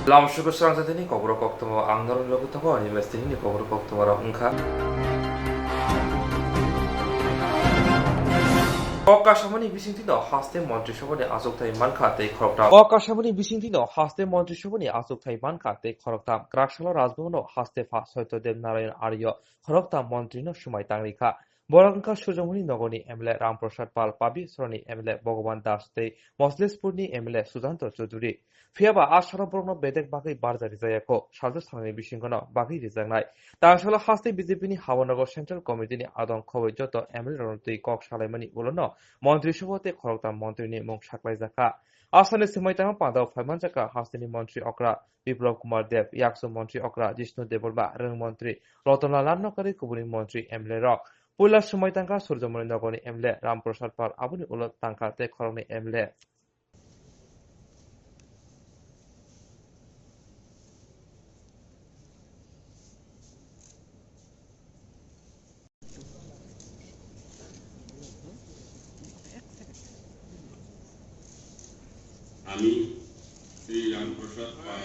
Lamshuku Swrangchati ni Kokborok Koktwma angnorong logutamo university ni Kokborok Koktwma ra wngkha. Akasamani bisingtino haste mantrisabani asokthai mankha tei khoroktam. Akasamani bisingtino haste mantrisabani asokthai mankha tei khoroktam. Krakshala Rajbhono haste pha Saityadev Narayan Arya khoroktam mantrino sumai tangrikha. Borangka Sujamuni Nogoni MLA Ramprasad Pal Pabi Sorani MLA Bhagavan Das tei Moslespurni MLA Sujanto Chaudhuri. Phiaba Ashara Borno Bedek Bagi Barja Rijayako Saljo Sangni Bisingano Bagi Rijangnai. Tangshala haste BJP ni Hawanagar Central Committee ni Adon Khowai Joto MLA Ronotui Kok Salaimani Ulono মন্ত্রিসভাতে খরকতাম মন্ত্রীনি মুখ সাকলাই জাকা আসানে সিমাইতাং পাদাও ফাইমান জাকা হাস্তিনি মন্ত্রী অকরা বিপ্লব কুমার দেব ইয়াকসু মন্ত্রী অকরা জিষ্ণু দেববর্মা রং মন্ত্রী রতনলাল লান্নকারী কুবুনি মন্ত্রী MLA rock পয়লা সিমাইতাংকা Surjamoni নগরনি MLA Ramprasad পাল আবুনি উলত তাংকা তে খরকনি MLA আমি শ্রী রামপ্রসাদ পাল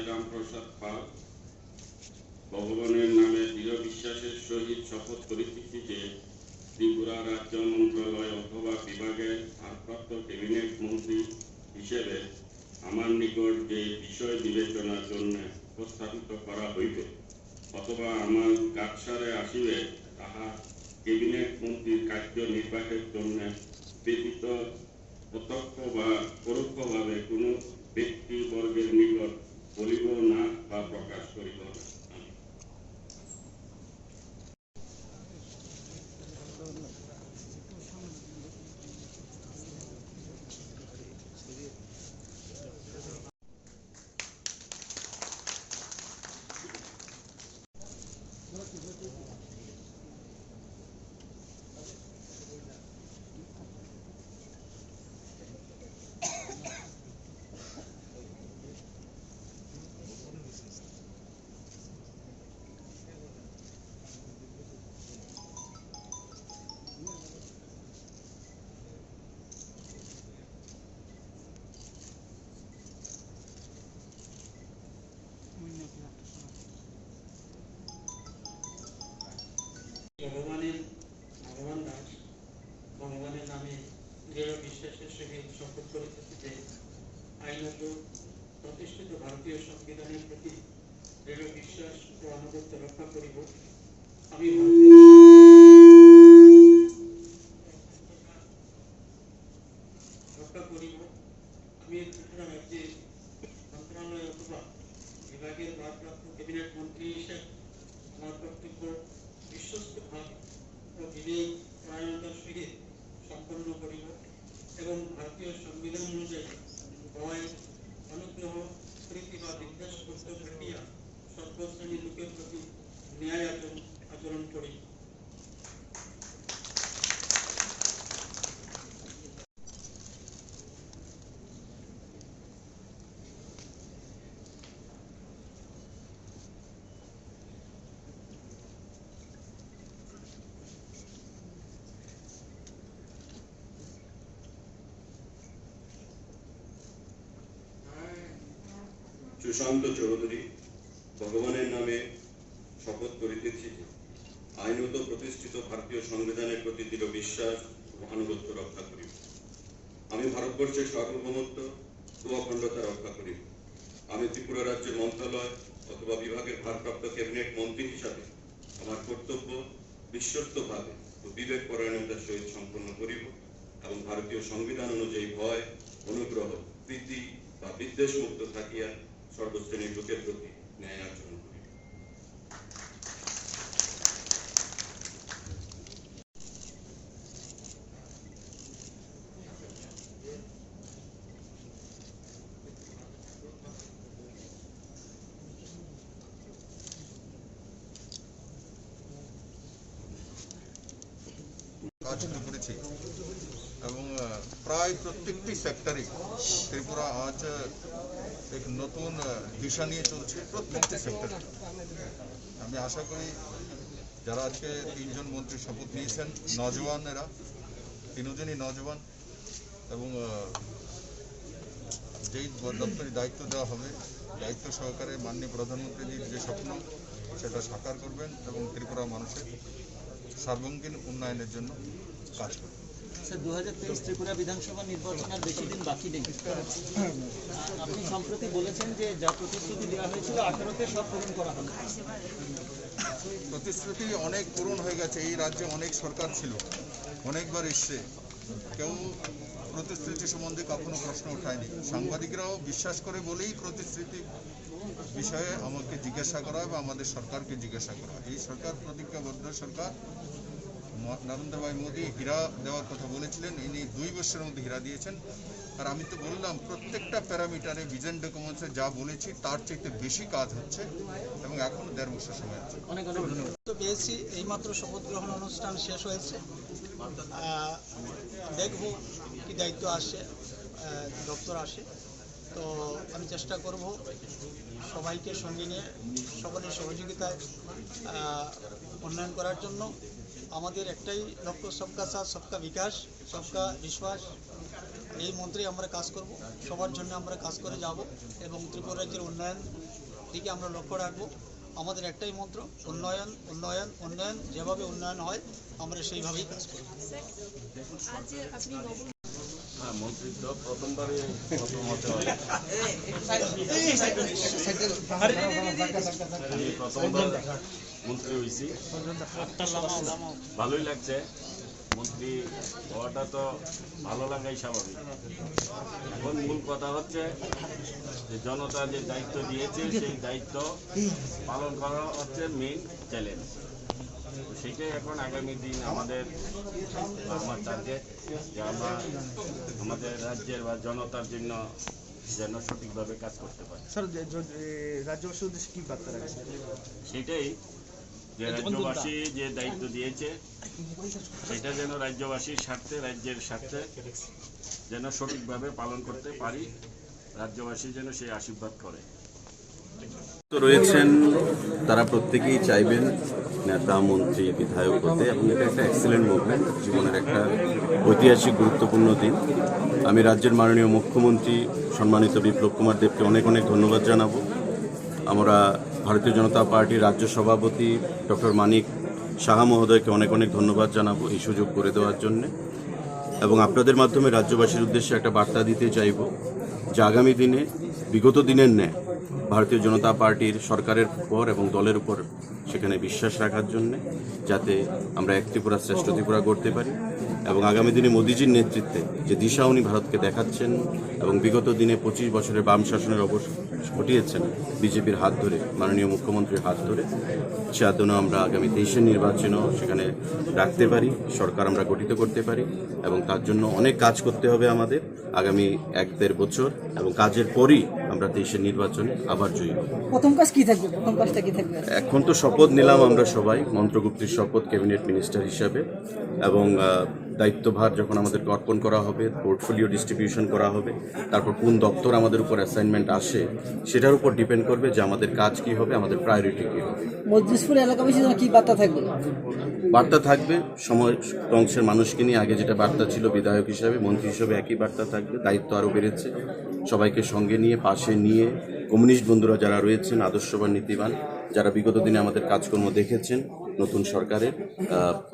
রামপ্রসাদ পাল ভগবানের নামে দৃঢ় বিশ্বাসের সহিত শপথ করিতেছি যে ত্রিপুরা রাজ্য মন্ত্রণালয় অথবা বিভাগের ভারপ্রাপ্ত ক্যাবিনেট মন্ত্রী হিসেবে আমার নিকট যে বিষয় বিবেচনার জন্য উপস্থাপিত করা হইবে অথবা আমার কাছারে আসিবে তাহা ক্যাবিনেট মন্ত্রীর কার্য নির্বাহের জন্য ব্যতীত প্রত্যক্ষ বা পরোক্ষভাবে কোনো ব্যক্তিবর্গের নিকট বলিব না বা প্রকাশ করিব না। ভগবান দাস ভগবানের নামে দৃঢ় বিশ্বাসের সহিত শপথ করিতেছি যে আইনত প্রতিষ্ঠিত ভারতীয় সংবিধানের প্রতি দৃঢ় বিশ্বাস ও আনুগত্য রক্ষা করিব। আমি ত্রিপুরা রাজ্যের মন্ত্রণালয় অথবা বিভাগের ভারপ্রাপ্ত ক্যাবিনেট মন্ত্রী হিসেবে আমার কর্তব্য বিশ্বস্তভাবে ও বিবেক পরায়ণতার সহিত সম্পন্ন করিব এবং ভারতীয় সংবিধান অনুযায়ী ভয় অনুগ্রহ প্রীতি বা বিদ্বেষ করতে থাকিয়া সর্বশ্রেণীর লোকের প্রতি ন্যায় আচরণ করিব। সুশান্ত চৌধুরী ভগবানের নামে শপথ করিতেছি যে আইনত প্রতিষ্ঠিত ভারতীয় সংবিধানের প্রতি দৃঢ় বিশ্বাস ও আনুগত্য রক্ষা করিব। আমি ভারতবর্ষের সার্বভৌমত্ব ও অখণ্ডতা রক্ষা করিব। আমি ত্রিপুরা রাজ্যের মন্ত্রণালয় অথবা বিভাগের ভারপ্রাপ্ত ক্যাবিনেট মন্ত্রী হিসাবে আমার কর্তব্য বিশ্বস্তভাবে ও বিবেক পরায়ণতার সহিত সম্পন্ন করিব এবং ভারতীয় সংবিধান অনুযায়ী ভয় অনুগ্রহ প্রীতি বা বিদ্বেষ মুক্ত থাকিয়া সর্বশ্রেণীর লোকের প্রতি ন্যায় আচরণ করিব। কাজ শুরু করেছি এবং প্রায় প্রত্যেকটি সেক্টরে ত্রিপুরা আজ এক নতুন দিশা নিয়ে চলছে প্রত্যেকটি সেক্টরে। আমি আশা করি যারা আজকে তিনজন মন্ত্রী শপথ নিয়েছেন নজওয়ানেরা, তিনজনই নজওয়ান, এবং যেই দপ্তরে দায়িত্ব দেওয়া হবে দায়িত্ব সহকারে মাননীয় প্রধানমন্ত্রীজির যে স্বপ্ন সেটা সাকার করবেন এবং ত্রিপুরা মানুষের সার্বঙ্গীন উন্নয়নের জন্য কাজ করবেন। স্যার 2023 ত্রিপুরা বিধানসভা নির্বাচনের বেশি দিন বাকি নেই। আপনি সম্প্রতি বলেছেন যে যা প্রতিশ্রুতি দেওয়া হয়েছিল 18তে সব পূরণ করা হবে। প্রতিশ্রুতি অনেক পূরণ হয়ে গেছে। এই রাজ্যে অনেক সরকার ছিল, অনেকবার এসছে, কেউ প্রতিশ্রুতি সম্বন্ধে কখনো প্রশ্ন ওঠায়নি। সাংবাদিকরাও বিশ্বাস করে বলেই প্রতিশ্রুতি বিষয়ে আমাকে জিজ্ঞাসা করা বা আমাদের সরকারকে জিজ্ঞাসা করা। এই সরকার প্রতিজ্ঞাবদ্ধ সরকার। নরেন্দ্র ভাই মোদী হীরা দেওয়ার কথা বলেছিলেন, ইনি 2 বছরের মধ্যে হীরা দিয়েছেন। আর আমি তো বললাম প্রত্যেকটা প্যারামিটারে ভিজন ডকুমেন্টসে যা বলেছি তার চাইতে বেশি কাজ হচ্ছে এবং এখনো 1.5 বছর সময় আছে। অনেক অনেক ধন্যবাদ। তো পেয়েছি, এইমাত্র শপথ গ্রহণ অনুষ্ঠান শেষ হয়েছে। দেখব কি দায়িত্ব আসে, দপ্তর আসে। তো আমি চেষ্টা করব সবাইকে সঙ্গে নিয়ে সকলের সহযোগিতায় উন্নয়ন করার জন্য। আমাদের একটাই লক্ষ্য, সবকা সাথ সবকা বিকাশ সবকা বিশ্বাস। এই মন্ত্রে আমরা কাজ করব, সবার জন্য আমরা কাজ করে যাব এবং ত্রিপুরা রাজ্যের উন্নয়ন দিকে আমরা লক্ষ্য রাখবো। আমাদের একটাই মন্ত্র, উন্নয়ন উন্নয়ন উন্নয়ন। যেভাবে উন্নয়ন হয় আমরা সেইভাবেই কাজ করব। হ্যাঁ, মন্ত্রিত্ব প্রথমবারে প্রথম হতে হয়। আমি প্রথমবার মন্ত্রী হয়েছি, ভালোই লাগছে। মন্ত্রী হওয়াটা তো ভালো লাগাই স্বাভাবিক। এখন মূল কথা হচ্ছে যে জনতা যে দায়িত্ব দিয়েছে সেই দায়িত্ব পালন করা হচ্ছে মেইন চ্যালেঞ্জ। তো সেটাই এখন আগামী দিন আমার টার্গেট, যে আমরা আমাদের রাজ্যের বা জনতার জন্য যেন সঠিকভাবে কাজ করতে পারি। স্যার, রাজ্যবাসীর উদ্দেশ্যে কি বার্তা রাখছেন? সেটাই যে রাজ্যবাসী যে দায়িত্ব দিয়েছে সেটা যেন রাজ্যবাসীর স্বার্থে, রাজ্যের স্বার্থে যেন সঠিকভাবে পালন করতে পারি, রাজ্যবাসী যেন সেই আশীর্বাদ করে। তো রয়েছেন তারা প্রত্যেকেই চাইবেন নেতা, মন্ত্রী, বিধায়ক হতে, এবং এটা একটা এক্সেলেন্ট মুভমেন্ট, জীবনের একটা ঐতিহাসিক গুরুত্বপূর্ণ দিন। আমি রাজ্যের মাননীয় মুখ্যমন্ত্রী সম্মানিত বিপ্লব কুমার দেবকে অনেক অনেক ধন্যবাদ জানাবো। আমরা ভারতীয় জনতা পার্টির রাজ্য সভাপতি ডক্টর মানিক সাহা মহোদয়কে অনেক অনেক ধন্যবাদ জানাবো এই সুযোগ করে দেওয়ার জন্যে, এবং আপনাদের মাধ্যমে রাজ্যবাসীর উদ্দেশ্যে একটা বার্তা দিতে চাইব যে আগামী দিনে বিগত দিনের ন্যায় ভারতীয় জনতা পার্টির সরকারের উপর এবং দলের উপর সেখানে বিশ্বাস রাখার জন্যে, যাতে আমরা এক ত্রিপুরা শ্রেষ্ঠ ত্রিপুরা গড়তে পারি। এবং আগামী দিনে মোদিজির নেতৃত্বে যে দিশা উনি ভারতকে দেখাচ্ছেন এবং বিগত দিনে 25 বছরের বাম শাসনের অবসান ঘটিয়েছেন বিজেপির হাত ধরে, মাননীয় মুখ্যমন্ত্রীর হাত ধরে, সে আদৌ আমরা আগামী 23-এর নির্বাচনেও সেখানে রাখতে পারি, সরকার আমরা গঠিত করতে পারি। এবং তার জন্য অনেক কাজ করতে হবে আমাদের আগামী 1-1.5 বছর, এবং কাজের পরই আমরা 23-এর নির্বাচনে আবার জয়ী হব। প্রথম কাজ কি থাকবে? প্রথম কাজটা কি থাকবে? এখন তো শপথ নিলাম আমরা সবাই, মন্ত্রগুপ্তির শপথ ক্যাবিনেট মিনিস্টার হিসাবে, এবং দায়িত্বভার যখন আমাদেরকে অর্পণ করা হবে, পোর্টফোলিও ডিস্ট্রিবিউশন করা হবে, তারপর কোন দপ্তর আমাদের উপর অ্যাসাইনমেন্ট আসে সেটার উপর ডিপেন্ড করবে যে আমাদের কাজ কি হবে, আমাদের প্রায়োরিটি কি হবে। মজলিশপুর এলাকাবাসীর জন্য কি বার্তা থাকবে? বার্তা থাকবে সমস্ত অংশের মানুষকে নিয়ে, আগে যেটা বার্তা ছিল বিধায়ক হিসাবে, মন্ত্রী হিসেবে একই বার্তা থাকবে। দায়িত্ব আরও বেড়েছে, সবাইকে সঙ্গে নিয়ে, পাশে নিয়ে, কমিউনিস্ট বন্ধুরা যারা রয়েছেন, আদর্শবান, নীতিবান, যারা বিগত দিনে আমাদের কাজকর্ম দেখেছেন নতুন সরকারের,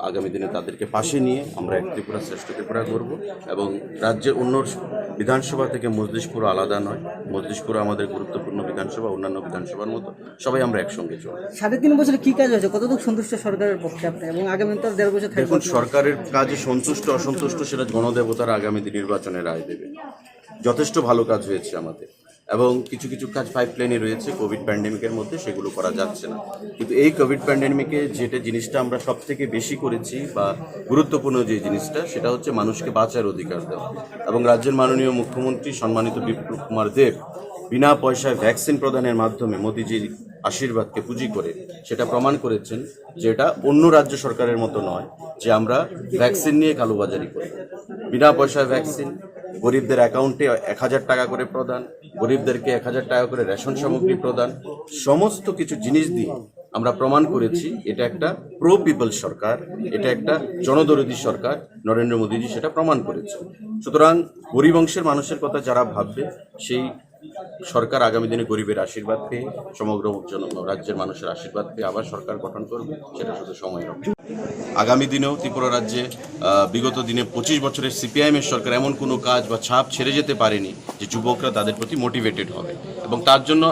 আগামী দিনে তাদেরকে পাশে নিয়ে আমরা এক ত্রিপুরা শ্রেষ্ঠ ত্রিপুরা করব। এবং রাজ্যের অন্য বিধানসভা থেকে মজলিশপুর আলাদা নয়, মজলিশপুর আমাদের গুরুত্বপূর্ণ বিধানসভা, অন্যান্য বিধানসভার মতো সবাই আমরা একসঙ্গে চলব। 3.5 বছরে কি কাজ হয়েছে? কতটুকু সন্তুষ্ট সরকারের পক্ষে আপনি, এবং আগামী তো 1.5 বছর থাকবে? দেখুন, সরকারের কাজে সন্তুষ্ট অসন্তুষ্ট সেটা গণদেবতারা আগামী দিন নির্বাচনে রায় দেবে। যথেষ্ট ভালো কাজ হয়েছে আমাদের, এবং কিছু কিছু কাজ পাইপলাইনে রয়েছে কোভিড প্যান্ডেমিকের মধ্যে, সেগুলো করা যাচ্ছে না। কিন্তু এই কোভিড প্যান্ডেমিকে যেটা জিনিসটা আমরা সব থেকে বেশি করেছি বা গুরুত্বপূর্ণ যে জিনিসটা, সেটা হচ্ছে মানুষকে বাঁচার অধিকার দেওয়া। এবং রাজ্যের মাননীয় মুখ্যমন্ত্রী সম্মানিত বিপ্লব কুমার দেব বিনা পয়সায় ভ্যাকসিন প্রদানের মাধ্যমে মোদিজির আশীর্বাদকে পুঁজি করে সেটা প্রমাণ করেছেন যে এটা অন্য রাজ্য সরকারের মতো নয় যে আমরা ভ্যাকসিন নিয়ে কালোবাজারি করি। বিনা পয়সায় ভ্যাকসিন, গরিবদের অ্যাকাউন্টে 1000 টাকা করে প্রদান, গরিবদেরকে 1000 টাকা করে রেশন সামগ্রী প্রদান, সমস্ত কিছু জিনিস দিয়ে আমরা প্রমাণ করেছি এটা একটা প্রো পিপল সরকার, এটা একটা জনদরদী সরকার। নরেন্দ্র মোদীজি সেটা প্রমাণ করেছে। সুতরাং গরিব অংশের মানুষের কথা যারা ভাববে, সেই সরকার আগামী দিনে গরিবের আশীর্বাদ পেয়ে, সমগ্র রাজ্যের মানুষের আশীর্বাদ পেয়ে আবার সরকার গঠন করবে, সেটা শুধু সময়ের অপেক্ষা। আগামী দিনেও ত্রিপুরা রাজ্যে বিগত দিনে 25 বছরের সিপিআইএমের সরকার এমন কোনো কাজ বা ছাপ ছেড়ে যেতে পারেনি যে যুবকরা তাদের প্রতি মোটিভেটেড হবে, এবং তার জন্য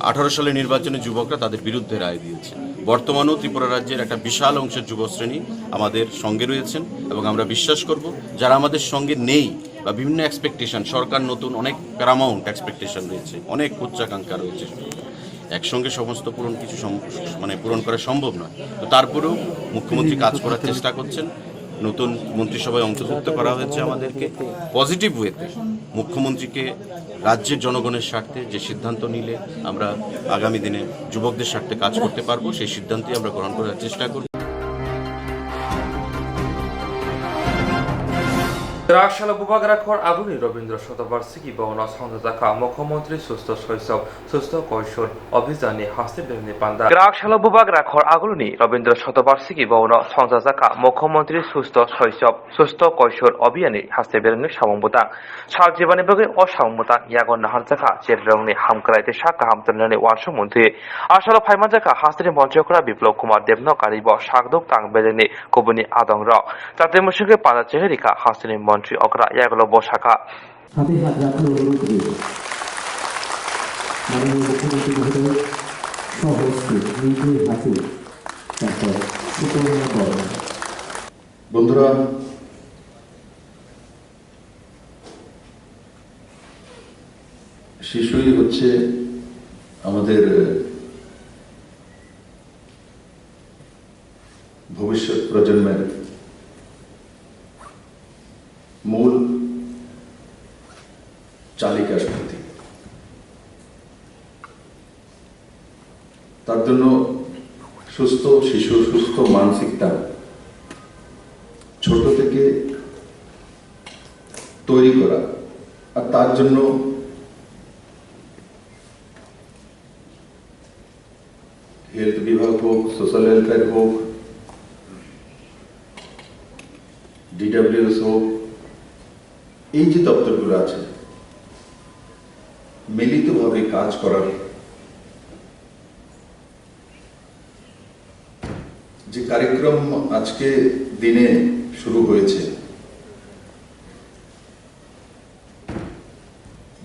18 সালের নির্বাচনে যুবকরা তাদের বিরুদ্ধে রায় দিয়েছে। বর্তমানেও ত্রিপুরা রাজ্যের একটা বিশাল অংশের যুবশ্রেণী আমাদের সঙ্গে রয়েছেন, এবং আমরা বিশ্বাস করব যারা আমাদের সঙ্গে নেই বা বিভিন্ন এক্সপেকটেশন, সরকার নতুন অনেক প্যারামাউন্ট এক্সপেকটেশন রয়েছে, অনেক উচ্চাকাঙ্ক্ষা রয়েছে, একসঙ্গে সমস্ত পূরণ করা সম্ভব নয়। তো তারপরেও মুখ্যমন্ত্রী কাজ করার চেষ্টা করছেন। নতুন মন্ত্রিসভায় অন্তর্ভুক্ত করা হয়েছে আমাদেরকে। পজিটিভ ওয়েতে মুখ্যমন্ত্রীকে রাজ্যের জনগণের স্বার্থে যে সিদ্ধান্ত নিলে আমরা আগামী দিনে যুবকদের স্বার্থে কাজ করতে পারবো, সেই সিদ্ধান্তই আমরা গ্রহণ করার চেষ্টা করব। রাজশালা বুবাগরাখর আগুনি রবীন্দ্র শতবার্ষিকী ভবন সংযোজকা মুখ্যমন্ত্রী সুস্থ শৈশব সুস্থ কৈশোর অভিযানে হাসতে বেমনি পান্দা রাজশালা বুবাগরাখর আগুনি রবীন্দ্র শতবার্ষিকী ভবন সংযোজকা মুখ্যমন্ত্রী সুস্থ শৈশব সুস্থ কৈশোর অভিযানে হাসতে বেরোনি সামম্বতা সার জীবনী বগে অসামম্বতা ইয়াগন নাহার জাকা চেররংনি হামকরাইতে শাখা হামতনানি ওয়ানস মন্ত্রী আশাল ফাইমান জাকা হাসতে মন্ত্রকরা বিপ্লব কুমার দেবন কারিব শাকদক তাং বেজেনি কবুনি আদং র যাতে মুসুকে পাঁচা চেহারিকা হাসতে মন্ত্রী অকরা ইয়াগল বসাকা হাতে হাত রাখার অনুরোধ করি। মাননীয় মুখ্যমন্ত্রী মহোদয় সহস্তে নিজের হাতে তারপর সুকন্যা করেন। বন্ধুরা, শিশুই হচ্ছে আমাদের ভবিষ্যৎ প্রজন্মের মূল চালিকা শক্তি। তার জন্য সুস্থ শিশু, সুস্থ মানসিকতা ছোট থেকে তৈরি করা, আর তার জন্য হেলথ বিভাগ হোক, সোশ্যাল ওয়েলফেয়ার হোক, ডিডব্লিউএস হোক, এই যে দপ্তরগুলো আছে, মিলিতভাবে কাজ করার যে কার্যক্রম আজকে দিনে শুরু হয়েছে,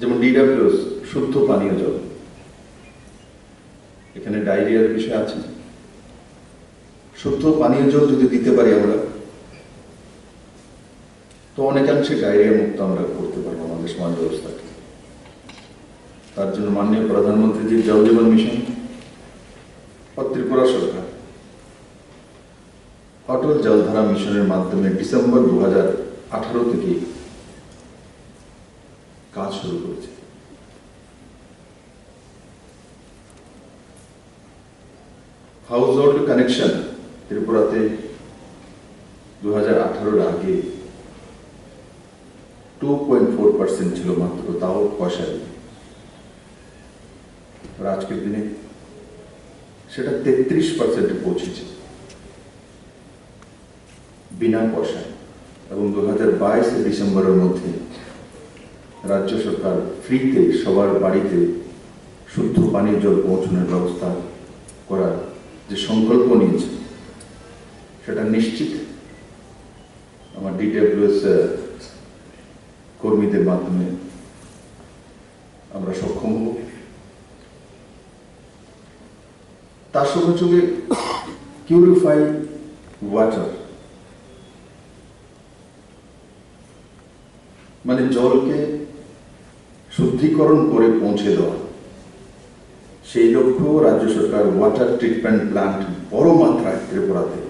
যেমন ডিডব্লিউএস শুদ্ধ পানীয় জল, এখানে ডায়রিয়ার বিষয় আছে। শুদ্ধ পানীয় জল যদি দিতে পারি আমরা, তো অনেকাংশে ডায়রিয়া মুক্ত আমরা করতে পারবো আমাদের সমাজ ব্যবস্থাকে। তার জন্য মাননীয় প্রধানমন্ত্রীজির জল জীবন মিশন ও ত্রিপুরা সরকার অটল জলধারা মিশনের মাধ্যমে ডিসেম্বর 2018 থেকে কাজ শুরু করেছে। হাউস হোল্ড কানেকশন ত্রিপুরাতে 2018 আগে 2.4% ছিল মাত্র, তাও পয়সা দিয়ে। আজকের দিনে সেটা 33% পৌঁছেছে বিনা পয়সায়, এবং 2022 ডিসেম্বরের মধ্যে রাজ্য সরকার ফ্রিতে সবার বাড়িতে শুদ্ধ পানীয় জল পৌঁছানোর ব্যবস্থা করার যে সংকল্প নিয়েছে, সেটা নিশ্চিত আমার ডিডব্লিউএস কর্মীদের মাধ্যমে আমরা সক্ষম হব। তার সঙ্গে সঙ্গে পিউরিফাইড ওয়াটার, মানে জলকে শুদ্ধিকরণ করে পৌঁছে দেওয়া, সেই লক্ষ্য রাজ্য সরকার ওয়াটার ট্রিটমেন্ট প্ল্যান্ট বড় মাত্রায় ত্রিপুরাতে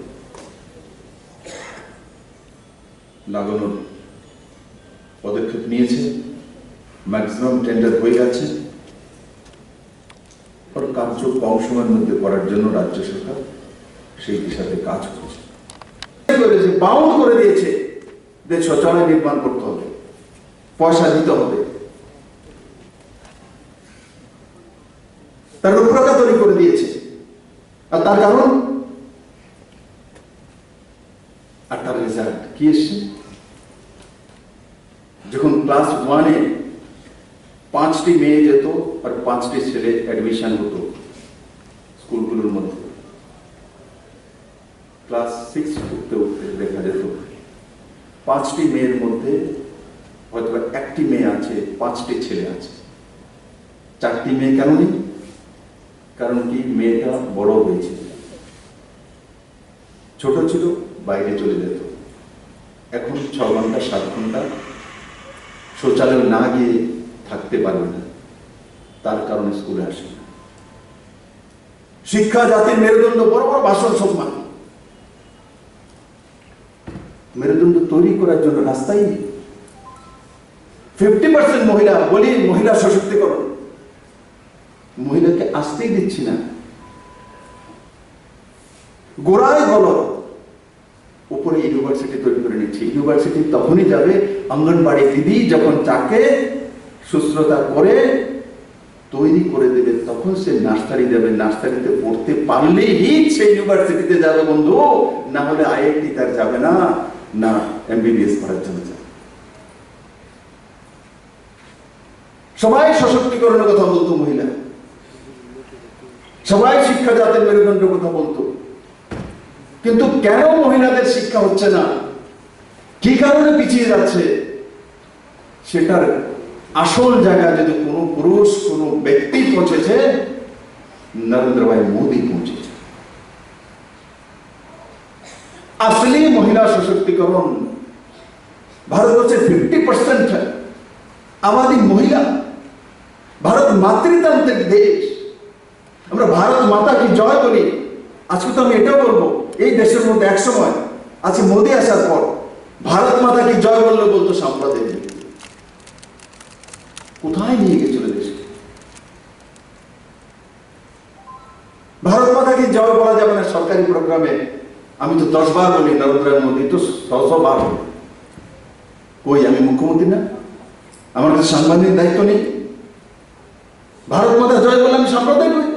লাগানোর পদক্ষেপ নিয়েছে। ম্যাক্সিমাম টেন্ডার হয়ে গেছে, কার্য কম সময়ের মধ্যে করার জন্য রাজ্য সরকার সেই দিশাতে কাজ করছে। বাউন্ড করে দিয়েছে যে শৌচালয় নির্মাণ করতে হবে, পয়সা দিতে হবে, তার রূপরেখা তৈরি করে দিয়েছে। আর তার কারণ, আর তার রেজাল্ট কি এসছে? যখন ক্লাস 1-এ 5টি মেয়ে যেত আর 5টি ছেলে অ্যাডমিশন হতো স্কুলগুলোর মধ্যে, ক্লাস 6 উঠতে উঠতে দেখা যেত 5টি মেয়ের মধ্যে হয়তো 1টি মেয়ে আছে, 5টি ছেলে আছে। 4টি মেয়ে কেন নেই? কারণ কি, মেয়েটা বড় হয়েছে, ছোট ছিল, বাইরে চলে যেত। এখন 6 ঘন্টা 7 ঘন্টা শৌচালয় না গিয়ে থাকতে পারবে না, তার কারণে স্কুলে আসে না। শিক্ষা জাতির মেরুদণ্ড, বড় বড় ভাষণ সম্মান, মেরুদণ্ড তৈরি করার জন্য রাস্তাই নেই। 50% মহিলা, বলি মহিলা সশক্তিকরণ, মহিলাকে আসতেই দিচ্ছি না। গোড়ায় গলদ, উপরে ইউনিভার্সিটি তৈরি করে নিচ্ছে। ইউনিভার্সিটি তখনই যাবে অঙ্গনবাড়ি দিদি যখন তাকে সুশ্রতা করে তৈরি করে দেবে, তখন সে নার্সারি যাবে। নার্সারিতে পড়তে পারলেই সে ইউনিভার্সিটিতে যাবে বন্ধু, না হলে আইআইটি তার যাবে না, না এমবিবিএস করার জন্য যাবে। সবাই সশক্তিকরণের কথা বলতো মহিলা, সবাই শিক্ষা জাতের মেরুদণ্ডের কথা বলতো, কিন্তু কেন মহিলাদের শিক্ষা হচ্ছে না, কি কারণে পিছিয়ে যাচ্ছে, সেটার আসল জায়গা যদি কোনো পুরুষ, কোনো ব্যক্তি পৌঁছেছে, নরেন্দ্র ভাই মোদী পৌঁছেছে। আসলে মহিলা সশক্তিকরণ, ভারতবর্ষের 50% আবাদী মহিলা, ভারত মাতৃতান্ত্রিক দেশ। আমরা ভারত মাতা কি জয় বলি। আজকে তো আমি এটাও বলবো, এই দেশের মধ্যে এক সময় আছে, মোদী আসার পর ভারত মাতা কি জয় বললে বলতো সাম্প্রদায়িক। কোথায় নিয়ে গেছিল দেশ? ভারত মাতা কি জয় বলা যাবে না সরকারি প্রোগ্রামে? আমি তো 10 বার বলি, নরেন্দ্র মোদী তো 100 বার বলি। কই, আমি মুখ্যমন্ত্রী না? আমার কাছে সাংবাদিক দায়িত্ব নেই? ভারত মাতা জয় বললে আমি সাম্প্রদায়িক হই?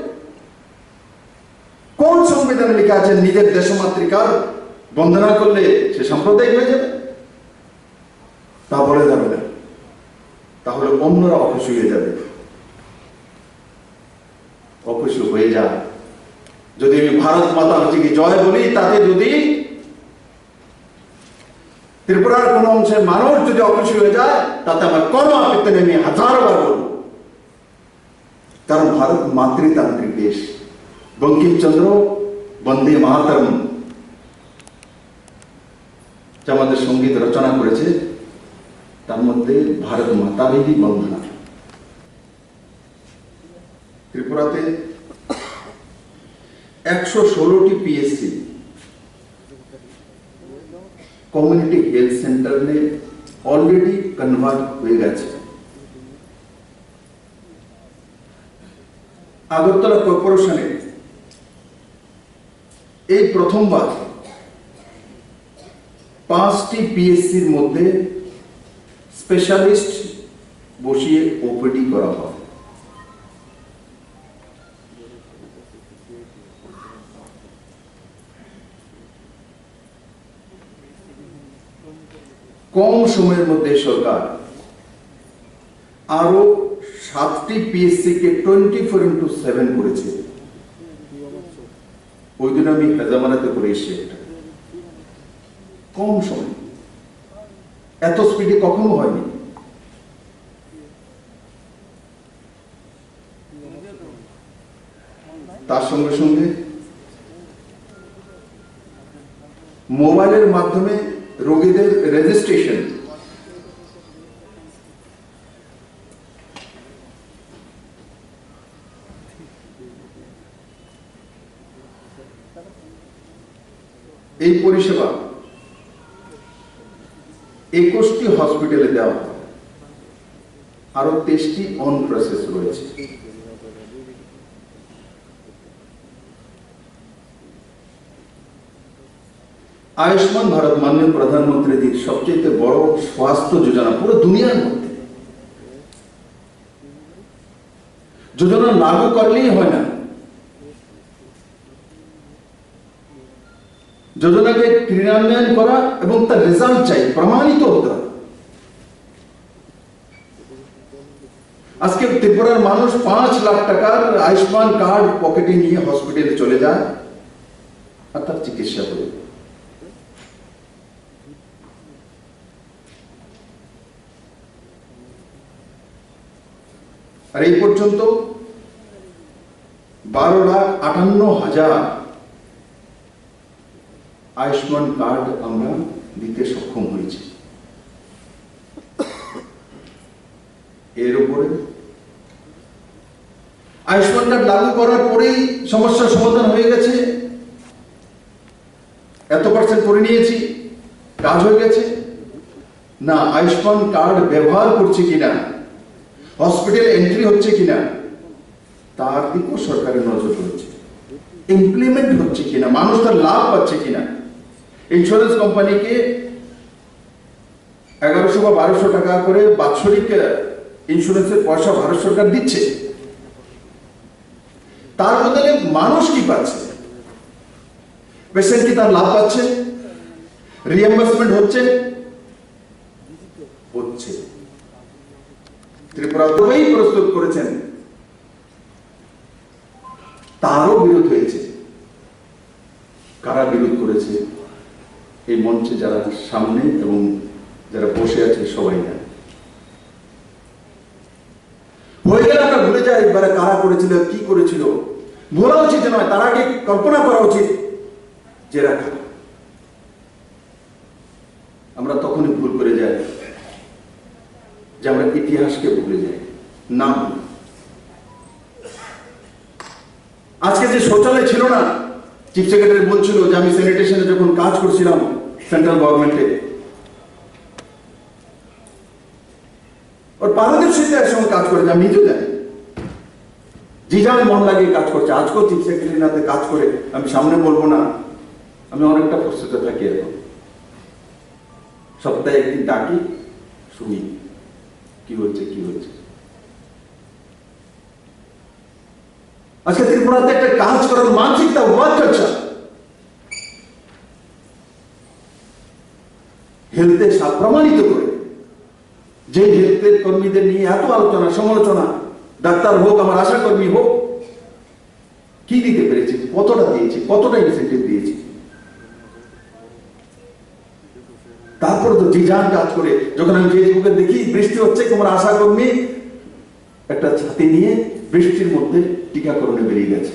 কোন সংবিধানে লেখা আছে নিজের দেশমাতৃকার বন্দনা করলে সে সাম্প্রদায়িক হয়ে যাবে? তা বলে যাবে না, তাহলে অন্যরা অখুশি হয়ে যাবে। অখুশি হয়ে যায় যদি আমি ভারত মাতার কি জয় বলি, তাতে যদি ত্রিপুরার কোন অংশের মানুষ যদি অখুশি হয়ে যায়, তাতে আমার কোনো আপত্তি নেই, আমি 1000 বার বলবো। কারণ ভারত মাতৃতান্ত্রিক দেশ। বঙ্কিমচন্দ্র বন্দে মাতরম যা আমাদের সঙ্গীত রচনা করেছে, তার মধ্যে ভারত মাতারই বন্দনা। ত্রিপুরাতে 116টি পিএসসি কমিউনিটি হেলথ সেন্টার ने অলরেডি কনভার্ট হয়ে গেছে। আগরতলা কর্পোরেশনে এই প্রথমবার 5টি পিএসসির মধ্যে স্পেশালিস্ট বসিয়ে ওপিডি করা হয়। কম সময়ের মধ্যে সরকার আরো 7টি পিএসসি কে 24/7 করেছে। ওই দিন আমি হেজামারাতে করে এসেছি। একটা কম সময়, এত স্পিডে কখনো হয়নি। তার সঙ্গে সঙ্গে মোবাইলের মাধ্যমে রোগীদের রেজিস্ট্রেশন, এই পরিষেবা 21টি হসপিটালে দেওয়া হয়, আরো 23টি অন প্রসেস রয়েছে। আয়ুষ্মান ভারত মাননীয় প্রধানমন্ত্রীজির সবচেয়ে বড় স্বাস্থ্য যোজনা পুরো দুনিয়ার মধ্যে। যোজনা লাগু করলেই হয় না, যোজনাকে ক্রিয়ান্বয়ন করা এবং তার রেজাল্ট চাই, প্রমাণিত হতে হবে। আজকে ত্রিপুরার মানুষ 5 লাখ টাকার আয়ুষ্মান কার্ড পকেটে নিয়ে হসপিটালে চলে যায় আর তার চিকিৎসা করে। আর এই পর্যন্ত 12,58,000 আয়ুষ্মান কার্ড আমরা দিতে সক্ষম হয়েছি। এর উপরে আয়ুষ্মান কার্ড লাগু করার পরেই সমস্যার সমাধান হয়ে গেছে, এত % করে নিয়েছি, কাজ হয়ে গেছে না। আয়ুষ্মান কার্ড ব্যবহার করছে কিনা, হসপিটালে এন্ট্রি হচ্ছে কিনা, তার দিকেও সরকারের নজর রয়েছে। ইমপ্লিমেন্ট হচ্ছে কিনা, মানুষ তার লাভ পাচ্ছে কিনা। ইন্স্যুরেন্স কোম্পানিকে 1100 বা 1200 টাকা করে বাৎসরিক ইন্স্যুরেন্সের পয়সা ভারত সরকার দিচ্ছে, তার বদলে মানুষ কি পাচ্ছে? পেশেন্ট কি তার লাভ পাচ্ছে? রিএম্বার্সমেন্ট হচ্ছে? হচ্ছে। ত্রিপুরা তবেই প্রস্তুত করেছেন, তারও বিরোধ হয়েছে। কারা বিরোধ করেছে এই মঞ্চে যারা সামনে এবং যারা বসে আছে সবাই জানে। হয়ে গেলে আমরা ভুলে যাই এবারে কারা করেছিল, কি করেছিল। ভোলা উচিত নয়, তার আগে কল্পনা করা উচিত যে রাখা। আমরা তখনই ভুল করে যাই যে আমরা ইতিহাসকে ভুলে যাই না। আজকে যে শৌচালয় ছিল না, চিফ সেক্রেটারি বলছিল যে আমি স্যানিটেশনে যখন কাজ করছিলাম সেন্ট্রাল গভর্নমেন্টে, ওর পারদর্শিতা একসঙ্গে কাজ করেছে, আমি নিজেও জানি। জিজান মন লাগিয়ে কাজ করছে। আজকেও চিফ সেক্রেটারির হাতে কাজ করে, আমি সামনে বলবো না, আমি অনেকটা প্রস্তুত থাকি। এখন সপ্তাহে একদিন ডাকি, শুনি কি হচ্ছে কি হচ্ছে। আজকে ত্রিপুরাতে একটা কাজ করার মানসিকতা, ওয়ার্ক কালচার, হেলথে প্রমাণিত করে, যে হেলথের কর্মীদের নিয়ে এত আলোচনা সমালোচনা, ডাক্তার হোক, আমার আশা কর্মী হোক, কি দিতে পেরেছি, কতটা দিয়েছি, কতটা ইনসেন্টিভ দিয়েছি। তারপর তো জিজান কাজ করে, যখন আমি ফেসবুকে দেখি বৃষ্টি হচ্ছে, তোমার আশা কর্মী একটা ছাতি নিয়ে বৃষ্টির মধ্যে টিকাকরণে বেরিয়ে গেছে।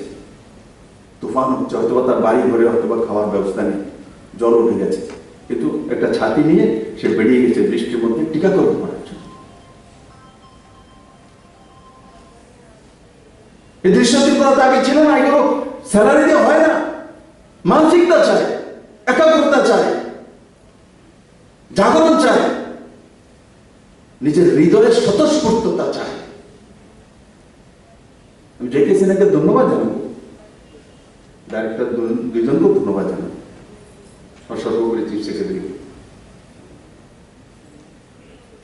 তুফান হচ্ছে, হয়তো তার বাড়ি ঘরে হয়তো খাওয়ার ব্যবস্থা নেই, জল উঠে গেছে, কিন্তু একটা ছাতি নিয়ে সে বেরিয়ে গেছে বৃষ্টির মধ্যে টিকাকরণ করার জন্য। এই দৃশ্যটি আগে ছিল না। এগুলো স্যালারি দিয়ে হয় না। মানসিকতা চায়, একাগ্রতা চায়, জাগরণ চায়, নিজের হৃদয়ের স্বতঃস্ফূর্ততা চায়। আমি জেকে সিনহাকে ধন্যবাদ জানাবো, ডাইরেক্টর দুইজনকেও ধন্যবাদ জানাবো, আর সর্বোপরি চিফ সেক্রেটারি।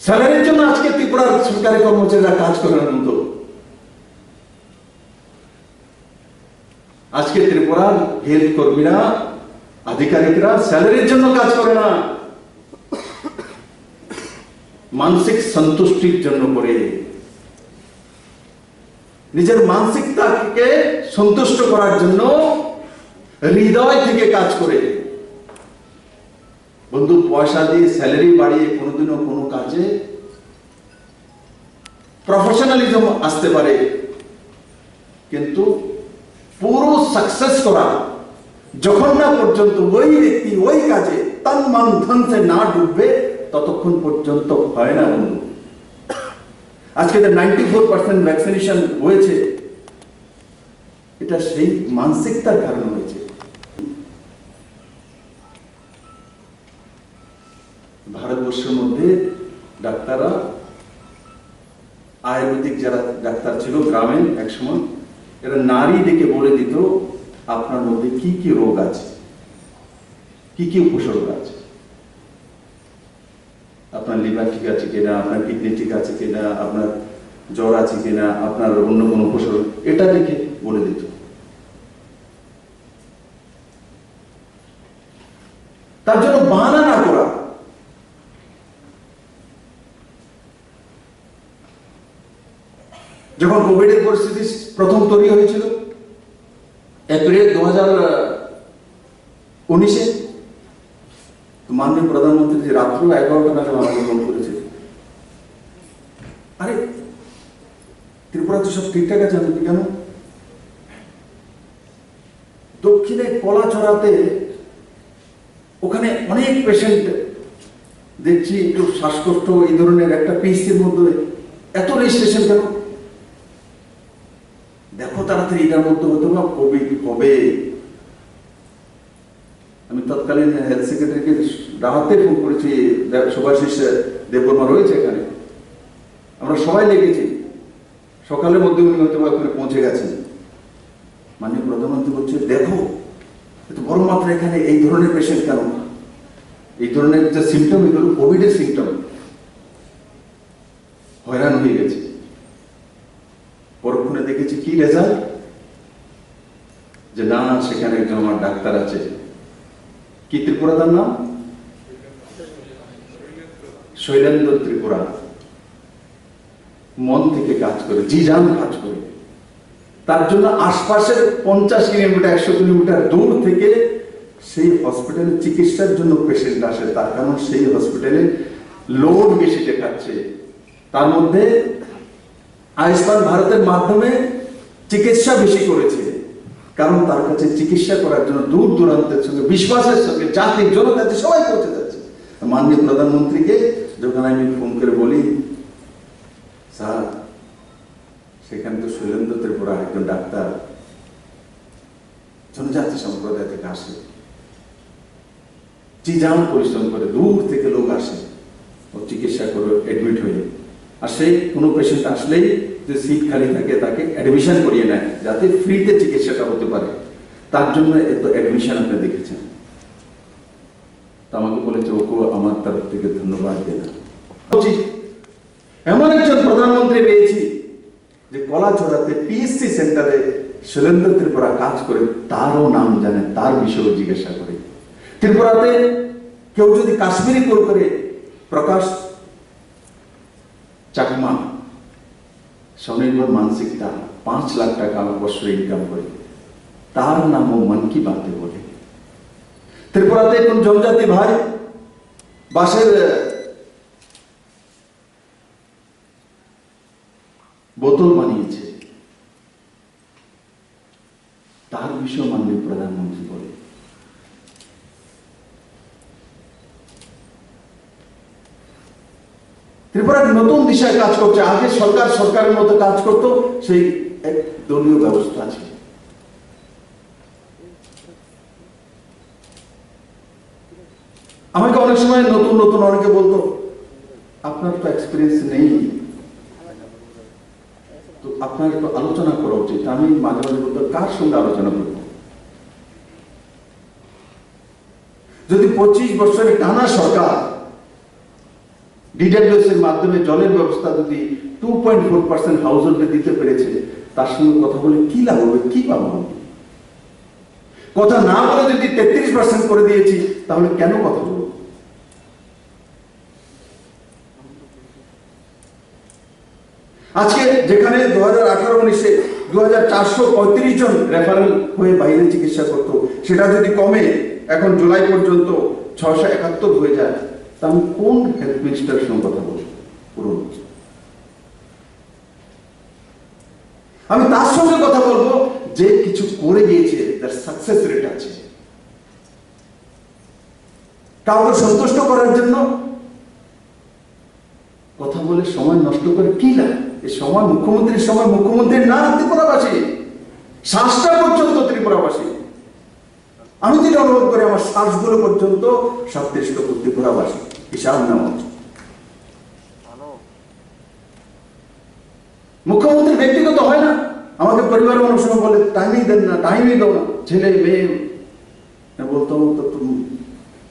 স্যালারির জন্য আজকে ত্রিপুরার সরকারি কর্মচারীরা কাজ করার মতো। আজকে ত্রিপুরার হেলথ কর্মীরা, আধিকারিকরা স্যালারির জন্য কাজ করে না, মানসিক সন্তুষ্টির জন্য করে। নিজের মানসিকতাকে সন্তুষ্ট করার জন্য হৃদয় থেকে কাজ করে। বন্ধু, পয়সা দিয়ে স্যালারি বাড়িয়ে কোনোদিনও কোনো কাজে প্রফেশনালিজম আসতে পারে, কিন্তু পুরো সাকসেস করা যখন না পর্যন্ত ওই ব্যক্তি ওই কাজে তন মন ধন সে না ডুববে, ততক্ষণ পর্যন্ত হয় না বন্ধু। আজকে 94% ভ্যাকসিনেশন হয়েছে, এটা সেই মানসিকতার কারণে হয়েছে। ভারতবর্ষের মধ্যে ডাক্তাররা, আয়ুর্বেদিক যারা ডাক্তার ছিল গ্রামে একসময়, এরা নারী দেখে বলে দিত আপনার মধ্যে কি কি রোগ আছে, কি কি উপসর্গ আছে, আপনার লিভার ঠিক আছে কিনা, আপনার কিডনি ঠিক আছে কিনা, আপনার জ্বর আছে কিনা, আপনার অন্য কোনো উপসর্গ, এটা দেখে বলে দিত। তার জন্য বাহানা না করা। যখন কোভিডের পরিস্থিতি প্রথম তৈরি হয়েছিল এপ্রিল 2019-এ, মাননীয় প্রধানমন্ত্রী যে রাত্র 11টা নাগাদ আমাকে ফোন করেছে, আরে ত্রিপুরা তো সব ঠিকঠাক আছে, আমি কেন? দক্ষিণে কলাছড়াতে ওখানে অনেক পেশেন্ট দেখছি একটু শ্বাসকষ্ট এই ধরনের একটা পিএইচসির মধ্যে এত রেজিস্ট্রেশন কেন? দেখো তাড়াতাড়ি এটার মধ্যে হতো না, কোভিড কবে? আমি তৎকালীন হেলথ সেক্রেটারিকে রাহাতে ফোন করেছি, শুভাশিস দেববর্মা রয়েছে এখানে, আমরা সবাই লেগেছি, সকালের মধ্যে উনি হয়তো ওখানে পৌঁছে গেছেন। মাননীয় প্রধানমন্ত্রী বলছে দেখো এত বড় মাত্রা এখানে এই ধরনের পেশেন্ট কেন? এই ধরনের যে সিমটম, এগুলো কোভিডের সিমটম। হয়রান হয়ে গেছে। পরক্ষণে দেখেছি কি রেজাল্ট, যে না সেখানে একজন আমার ডাক্তার আছে, কি ত্রিপুরা তার নাম? শৈলেন্দ্র ত্রিপুরা। মন থেকে কাজ করে, জি জান কাজ করে। তার জন্য আশপাশের 50 কিলোমিটার 100 কিলোমিটার দূর থেকে সেই হসপিটালে চিকিৎসার জন্য পেশেন্ট আসে। তার কারণ সেই হসপিটালে লোড বেশি দেখাচ্ছে। তার মধ্যে আয়ুষ্মান ভারতের মাধ্যমে চিকিৎসা বেশি করেছে, কারণ তার কাছে চিকিৎসা করার জন্য দূর দূরান্তের সঙ্গে বিশ্বাসের সঙ্গে জাতির জনতাতে সবাই পৌঁছে যাচ্ছে। মাননীয় প্রধানমন্ত্রীকে যখন আমি ফোন করে বলি, স্যার সেখানে তো শৈলেন্দ্র ত্রিপুরা একজন ডাক্তার জনজাতি সম্প্রদায় থেকে আসে, চিজাম পরিশ্রম করে দূর থেকে লোক আসে ও চিকিৎসা করে এডমিট হয়ে, আর সেই কোনো পেশেন্ট আসলেই যে সিট খালি থাকে তাকে অ্যাডমিশন করিয়ে নেয় যাতে ফ্রিতে চিকিৎসাটা হতে পারে। তার জন্য এত অ্যাডমিশন আপনি দেখেছেন। তা আমাকে বলেছে ওকে আমার তরফ থেকে ধন্যবাদ দেনা। এমন একজন প্রধানমন্ত্রী পেয়েছি যে কলাছড়াতে পিএসসি সেন্টারে শৈলেন্দ্র ত্রিপুরা কাজ করে, তারও নাম জানে, তার বিষয়েও জিজ্ঞাসা করে। ত্রিপুরাতে কেউ যদি কাশ্মীরি কোল করে, প্রকাশ চাকমা স্বনির্ভর মানসিকতা 5 লাখ টাকা বছরে ইনকাম করে, তার নামও মন কি বাতে বলে। ত্রিপুরাতে কোন জনজাতি ভাই বাসের বোতল বানিয়েছে, তার বিষয়ে মাননীয় প্রধানমন্ত্রী বলে। ত্রিপুরা নতুন দিশায় কাজ করছে। আগে সরকার সরকারের মতো কাজ করতো, সেই এক দলীয় ব্যবস্থা আছে। আমাকে অনেক সময় নতুন নতুন অনেকে বলতো আপনার তো এক্সপিরিয়েন্স নেই, তো আপনার একটু আলোচনা করা উচিত। আমি মাঝে মাঝে বলতো কার সঙ্গে আলোচনা করবো? যদি 25 বছরের টানা সরকার ডিডব্লিউএস এর মাধ্যমে জলের ব্যবস্থা যদি 2.4% হাউস হোল্ডে দিতে পেরেছে, তার সঙ্গে কথা বলে কি লাভ হবে, কি পাবো? কথা না বলে যদি 33% করে দিয়েছি, তাহলে কেন কথা বলবো? আজকে যেখানে 2018-19-এ 2435 জন রেফারেল হয়ে বাইরে চিকিৎসা করতো, সেটা যদি কমে এখন জুলাই পর্যন্ত 671 হয়ে যায়, তা আমি কোন হেলথ মিনিস্টারের সঙ্গে কথা বলবো? পুরো আমি তার সঙ্গে কথা বলবো যে কিছু করে গিয়েছে, তার সাকসেস রেট আছে। কাউকে সন্তুষ্ট করার জন্য কথা বলে সময় নষ্ট করে কি লাভ? এই সময় মুখ্যমন্ত্রীর সময় মুখ্যমন্ত্রীর না, ত্রিপুরাবাসী শ্বাসটা পর্যন্ত ত্রিপুরাবাসী। আমি যেটা অনুভব করি, আমার শ্বাসগুলো পর্যন্ত সবচেয়ে ত্রিপুরাবাসী হিসাব নেওয়া। মুখ্যমন্ত্রী ব্যক্তিগত হয় না, আমাকে পরিবারের মানুষ বলে টাইমই দেন না, টাইমই দাও না, ছেলে মেয়ে। বলতো তো तुम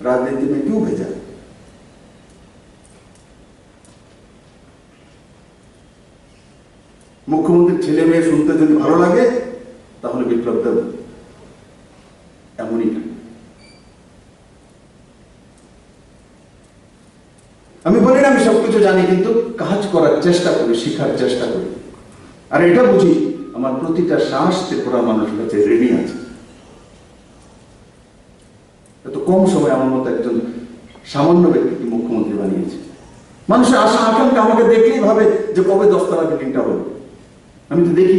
राजनीति में क्यों भेजा? মুখ্যমন্ত্রীর ছেলে মেয়ে শুনতে যদি ভালো লাগে, তাহলে বিপ্লব দেব এমনই। আমি বলি না আমি সবকিছু জানি, কিন্তু কাজ করার চেষ্টা করি, শিখার চেষ্টা করি। আর এটা বুঝি আমার প্রতিটা শ্বাস ত্রিপুরার মানুষের কাছে ঋণী আছে। এত কম সময় আমার মতো একজন সামান্য ব্যক্তিকে মুখ্যমন্ত্রী বানিয়েছে। মানুষের আশা আকাঙ্ক্ষা আমাকে দেখলেই ভাবে যে কবে 10 তলা বিল্ডিংটা হবে। আমি তো দেখি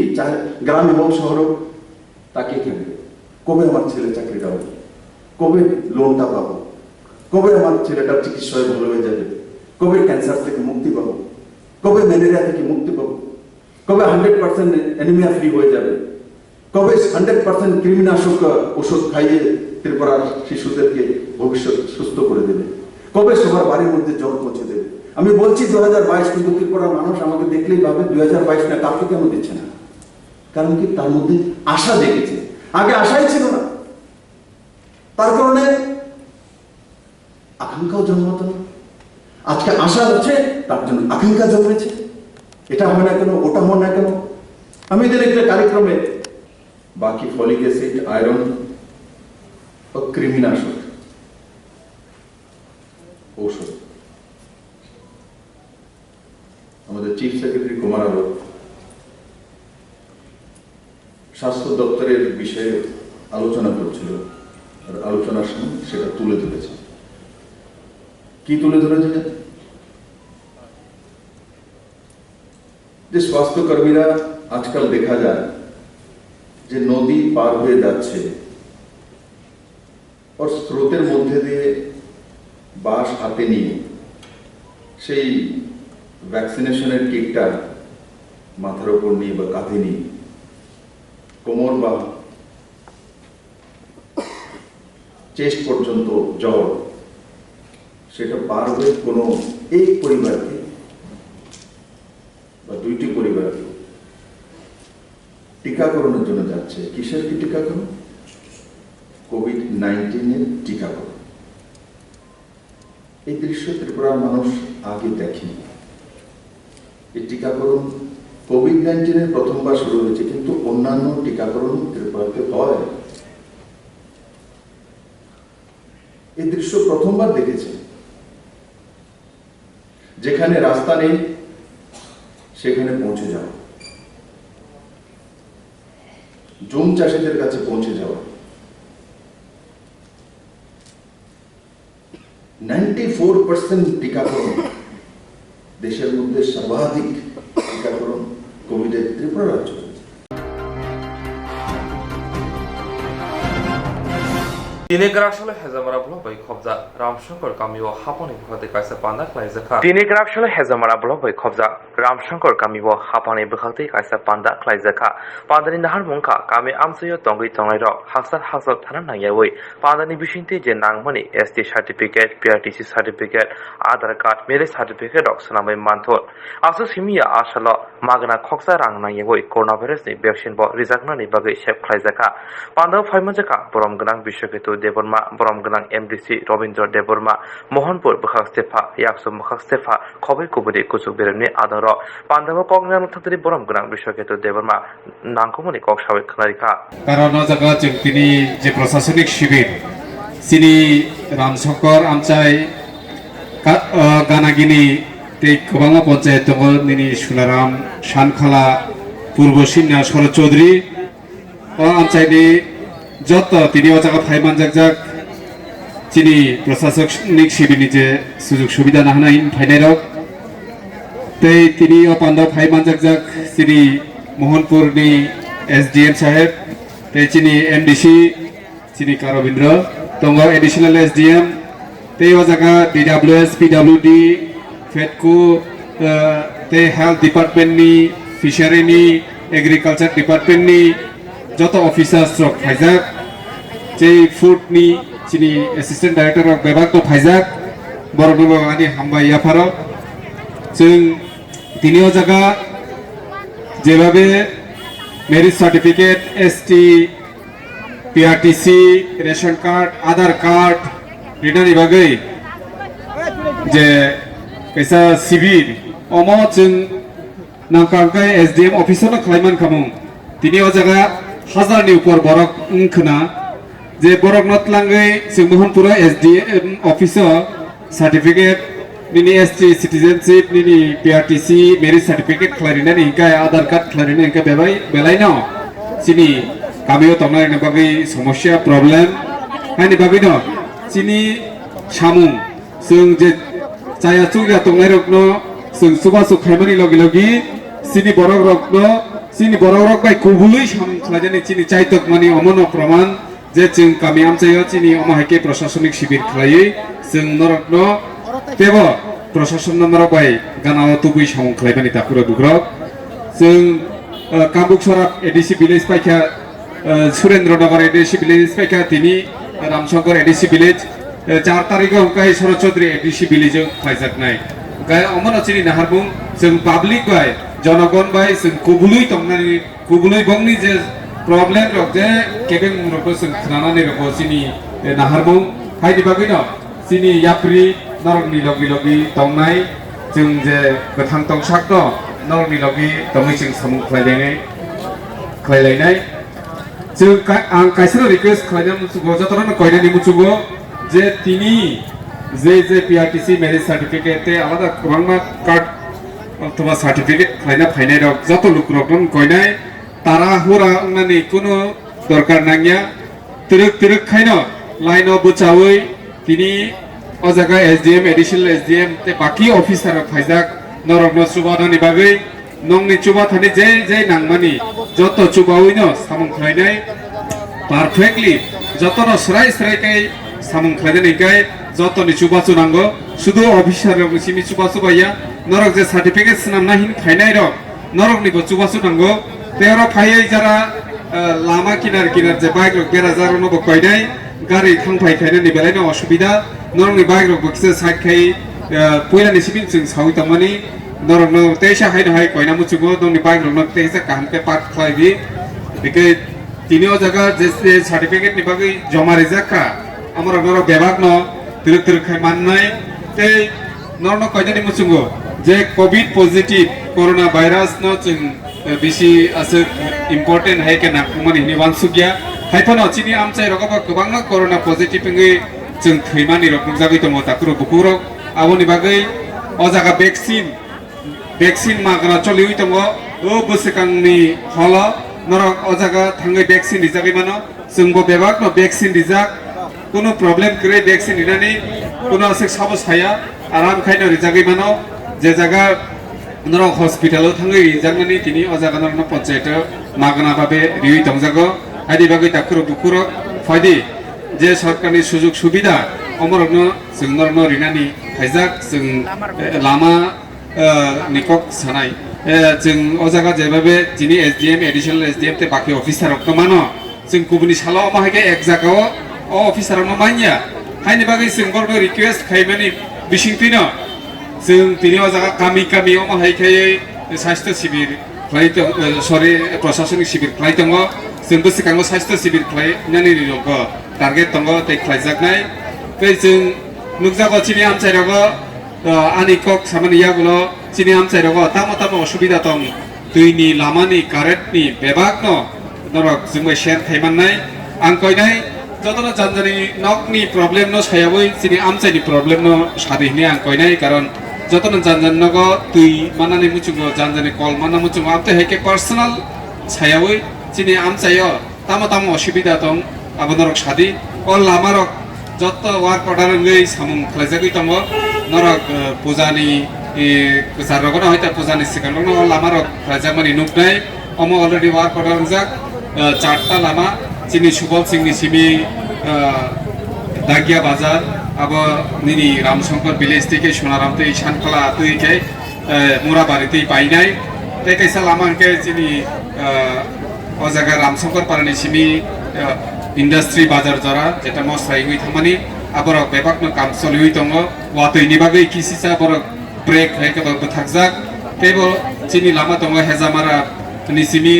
গ্রাম এবং শহরও তাকিয়ে থাকবে, কবে আমার ছেলে চাকরিটা হবে, কবে লোনটা পাবো, কবে আমার ছেলেটার চিকিৎসায় ভালো হয়ে যাবে, কবে ক্যান্সার থেকে মুক্তি পাবো, কবে ম্যালেরিয়া থেকে মুক্তি পাবো, কবে 100% অ্যানিমিয়া ফ্রি হয়ে যাবে, কবে 100% কৃমিনাশক ওষুধ খাইয়ে ত্রিপুরার শিশুদেরকে ভবিষ্যৎ সুস্থ করে দেবে, কবে সবার বাড়ির মধ্যে জল পৌঁছে দেবে। আমি বলছি 2022, কিন্তু ত্রিপুরার মানুষ আমাকে দেখলেই ভাবে 2022 না, কাউকে কেন দিচ্ছে না? কারণ কি তার মধ্যে আশা দেখেছে, আগে আশাই ছিল না, তার কারণে আকাঙ্ক্ষাও জন্মাতো না। আজকে আশা হচ্ছে, তার জন্য আকাঙ্ক্ষা জন্মেছে। এটা হয় না কেন, ওটা হয় না কেন। আমি এদের একটা কার্যক্রমে বাকি ফলিক অ্যাসিড, আয়রন ও কৃমিনাশক ঔষধ আমাদের চিফ সেক্রেটারি কুমার আলো স্বাস্থ্য দপ্তরের বিষয়ে আলোচনা করছিল, আর আলোচনার সময় সেটা তুলে ধরেছে। কি তুলে ধরেছে? যে স্বাস্থ্যকর্মীরা আজকাল দেখা যায় যে নদী পার হয়ে যাচ্ছে, আর স্রোতের মধ্যে দিয়ে বাঁশ হাতে নিয়ে সেই ভ্যাকসিনেশনের কিটটা মাথার উপর নিয়ে বা কাঁধে নিয়ে কোমর বা চেস্ট পর্যন্ত জ্বর, সেটা পার হয়ে কোনো এক পরিবারকে বা দুইটি পরিবারকে টিকাকরণের জন্য যাচ্ছে। কিসের কি টিকাকরণ? কোভিড-19 এর টিকাকরণ। এই দৃশ্য ত্রিপুরার মানুষ আগে দেখেনি। এই টিকাকরণ কোভিড-19 এর প্রথমবার শুরু হয়েছে, কিন্তু অন্যান্য টিকাকরণ ত্রিপুরাতে হয়। এই দৃশ্য প্রথমবার দেখেছে। যেখানে রাস্তা নেই সেখানে পৌঁছে যাওয়া, জুম চাষীদের কাছে পৌঁছে যাওয়া, 94% টিকাকরণ, দেশের মধ্যে সর্বাধিক টিকাকরণ কোভিডের ত্রিপুরা রাজ্য। Dini Grakshale Hezamara Blobai Kobza, Ramshankar Kamiwo Hapani Bhate Kaisa Panda Klaizaka. Dini Grakshale Hezamara Blobai Kobza, Ramshankar Kamiwo Hapani Bhate Kaisa Panda Klaizaka. Pandani Nahar Munka, Kami Amsuyo Tongi Tongairo, Hasat Hasat Tanana Yawi, Pandani Bishinti Jenangmani, ST certificate, PRTC certificate, Aadhaar card, Marriage certificate, Oxaname Manthor. Asus Himia Ashalo, Magna Coxa Rangna Yawi, Coronavirus ni vaccine bo Rizakna ni Bagay Shep Klaizaka. Panda Faimajaka, Borom Ganang Bishoketu Deborma, Borom Ganang MDC, Robindra Deborma, Mohanpur Bhakstefa, Yakso Bhakstefa, Kobe Kubudi Kusuk Berni Adaro, Pandava Kognan Tatri Borom Ganang Bishoketu Deborma, Nankomuni Kokshawi Klarika. কারণ জায়গা जों তিনি যে প্রশাসনিক শিবির সিনি রামশঙ্কর আমচাই গানাগিনি তে গোবাংলা পঞ্চায়েত দङ নিনি সুনারাম সানখালা পূর্ব সিন্না শরৎ চৌধুরী ও আমচাইনি যত তিনি ও জায়গা ফাইমান জাক তিনি প্রশাসনিক শিবিরনি যে সুযোগ সুবিধা না হানাই ফাইনাই রক তে তিনি ও পান্ডব ফাইমান জাক তিনি মোহনপুরনি SDM साहेब ते चिनी MDC चिनी कारविंद्र दङ एडिशनल SDM ते ओ जगा DWS PWD फेटको ते हेल्थ डिपार्टमेंट नि फिशरी नि एग्रीकल्चर डिपार्टमेंट नि जत अफिसार स्ट्रक फाइजाक जे फूड नि चिनी असिस्टेंट डाइरेक्टर अफ विभाग तो फाइजाक बरनो अनि हामबाय याफारो जों तिनि ओ जगा जेबाबे Marriage certificate, ST, PRTC, ration card, Aadhaar card, return ibagai. Je kaisa civil, omo जों nangkangkai SDM officer na klaiman kamu. Tini o jaga hazar ni upor borok khna je borok not langai जों Mohanpura SDM officer certificate nini ST citizenship nini PRTC marriage certificate khlairina ni kai Aadhaar card khlairina ni kai belai no sini kamio tongnai ni bagai समस्या problem hani bagai no sini samung जों जे जाया चुगा tongnai rokno जों subasu khaimani logi logi sini borok rokno sini borok rok bai kubului samung khlaijani sini chaitok mani omono proman je जों kami amchayo sini omahaike प्रशासनिक शिबिर khlaiui जों norokno tebo प्रशासन nomor bai ganao tubui samung khlaibani takuro dugrok जों Kambuk Sorap ADC village paikha Surendranagar ADC village paikha tini Ramshankar ADC village 4 tarikh kai Swrangchati ADC village khlaijak nai gai omono chini naharmung जों public bai jonogon bai जों kubului tongnani kubului bongni je problem rok je kebeng rok जों khnanani rok chini naharmung haidi bagai no chini yapri narokni logi logi tongnai जों je gothang tongsak no narokni logi tongai जों samung khlailai जों आं काइसेनो request खालामनो मुचुगो जतरनो कयनानि मुचुगो जे तिनि जे PRTC marriage certificate ते आलादा गोबांमा card अथवा सार्टिफिकेट खालायना फायनाय रक जत लुक रकम कयनाय तारा हुरा अंनानि कुनो दरकार नांगिया तिरक खायनो लाइनो बुचावै तिनि अजागा SDM एडिशनल SDM ते बाकी अफिसार फायजाक नरकनो सुबादानि बागै नंनि चुबा थानि जे नांमानि जत चुबावैनो सामं खालायनाय पारफेक्टली जतनो स्राय kai samung khlaidani kai jotoni chubachu nango sudu officer rok simi chubachu baya norok je certificate snamna hin phainai rok norok ni bo chubachu nango tero phaiai jara lama kinar je bike rok bera jaro no bo koinai gari khangphai khainani belai no osubida norok ni bike rok bo kise side khai poila ni sibin chung sawi tamani norok no teisa haino hai koina muchugo doni bike rok no teisa kaham pe park khlaibi dikai tinio jaga je certificate ni bagai joma rejaka amara noro bebak no tirik khai mannai te norno koidani muchungo je covid positive corona virus no chung bisi ase important hai ke nakumani ni wansugya haipano chini amchai rogoba gobangna corona positive ngi chung thimani rok ngjagoi tomo takuro bukurok aboni bagai o jaga vaccine magra choliui tomo o busekangni hola norok o jaga thangai vaccine rijagoi mano जोंबो बेबाक no vaccine rijak কোনো problem kre vaccine rinani কোনো asek sabo saya aram khaino rijagoi mano je jaga norok hospital thangai rijakmani tini o jaga norno panchayat magana babe riui tongjago adi bagai takuro bukuro faidi je sarkarni sujog subida omorokno जों norno rinani khaijak जों lama nikok sanai जों o jaga jebabe tini SDM additional SDM te baki officer rok mano जों गुबुननि सालाव माहागे एक जागाव अ अफिसारावनो मानिया हायनि बागै जों गरनो request खायमानि बिसिंतिनो जों तिनि जागा गामि अ माहायखायै स्वास्थ्य शिबिर खालायतो प्रशासनिक शिबिर खालायदों जोंबो सिगाङाव स्वास्थ्य शिबिर खालायनानै रग टार्गेट दङ ते खालायजागनाय बे जों नुजागो चिनि आमचायरागो आनिकक सामानियागुलो चिनि आमचायरागो तामो असुबिदा दं दैनि लामानि कारेन्टनि बेबागनो norok jungbai share khaimanai ang koinai jotono janjani nokni problem no sayaboi chini amchai ni problem no sadihni ang koinai karon jotono janjan nogo tui manani muchungo janjani call mana muchungo amte heke personal sayaboi chini amchayo tamo osubida dong abo norok sadi o lamarok joto work order ngai samung khlaijagoi tongo norok pujani sarogona hoita pujani sikanno lamarok khlaijagmani nuknai omo already work order jak चारटा Lama चिनी सुबल सिंहनि सिमी दागिया बाजार अब निनी Ramshankar village থেকে সোনারাম থেকে শানখলা থেকে মুরাবাড়ি থেকে পাইনাই ते कैसा लामा के चिनी ओ जगह रामशंकर पारानि सिमी इंडस्ट्री बाजार जरा जेटा मसाइगै थामानि आबर बेबाकनो काम सलिउइ दङ वातैनि बागै किसिसा बर ब्रेक हैके बथाकजाक तेबो चिनी लामा दङ हेजामारा निसिमी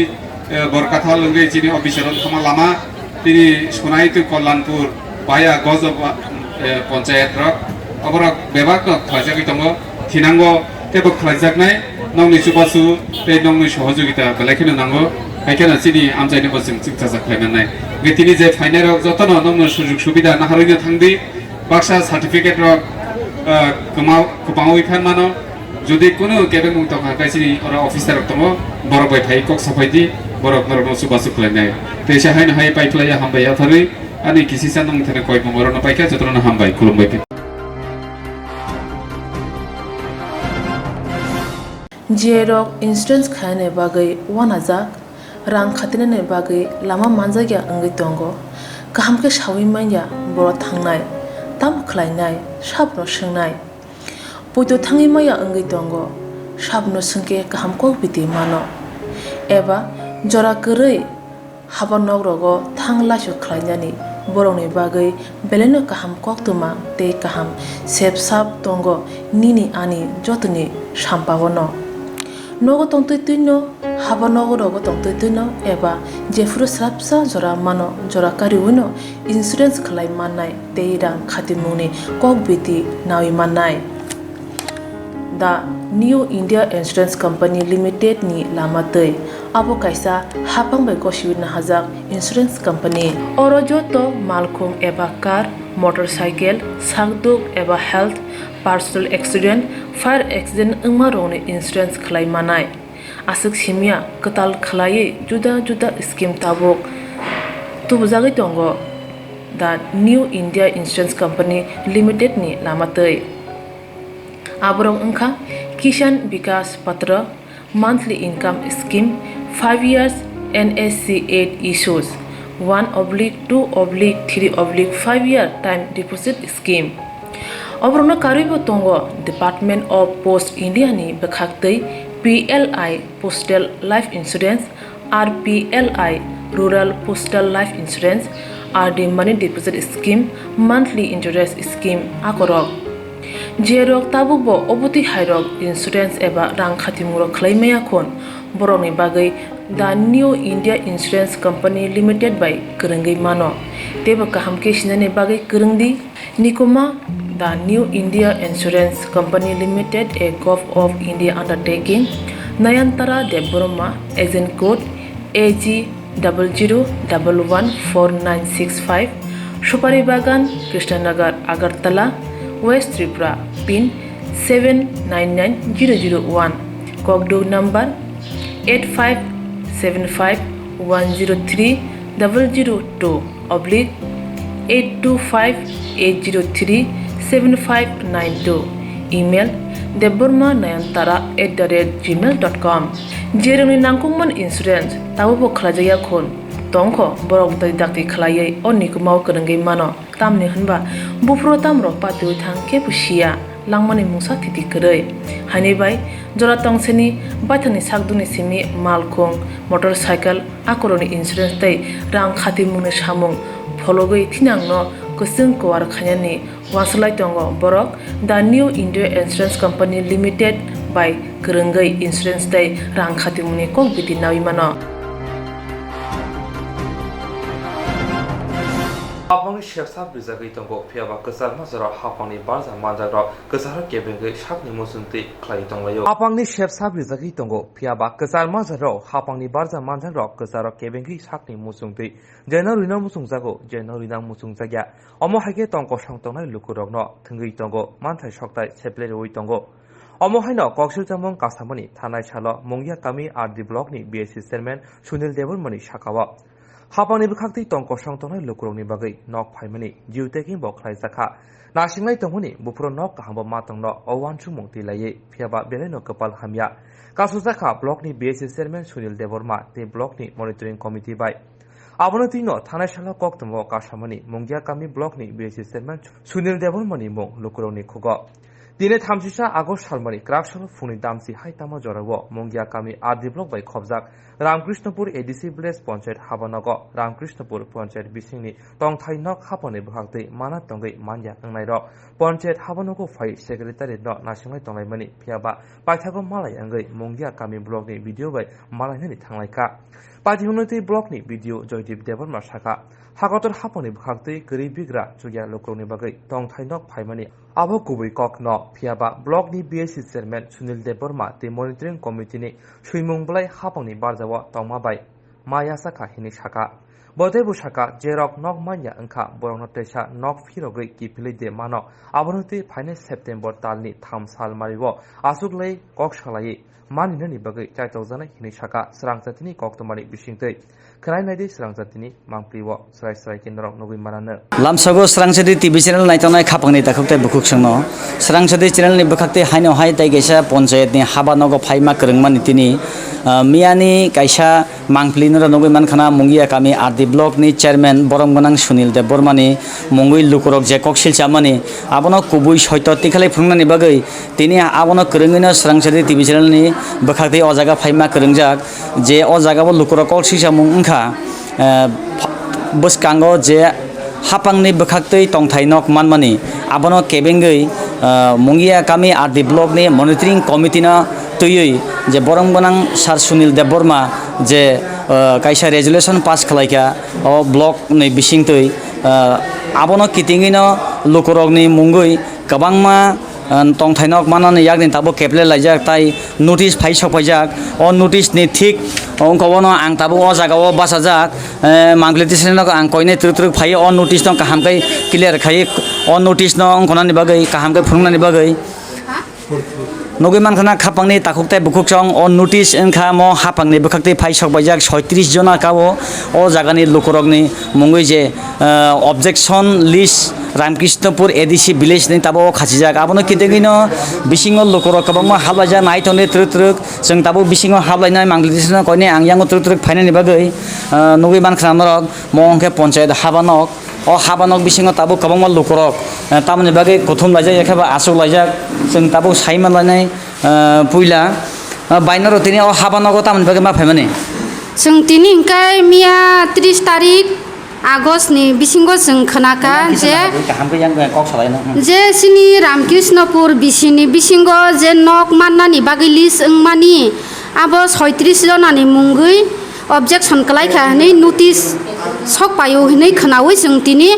बरकाथा लंगै चिनि अफिसाराव थामा लामा तिनि सोनाइतु कल्याणपुर बाया गजब पञ्चायत रक अबर बेबाक खालायजागै दङ थिनांगो तेबो खालायजागनाय नंनि सुबासु ते नंनि सहयोगिता बेलायखिनो नांगो खायखेना चिनि आमजायनि बजों चिंता खालायनाय बे तिनि जे फाइनाल रक जतन नंनो सुजुग सुबिदा नाहारैनो थांदि बाक्सा सार्टिफिकेट रक kepangui kan mano যদি কোনো কেবে মুং তং কাইসি ওরা অফিসার তং বড় বাই ফাই কক সাফাইদি বড় নরম সুবাসু খলাইনাই তেসা হাইন high পাইফ্লাইয়া হামবাই আফারি ani kisi sanang thane koi bongoro na paika jotrona hambai kulumbai Jerok insurance khane bagai 1000 rang khatine bagai lama manjagya angai tongo kaham ke shawi manya boro thangnai tam khlainai sabno swngnai puito thangi maya angai tongo sabno sungke kaham ko biti mano eba jora korei habanog rogo thangla shu khlainani borongni bagai beleno kaham koktwma te kaham sepsap tongo nini ani jotoni sampawono nogo tongtoi tuino haba nogo rogo tongtoi tuino eba jefru srapsa jora mano jora kariwino insurance khlai manai te rang khatimuni kokbiti nawi manai The New India Insurance Company Limited ni lamatei abo kaisa hapang bai koshiwin na hajak insurance company oro joto malkhung eba car motorcycle sakduk eba health personal accident fire accident ungma rongni insurance khlai manai asuk simia katal khlai juda juda scheme tabok tubjagi tongo The New India Insurance Company Limited ni lamatei aborong ungkha Kisan Vikas Patra monthly income scheme 5 years NSC 8 issues 1/2/3/5 year time deposit scheme obrona karibo tongo Department of Post India ni bekhaktei PLI Postal Life Insurance RPLI Rural Postal Life Insurance RD Money Deposit Scheme monthly interest scheme akorok Jerok tabubo obuti hairok insurance eba rang khatimuro khlaimaya khon boroni bagai The New India Insurance Company Limited by Kerenggai mano teba kaham ke sinane bagai kerengdi nikoma The New India Insurance Company Limited a Gulf of India undertaking Nayantara Deborma agent code AG 00114965 Supari Bagan Krishnanagar Agartala West Tripura pin 799001 Kokborok number 8575102825-825-803-7592 email debormanayantara@gmail.com jerongni nangkukman insurance tabubo khlajaya khon tongkho borok dai dakti khlaiye onikumau kerenggai mano tamni hunba bufro tamro patu thangke pusia langmani mungsa thiti korei hani bai jora tongseni baithani sakduni simi malkhung motorcycle akoroni insurance tai rang khati mungni samung phologoi thinangno kusung kwar khanyani waslai tongo borok The New India Insurance Company Limited by Kerenggai Insurance tai rang khati mungni kokbiti nawi mano Hapangni shepsap rizagi tongo phiaba kasar mazara hapangni barza manjara kasar kebengai shakni musunti khlai tonglayo hapangni shepsap rizagi tongo phiaba kasar mazara hapangni barza manjara kasar kebengai shakni musunti jena rina musungjago jena rina musungjagya omo haike tongko sangtongnai lukurokno thungui tongo manthai soktai sepleroi tongo omo haino koksilchamong kasamani thanai salo mongya kami RD block ni BSC chairman Sunil Debormani shakawa Hapangni bkhakti tongko sangtongnai lukurokni bagai nok phaimani jiu taking bo khlaijaka nasinglai tongmani bufro nok kahamba matangno owan chumong tilaiye phiaba beleno kapal hamya kasujaka block ni BSC chairman Sunil Deborma te block ni monitoring committee bai abono tino thanai sala Koktwma kasamani mongya kami block ni BSC chairman Sunil Debormani mong lukurokni khugo Dine 30 August salmani Kraksalo Funi Damsi Haitama Jorawo Mongya Kami RD Block by Khobjak Ramkrishnapur ADC Village Panchayat Habanago Ramkrishnapur Panchayat Bisingni Tongthai Nok Hapone Bhakti Mana Tongai Manya Angnairo Panchayat Habanago Fai Secretary No National Tongai Mani Phiaba Paithago Malai Angai Mongya Kami Block ni video by Malai Ni Thanglaika Patihunati Block ni video Joydeep Deborma Shaka Hagotor Hapone Bhakti Kri Bigra Chugya Lokroni Bagai Tongthai Nok Phaimani Abo Kubui Kokno Phiaba Block ni BSC Chairman Sunil Deborma the Monitoring Committee ni Suimung Blai Hapangni Barjawa Tongma Bai Maya Saka Hini Shaka Bodai busaka jerok nok manya engka borok no tesa nok firogri ki pilih de mano abonuti finance September talni tham sal mariwo asuklei kok salai mani nani bagai kaitok jana hini saka Swrangchati ni Koktwma ni bisingtei Krai naidi Swrangchati ni mangpliwo srai kinrok nugui manana Lamsago Swrangchati TV channel naitonai khapangni takuktai bukuk sangno Swrangchati channel ni bukakte haino hai tai kaisa panchayat ni habanogo phaima krungmani tini miani kaisa mangplinora nugui mankhana mungia kami RD block ni chairman boromgonang Sunil Dev Bormani mungui lukurok je koksil chamani abono kubui soito tikhalai phungnani bagai tini abono krungino Swrangchati TV channel ni bukakte o jaga phaima krungjak je o jaga bo lukurok koksil chamung ungkha boskango je hapangni bukhaktei tongthainok manmani abono kebengei mungia kami RD block ni monitoring committee na tuyui je boromgonang Sar Sunil Dev Borma je kaisa resolution pass khlaika o block ni bisingtei abono kitingino lukurokni mungui kabangma tongthainok manani yakni tabo keple laijak tai notice phaisok paijak o notice ni thik ongkobono ang tabo o jagao basajak mangletisnok ang koine truk phai o notice no kahamkai clear khai o notice no ongkonani bagai kahamkai phungnani bagai nogui mankhana khapangni takuktai bukuksong o notice engkha mo hapangni bukhaktai phaisok baijak 36 jona kao o jagani lukurokni mungui je objection list Ramkrishnapur ADC village ni tabo khachijak abono kitengino bisingo lukurok kabangma hablaja naitone truk jeng tabo bisingo hablainai manglisna koine angyango truk phainani bagai nogui mankhana norok mongke panchayat habanok o habanok bisingo tabo kabangma lukurok tamni bagai kothum laijak ekhaba asuk laijak jeng tabo saiman lainai puila bainaro tini o habanogo tamni bagai ma phaimani जों दिनै इंखाय मिया 30 तारिख August नि बिसिंगो जों खोनाका जे सिनि रामकृष्णपुर बिसिनि बिसिंगो जे नक माननानि बागै list ओंमानि आबो 36 जनानि मुंगै ऑब्जेक्शन कलायखा हनै नोटिस सक पायो हनै खोनावै जों दिनै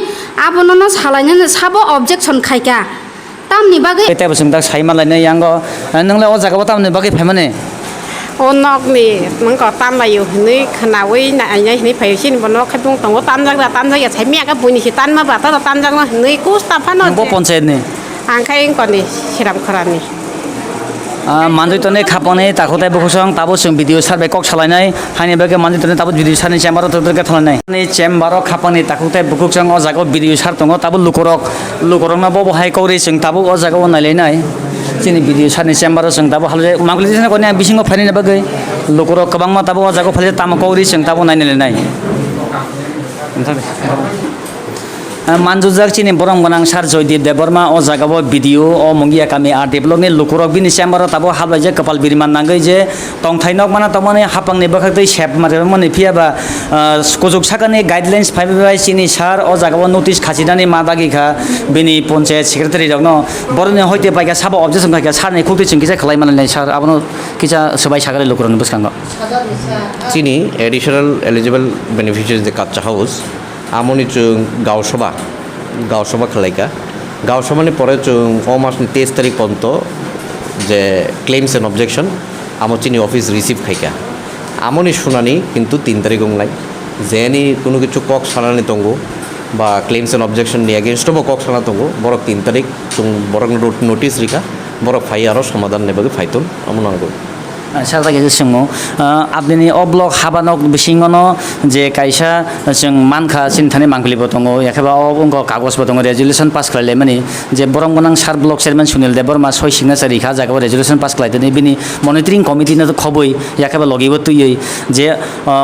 आबोनो सालायनो साबो ऑब्जेक्शन खायका तामनि बागै एताबो जों दा साइमालायनो यांगो नोंलाय ओ जागाबो तामनि बागै फायमाने Onokni mengko tambayo hni khnawi na anya hni phaisin bono khapung tongo tamjak ya chaimia ka buini hitan ma ba ta tamjak ma hni ku sta phano bo panchayat ni angkai engkoni siram kharani manjutone khapone takotai bukusong tabo sung video sarbe kok salainai haini bage manjutone tabo video sarni chamber totrke thalanai ni chamber khapani takotai bukusong o jago video sar tongo tabo lukorok na bo hai kori sung tabo o jago nailenai chini video sarni chamber sung tabo halje manglisna kone bisingo phaini bagai lukorok kabangma tabo o jago phale tamo kori sung tabo nailenai manjujak chini boromgonang Sar Joydeep Dev Borma o jagao video o mungia kami RD block ni lukurok bini chamber tabo hablaje kapal biriman nangai je tongthainok mana tamani hapangni bakhaktei sep maremani phiaba kojok sakani guidelines phaibai chini sar o jagao notice khachidani madagi kha bini panchayat secretary rokno boroni hoite paika sabo objection kha sarni khukti chingkisa khlai manai sar abono kicha sabai sagare lukuroni buskango chini additional eligible beneficiaries the kacha house amoni chung gaushoba khalaika gaushoba ni pore chung omas ni 23 tarik ponto je claims and objection amo chini office receive khaika amoni shunani kintu 3 tarik onglai jeni kono kichu kok salani tongo ba claims and objection ni against bo kok salana tongo borok 3 tarik chung borok notice rika borok phai aro samadhan nebagi phaitun amonango sarta ge singmo apni o block habanok bisingono je kaisa जों मानखा सिनथानि मांगलि बतंगो याखबा अबंग कागज बतंगो resolution pass खालायले माने जे बरमगोनां सार block chairman Sunil देव Burma 6 signature खा जागाव resolution pass खालायदनि बिनि monitoring committee न खबै याखबा लगिबो तुयै जे अ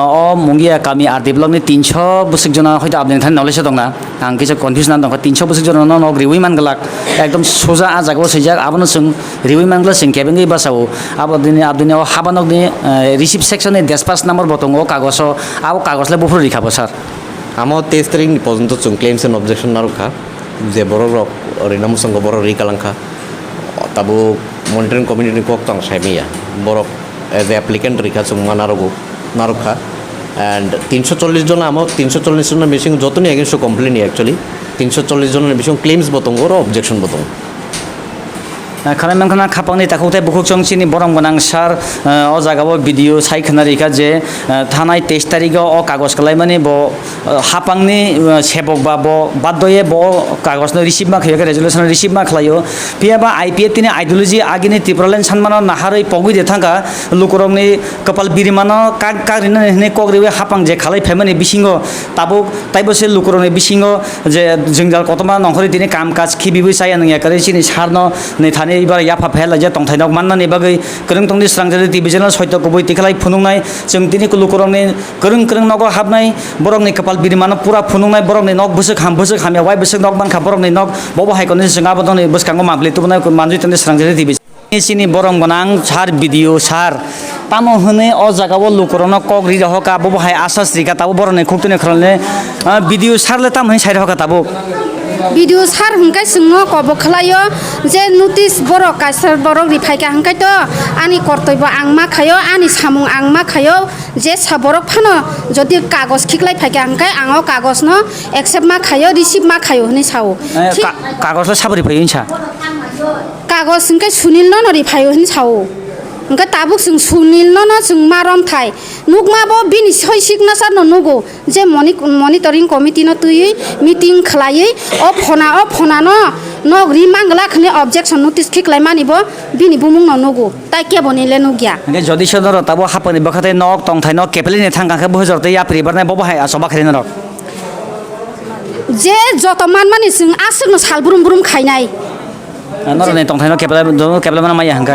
मुंगिया कामी RD block नि 300 बुसिक जना हयतो आपनि थान नलेज दंना आं किछ कन्फ्युजन दं 300 बुसिक जना न रिवि मानगलाक एकदम सोजा आ जागाव सैजाक आबनो जों रिवि मानगला जों केबेंगै बासाव आबदिनि हाबानकनि रिसिप्ट सेक्शन नि डेस्पाच नम्बर बतंगो कागज आव कागजले बफुर रिखाबो सार amo 23 tarik ni porjonto chung claims and objection narukha je borok rinam sanggo borok rikalangkha tabo monitoring committee ni kok tang saimia borok as a applicant rikha chung narukha and 340 jon amo 340 jon missing jotoni against complaint actually 340 jon missing claims botongo or objection botongo खालामनांगोन खापांनि ताखौथाय बुखुकसं चिनि बरम गोनां सार अ जागाबो video साइखना रेखा जे थानाय 23 तारिखआव अ कागज खालामनानै ब हापांनि सेबक बा ब बादये ब कागजनो रिसिभ मा खैया रेजोल्यूशन रिसिभ मा खलायो पियाबा आईपीएफ तिनि आइडियोलॉजी आगिनि तिप्रलेन सानमानो नाहारै पगुइ दे थांगा लुकरंनि कपाल बिरिमानो कारिनो ने कग्रिवे हापां जे खालाय फेमानि बिसिंगो ताबो ताइबोसे लुकरंनि बिसिंगो जे जोंजाल कतमा नखरि तिनि काम काज खिबिबो साया नंया करे चिनि सारनो नै थानि इबार याफा फेल जे तंथाइनक माननानि बागै करं तंनि स्रांजारि टिभिजनल सत्य कबय तिखलाय फुनुंनाय जों तिनि लुकरंनि करं करं नग हाबनाय बरंनि कपाल बिरिमानो पुरा फुनुंनाय बरंनि नक बोसोक हामिया वाइ बोसोक नक बानखा बरंनि नक बबो हायकनि जोंगा बदनि बसकांगो माब्ले तुबनाय मानजि तंनि स्रांजारि टिभिजन चिनि बरं गोनां सार भिडिअ सार तामो होने अ जागाव लुकरनो कग्रि रहका बबो हाय आसास रिका ताबो बरने खुक्तने खरले भिडिअ सारले ताम है साइड हका ताबो भिडिअ सार हंकाय सिंनो कब खलायो जे नोटिस बर कासर बर रिफाइका हंकाय तो आनि कर्तव्य आं मा खायो आनि सामुं आं मा खायो जे साबरक फानो जदि कागज खिखलाय फाइका हंकाय आङो कागज न एक्सेप्ट मा खायो रिसिभ मा खायो हनि साव कागजला साबरि फैयो इनसा कागज हंकाय सुनिल न रिफायो हनि साव हंकाय ताबुक जों सुनिल न जों मारम थाय नुगमाबो बिनि सय सिगनेचार न नुगो जे मनिटरिं कमिटि न तुयै मिटिं खलायै अ फना न नगरि मांगला खने ऑब्जेक्शन नोटिस खिखलाय मानिबो बिनि बुमुं न नुगो ताइ के बनिले नुगिया ने जदि सदर ताबो हापनि बखते नक तंथाय न केपलिने थांगाखै बहजरते याप्रि बारनाय बबो हाय आसबा खरेन रक जे जत मानमानि जों आसुनो साल बुरुम बुरुम खायनाय नरने तंथायनो केपला माना माया हंका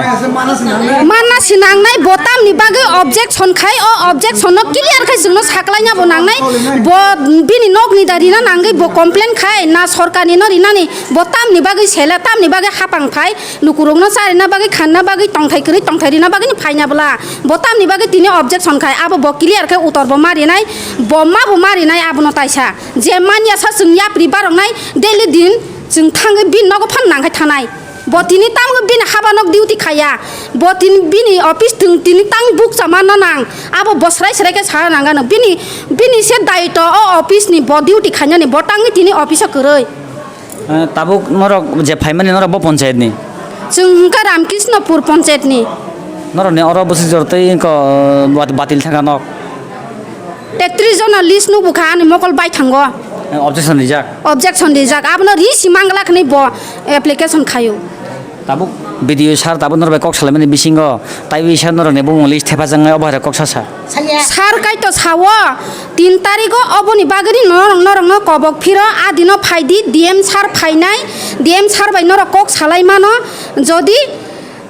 माना सिनांनाय बटामनि बागै ऑब्जेक्शन खाय अ ऑब्जेक्शन क्लियर खाय जोंनो साकलायना बनांनाय ब बिनि नगनि दारिना नांगै ब कमप्लेन खाय ना सरकारनि नरिनानि बटामनि बागै सेला तामनि बागै हापां फाय लुकुरंनो सारिना बागै खानना बागै तंथायकरि तंथायरिना बागै फायनाबला बटामनि बागै तिनि ऑब्जेक्शन खाय आबो ब क्लियर खाय उतर ब मारिनाय बो मारिनाय आबनो ताइसा जे मानिया सा जों याप्रि बारंनाय डेली दिन जों थाङो बिन नगो फाननांखाय थानाय बतिनि तामगो बिन हाबानक डिउटी खाया बतिनि बिनि ऑफिस तिनि तां बुक जामा नां आबो बसराय सरायके सा नांगानो बिनि से दायित्व अ ऑफिस नि ब डिउटी खायानि बटांनि तिनि ऑफिस करै ताबुक नरक जे फाइमानि नरक ब पंचायत नि जों हंका रामकृष्णपुर पंचायत नि नरने अर बसि जरते इनक बातिल थांगा नक 33 जना लिस्ट नु बुखा अनि मकल बाय थांगो ऑब्जेक्शन रिजाक आबनो रिसि मांगला खने ब एप्लीकेशन खायो ताबुक भिडिअ सार ताबु नरबे कक सालामनि बिसिंगो ताइबि सार नरने बुंग लिस्ट थेफा जंगा अबहारे कक सासा सार काइतो सावो 3 तारिखो अबनि बागरि नरंग कबक फिर आदिनो फाइदि डीएम सार फाइनाय डीएम सार बाय नर कक सालाय मानो जदि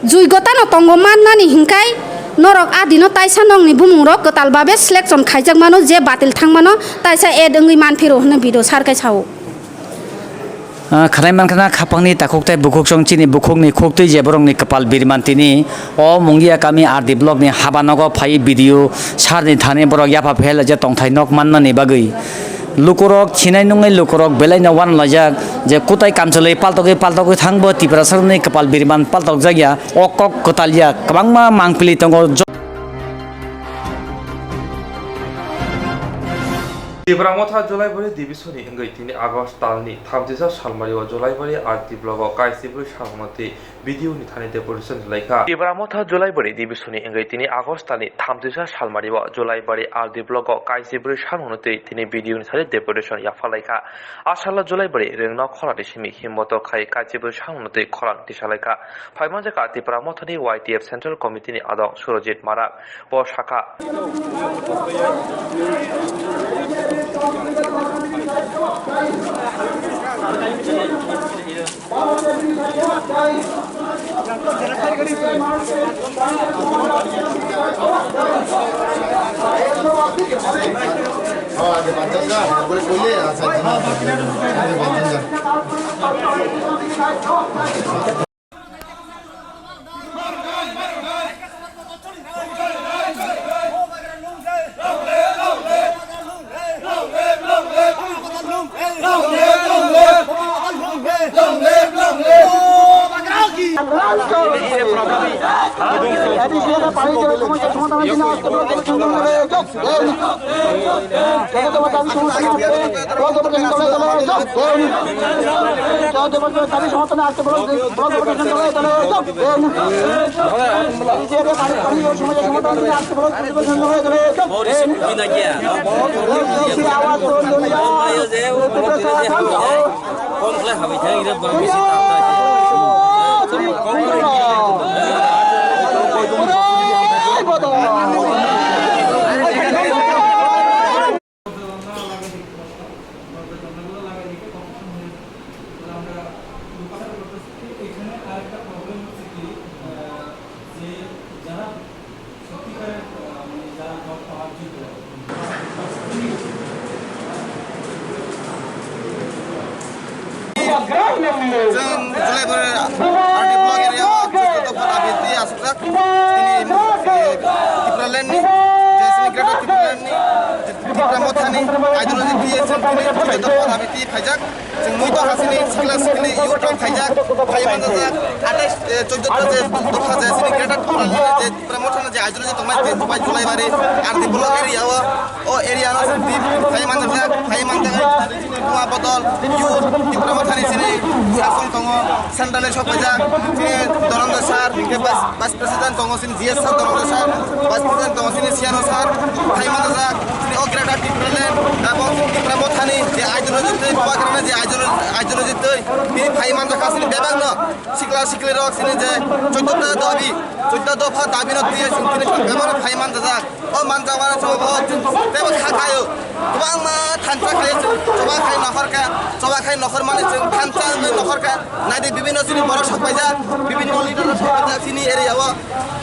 जुइगता न तंगो माननानि हिंकाय नरक आदिनो ताइसा नंनि बुमुंरो कतालबाबे सिलेक्शन खायजाक मानो जे बातिल थां मानो ताइसा एदंगै मानफिरो होनो भिडिअ सारकाय सावो खानाय मानखाना खापांनि ताखुकताय बुखुकसं चिनि बुखुकनि खुक्तै जे बरंनि कपाल बिरमानतिनि अ मुंगिया कामि आरदि ब्लकनि हाबानगो फाइ भिडिअ सारनि थाने बरक याफा फेल जे तंथाय नक माननानि बागै लुकरक छिनाय नङै लुकरक बेलायना वान लाजाक जे कुताय कामचलै पालतगै थांबो तिप्रासरनि कपाल बिरमान पालतक जागिया अकक कतालिया कबांमा मांगपिलि तंगो Ibramoथा जुलाइबारि डिभिसननि इंगै तिनि आगस्ट तालनि 30 सालमारियाव जुलाइबारि आरटी ब्लकआव काइसिबो साहमति भिडिअनि थानि डेपुटेशन लायखा इब्रामोथा जुलाइबारि डिभिसननि इंगै तिनि आगस्ट तालनि 30 सालमारियाव जुलाइबारि आरटी ब्लकआव काइसिबो साहमति तिनि भिडिअनि थानि डेपुटेशन याफा लायखा आसाला जुलाइबारि रेंना खलादिसिमि हिम्मत खाय काइसिबो साहमति खलां दिसालायखा फाइमानजाका इब्रामोथानि वाइटिएफ सेन्ट्रेल कमिटिनि आदं सुरजित मारा ब शाखा Central shop aja, sini dorong besar, Vice President tonggo sini GS sar dorong besar, Vice President tonggo sini Siano sar, Thaiman aja, sini Ograda Tipren, abang sini Pramothani, je ideologi tu, buat kerana je ideologi tu, ini Thaiman aja sini bebas no, sikla rok sini je, cuci doa dabi no dia sini bebas Thaiman aja, oh mantap mana coba, tapi khakayo, kubang mah tanpa kaya, coba kaya nokor mana tanpa nokor kaya, nanti বিভিন্ন sini borok shop aja, বিভিন্ন leader shop aja sini area wa,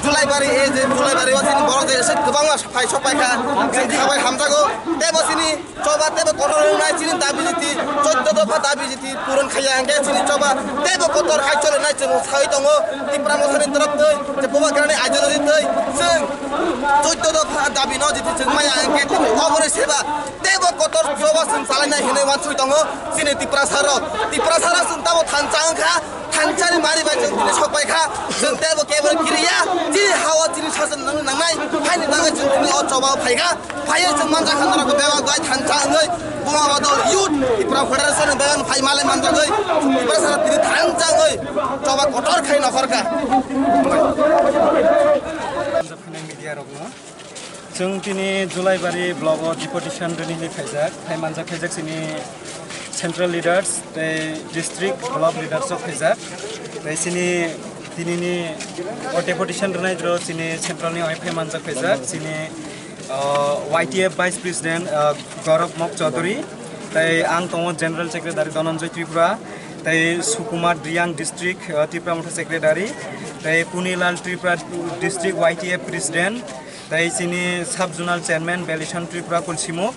Julai bari wa sini borok je set kubang mah shop aja, sini khabai hamzago, tapi sini coba tapi kotor naik sini dabi jiti, 14 দফা dabi jiti, purun kaya angge sini coba, tapi kotor kaya colo naik sini sawi tongo, di promosi terap tu, cepuwa kerana ideologi tu, sing 14 দফা dabi no jiti sing maya angge, khobor seba, tapi kotor coba sing salah naik hene wan sawi tongo, sini di prasaro sing tahu tanjani mari baca sini shop aja, sing tapi kebor kiriya, jadi hawa sini sasen nangai, hai ni nangai sini oh coba payga, sing manja kan orang bewa gay tanjang bunga wadol youth di federation bewan pay male manja gay, di prasara tini tanjang coba kotor kaya nokor ka. जों दिनै जुलाइबारि ब्लकआव डिपुटेसन दिनै फायजाक फायमानजा फायजाक जोंनि central lidars district block लिडार्सआव फायजाक जोंनि दिनैनि डिपुटेसन दोननाय जोंनि सेन्ट्रेलनि फायमानजा फायजाक जोंनि YTF vice president गौरव मक चौधरी आं दङ जेनेरेल सेक्रेटारि धनन्जय त्रिपुरा सुकुमार द्रियां डिस्ट्रिक्ट त्रिपुरा मथा secretary Punilal Tripura district YTF president sini sub zonal chairman Belishon Tripura Kulsimo,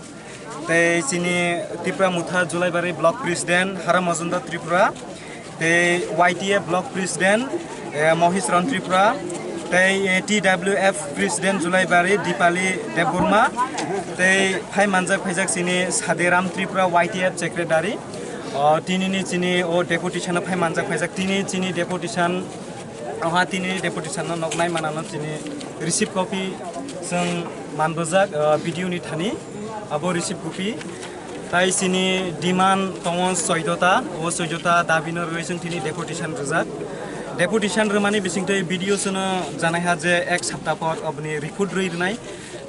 sini Tripura Mutha Julaibari block president Hara Mazunda Tripura, YTF block president Mohis Ron Tripura, TWF president Julaibari Dipali Deburma, Phai Manjak Phajak sini Saderam Tripura YTF secretary, Tinini sini o deputation Phai Manjak Phajak Tini deputation tini deputation noknai manana tini receipt copy जों मानबोजाक video नि थानि आबो receive कपि ताइ सिनि demand दङ 14ता ओ 14ता दाबिनो रयजों थिनि deputation रोजाक deputation रमानि बिसिंथै video सोनो जानाय हा जे एक सप्ताह पर अपनि रिक्रुट रइनाय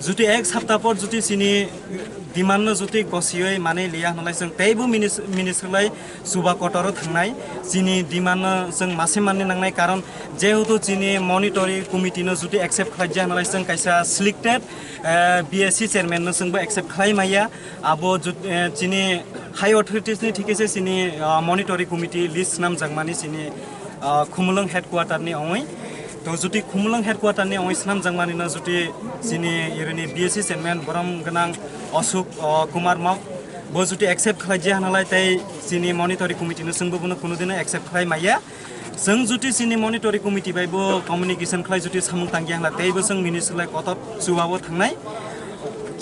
जुति एक सप्ताह पर जुति सिनि डिमान्ड जुति गसियै माने लिया हनलाय जों तैबो मिनिस्ट्रिलाय सुबा कटरो थांनाय सिनि डिमान्ड जों मासे माननि नांनाय कारण जेहेतु सिनि मनिटरिं कमिटिनो जुति एक्सेप्ट खालामजा हनलाय जों कायसा सिलेक्टेड BSc चेयरमैन नो जोंबो एक्सेप्ट खालामैया आबो सिनि हाई अथॉरिटीजनि थिकेसे सिनि मनिटरिं कमिटि लिस्ट नाम जंगमानि सिनि खुमलंग हेडक्वार्टारनि अय तो जुति खुमलंग हेडक्वार्टारनि अय नाम जंगमानिनो जुति सिनि इरनि BSc चेयरमैन बरम गनां अशोक कुमार मक बो जुति एक्सेप्ट खालामजा हनलाय तै सिनि मनिटरिं कमिटिनो जोंबो कुनु दिन एक्सेप्ट खालामैया जों जुति सिनि मनिटरिं कमिटि बायबो कम्युनिकेशन खालाय जुति सामुं तांगि हनला तैबो जों मिनिस्ट्रिलाय कटक सुबाबो थांनाय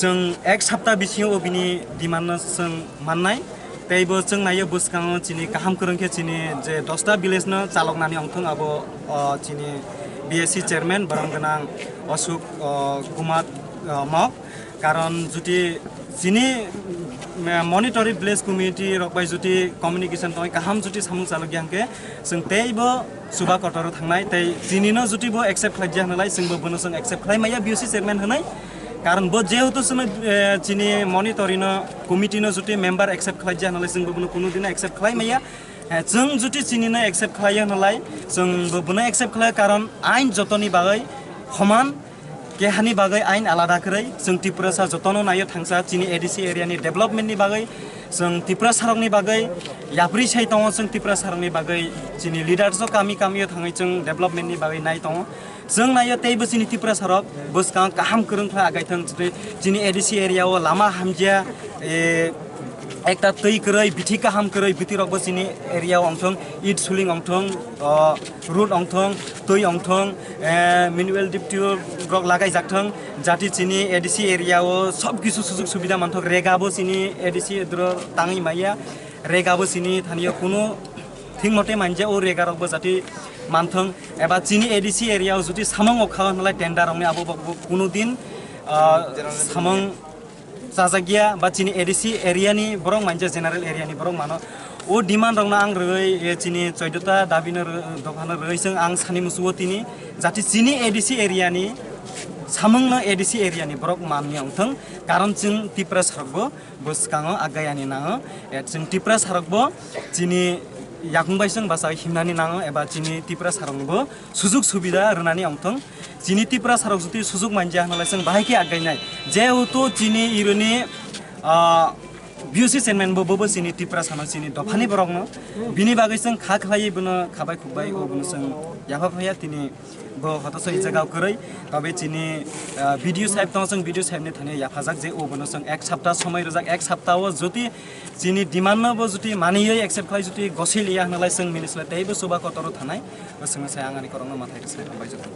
जों एक सप्ताह बिसिङाव बिनि डिमान्ड जों माननाय teibo chung nayo buskango chini kaham kurungke chini je 10ta village no chaloknani ongthong abo chini BSC chairman borong ganang Ashok Kumar mok karon juti chini monitoring village community rokbai juti communication toy kaham juti samung chalok yangke sung teibo suba kotoro thangnai tei chini no juti bo accept khlajja hnalai sungbo bono sung accept khlai maya BSC chairman hanai karon bo jehetu sung chini monitoring no committee no juti member accept khlajja hnalai sungbo bono kuno dina accept khlai maya जों जुदि चिनिनो accept खालायो नालाय जों बोनो accept खालायो कारण आइन जतनी बागै समान केहानि बागै आइन आलादा करै जों त्रिपुरा जतनो नायो थांसा चिनि एडिसि एरियानि डेभलपमेन्टनि बागै जों त्रिपुरा सारकनि बागै याब्रि साइ दङ जों त्रिपुरा सारकनि बागै चिनि लिडार्स कामि कामियो थाङै जों डेभलपमेन्टनि बागै नाय दङ जों नायो तैबो चिनि त्रिपुरा सारक बोसकां काहाम कोरोंख्ला आगायथों चिनि एडिसि एरियायाव लामा हामजिया एकटा तै करै बिथि काहाम करै बिथि रकबो चिनि एरियायाव अंथों इट सुलिं अंथों रुट अंथों तै अंथों मिनुवेल डिप्टिउ ब्रक लागाय जाथों जाति चिनि एडिसि एरियायाव सब किसु सुजुग सुबिदा मानथों रेगाबो चिनि एडिसि द्र ताङै माया रेगाबो चिनि थानियो कुनु थिं मते मानजे ओ रेगा रकबो जाति मानथों एबा चिनि एडिसि एरियायाव जुदि सामं अखा नालाय टेन्डार अंनि आबो कुनु दिन सामं जाजागिया बा चिनि एडिसि एरियानि बरं मानजे जेनारेल एरियानि बरं मानो ओ डिमान्ड रंना आं रगै चिनि 14ता दाबिनो दफानो रगैसों आं सानि मुसुवतिनि जाति चिनि एडिसि एरियानि सामंनो एडिसि एरियानि बरक माननि अंथों कारण जों त्रिपुरा सारकबो बोसकाङो आगायानि नाङो जों त्रिपुरा सारकबो चिनि याकुंबायसों बासा हिमनानि नाङो एबा चिनि त्रिपुरा सारकबो सुजुग सुबिदा रनानि अंथों चिनि त्रिपुरा सारक जुदि सुजुग मानजिया नालाय जों बाहायके आगायनाय जेहेतु चिनि इरुनि BSC chairman बोबो चिनि त्रिपुरा सारक चिनि दफानि बरकनो बिनि बागै जों खा खालायै बनो खाबाय खुबाय ओ बनो जों याफाफाया तिनि बो हतस इ जगाव करै तबे चिनि भिडियो साइब दं जों भिडियो साइबनि थाने याफाजाक जे ओ बनो जों एक सप्ताह समय रजाक एक सप्ताह जुदि चिनि डिमान्ड बो जुदि मानियै एक्सेप्ट खालाय जुदि गसिलिया नालाय जों मिनिसला तैबो सुबा कतरो थानाय जों साय आंगानि करंनो माथाय साय बाय जतो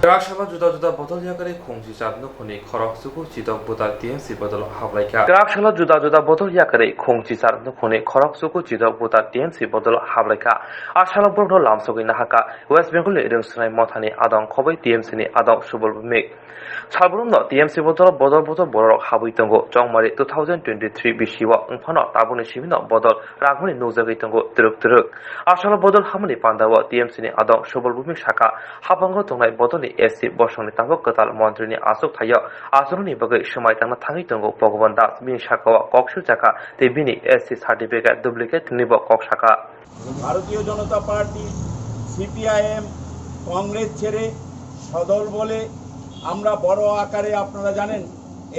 Grakshaba juda-juda botol yakari khongsi chatno khoni khorok suku chidok buta TMC botol hablaika. Grakshaba juda-juda botol yakari khongsi chatno khoni khorok suku chidok buta TMC botol hablaika. Ashala borno lamsogi nahaka West Bengal irungsnai mothani adong khobai TMC ni adong subol bumik. Salburumno TMC botol borok habui tongo jongmari 2023 bishiwa ngphano tabuni shimino botol ragmani nujagi tongo truk. Ashala botol hamani pandawa TMC ni adong subol bumik shaka habango tongnai botoli SC বর্ষণে তাঙ্গো কতাল মন্ত্রীনি আসুক Thaiya আসরনি বগৈ সময় তাঙ্গা থাঙি তঙ্গো ভগবান দাস বিনি শাখাওয়া ককসু চাকা তে বিনি SC certificate duplicate নিব cock শাখা ভারতীয় জনতা পার্টি CPIM কংগ্রেস ছেড়ে সদল বলে আমরা বড় আকারে আপনারা জানেন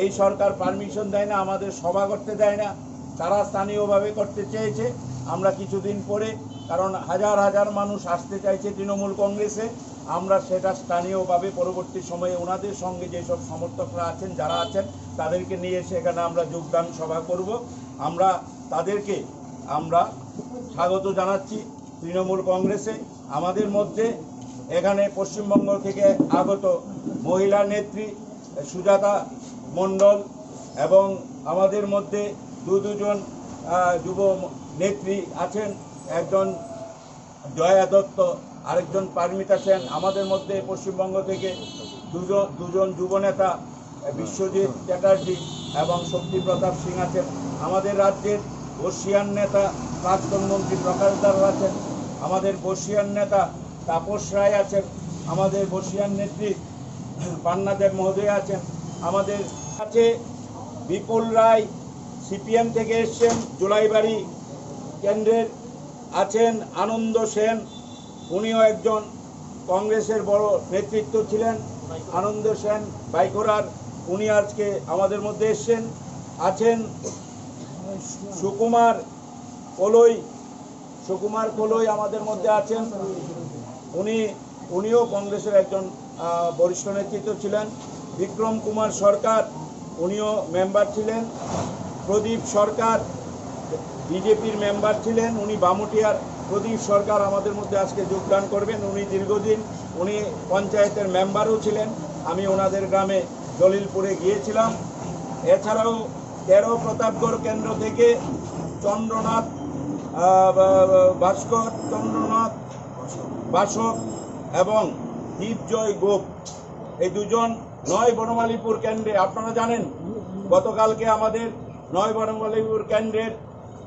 এই সরকার পারমিশন দেয় না আমাদের সভা করতে দেয় না তারা স্থানীয়ভাবে করতে চেয়েছে আমরা কিছুদিন পরে কারণ হাজার হাজার মানুষ আসতে চাইছে তৃণমূল কংগ্রেসে আমরা সেটা স্থানীয়ভাবে পরবর্তী সময়ে ওনাদের সঙ্গে যেসব সমর্থকরা আছেন যারা আছেন তাদেরকে নিয়ে সেখানে আমরা যোগদান সভা করব। আমরা তাদেরকে স্বাগত জানাচ্ছি তৃণমূল কংগ্রেসে। আমাদের মধ্যে এখানে পশ্চিমবঙ্গ থেকে আগত মহিলা নেত্রী সুজাতা মণ্ডল এবং আমাদের মধ্যে দুজন যুব নেত্রী আছেন, একজন জয়া দত্ত, আরেকজন পারমিতা সেন। আমাদের মধ্যে পশ্চিমবঙ্গ থেকে দুজন যুবনেতা বিশ্বজিৎ চ্যাটার্জি এবং শক্তি প্রতাপ সিং আছেন। আমাদের রাজ্যের বর্ষিয়ান নেতা প্রাক্তন মন্ত্রী প্রকাশ দাস আছেন, আমাদের বর্ষিয়ান নেতা তাপস রায় আছেন, আমাদের বর্ষিয়ান নেত্রী পান্নাদেব মহোদয় আছেন, আমাদের আছে বিপুল রায় সিপিএম থেকে এসছেন জুলাইবাড়ি কেন্দ্রের, আছেন আনন্দ সেন, উনিও একজন কংগ্রেসের বড় নেতৃত্ব ছিলেন, আনন্দ সেন বাইকোরার, উনি আজকে আমাদের মধ্যে এসছেন। আছেন সুকুমার কলই আমাদের মধ্যে আছেন, উনিও কংগ্রেসের একজন বরিষ্ঠ নেতৃত্ব ছিলেন। বিক্রম কুমার সরকার, উনিও মেম্বার ছিলেন। প্রদীপ সরকার বিজেপির মেম্বার ছিলেন, উনি বামুটিয়ার। প্রদীপ সরকার আমাদের মধ্যে আজকে যোগদান করবেন। উনি দীর্ঘদিন পঞ্চায়েতের মেম্বারও ছিলেন। আমি ওনাদের গ্রামে দলিলপুরে গিয়েছিলাম। এছাড়াও 13 প্রতাপগড় কেন্দ্র থেকে চন্দ্রনাথ বাসক এবং দীপজয় গোপ, এই দুজন 9 বনমালীপুর কেন্দ্রে। আপনারা জানেন গতকালকে আমাদের 9 বনমালীপুর কেন্দ্রের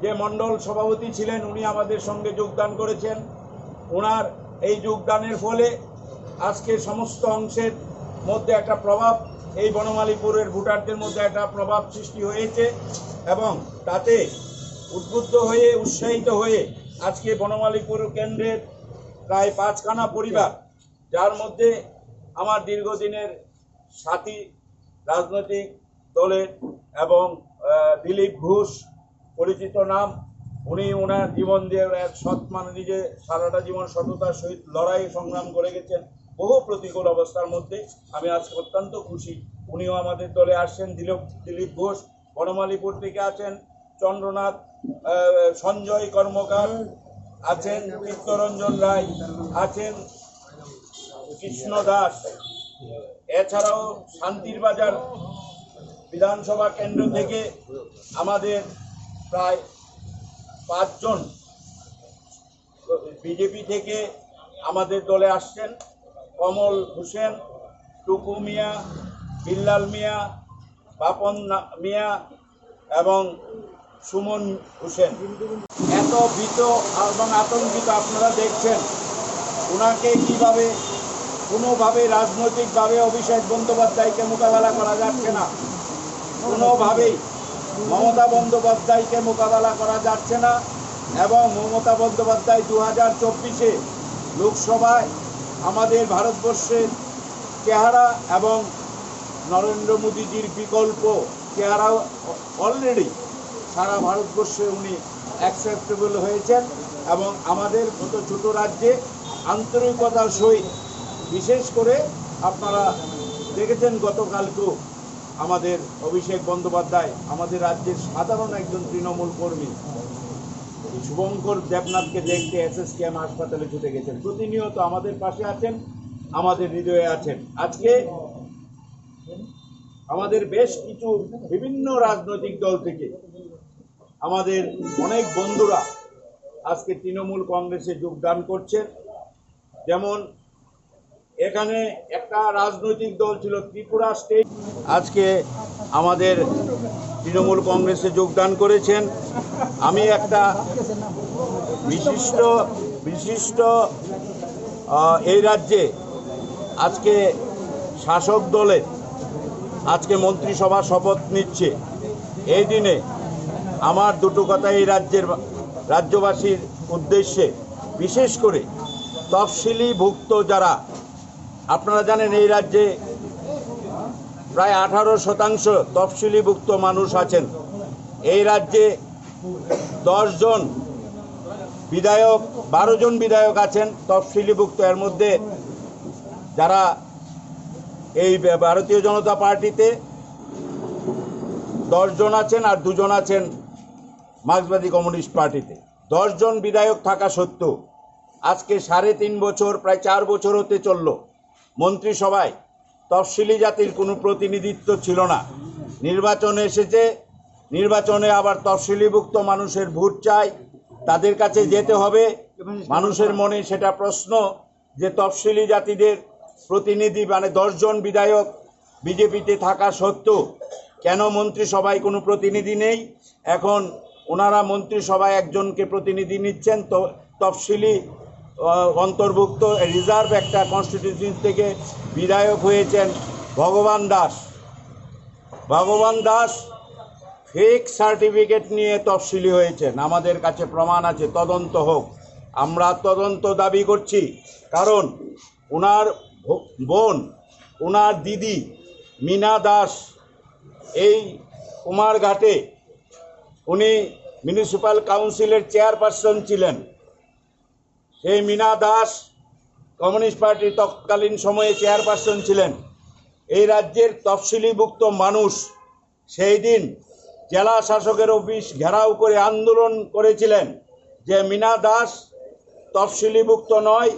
যে মণ্ডল সভাপতি ছিলেন উনি আমাদের সঙ্গে যোগদান করেছেন। ওনার এই যোগদানের ফলে আজকে সমস্ত অংশের মধ্যে একটা প্রভাব, এই বনমালীপুরের ভোটারদের মধ্যে একটা প্রভাব সৃষ্টি হয়েছে এবং তাতে উদ্বুদ্ধ হয়ে উৎসাহিত হয়ে আজকে বনমালীপুর কেন্দ্রের প্রায় 5খানা পরিবার, যার মধ্যে আমার দীর্ঘদিনের সাথী রাজনৈতিক দলের এবং দিলীপ ঘোষ পরিচিত নাম, উনি ওনার জীবন দিয়ে নিজে সারাটা জীবন সততার সহিত লড়াই সংগ্রাম করে গেছেন বহু প্রতিকূল অবস্থার মধ্যে। আমি আজকে অত্যন্ত খুশি উনিও আমাদের দলে আসছেন। দিলীপ ঘোষ। বনমালীপুর থেকে আছেন চন্দ্রনাথ, সঞ্জয় কর্মকার আছেন, চিত্তরঞ্জন রায় আছেন, কৃষ্ণ দাস। এছাড়াও শান্তিরবাজার বিধানসভা কেন্দ্র থেকে আমাদের প্রায় 5 জন বিজেপি থেকে আমাদের দলে আসছেন। কমল হোসেন, টুকু মিয়া, বিল্লাল মিয়া, বাপন মিয়া এবং সুমন হোসেন। এত ভীত এবং আতঙ্কিত আপনারা দেখছেন, ওনাকে কিভাবে কোনোভাবে রাজনৈতিকভাবে অভিষেক বন্দ্যোপাধ্যায়কে মোকাবেলা করা যাচ্ছে না, কোনোভাবেই মমতা বন্দ্যোপাধ্যায়কে মোকাবেলা করা যাচ্ছে না। এবং মমতা বন্দ্যোপাধ্যায় 2024-এ লোকসভায় আমাদের ভারতবর্ষের চেহারা এবং নরেন্দ্র মোদীজির বিকল্প চেহারা অলরেডি সারা ভারতবর্ষে উনি অ্যাকসেপ্টেবল হয়েছেন এবং আমাদের মতো ছোট রাজ্যে আন্তরিকতার সহিত, বিশেষ করে আপনারা দেখেছেন গতকালকেও আমাদের অভিষেক বন্দ্যোপাধ্যায় আমাদের রাজ্যের সাধারণ একজন তৃণমূল কর্মী শুভঙ্কর দেবনাথকে দেখতে SSKM হাসপাতালে ছুটে গেছেন। প্রতিনিয়ত আমাদের পাশে আছেন, আমাদের হৃদয়ে আছেন। আজকে আমাদের বেশ কিছু বিভিন্ন রাজনৈতিক দল থেকে আমাদের অনেক বন্ধুরা আজকে তৃণমূল কংগ্রেসে যোগদান করছেন। যেমন এখানে একটা রাজনৈতিক দল ছিল ত্রিপুরা স্টেট, আজকে আমাদের তৃণমূল কংগ্রেসে যোগদান করেছেন। আমি একটা বিশিষ্ট এই রাজ্যে আজকে শাসক দলের আজকে মন্ত্রিসভা শপথ নিচ্ছে। এই দিনে আমার দুটো কথা এই রাজ্যবাসীর উদ্দেশ্যে, বিশেষ করে তফসিলিভুক্ত যারা, আপনারা জানেন এই রাজ্যে প্রায় 18% তফসিলিভুক্ত মানুষ আছেন। এই রাজ্যে 10 জন বিধায়ক, 12 জন বিধায়ক আছেন তফসিলিভুক্ত। এর মধ্যে যারা এই ভারতীয় জনতা পার্টিতে 10 জন আছেন আর 2 জন আছেন মার্ক্সবাদী কমিউনিস্ট পার্টিতে। 10 জন বিধায়ক থাকা সত্ত্বেও আজকে 3.5 বছর, প্রায় 4 বছর হতে চলল, মন্ত্রিসভায় তফসিলি জাতির কোনো প্রতিনিধিত্ব ছিল না। নির্বাচনে এসেছে, নির্বাচনে আবার তফসিলিভুক্ত মানুষের ভোট চাই, তাদের কাছে যেতে হবে। মানুষের মনে সেটা প্রশ্ন যে তফসিলি জাতিদের প্রতিনিধি মানে 10 জন বিধায়ক বিজেপিতে থাকা সত্ত্বেও কেন মন্ত্রিসভায় কোনো প্রতিনিধি নেই। এখন ওনারা মন্ত্রিসভায় একজনকে প্রতিনিধি নিচ্ছেন, তো তফসিলি অন্তর্ভুক্ত রিজার্ভ একটা কনস্টিটিউশন থেকে বিধায়ক হয়েছেন ভগবান দাস। ভগবান দাস ফেক সার্টিফিকেট নিয়ে তফসিলি হয়েছেন, আমাদের কাছে প্রমাণ আছে, তদন্ত হোক। আমরা তদন্ত দাবি করছি, কারণ ওনার বোন, ওনার দিদি মীনা দাস এই কুমারঘাটে উনি মিউনিসিপ্যাল কাউন্সিলের চেয়ারপারসন ছিলেন। সেই মীনা দাস কমিউনিস্ট পার্টির তৎকালীন সময়ে চেয়ারপারসন ছিলেন। এই রাজ্যের তফসিলিভুক্ত মানুষ সেই দিন জেলা শাসকের অফিস ঘেরাও করে আন্দোলন করেছিলেন যে মীনা দাস তফসিলিভুক্ত নয়,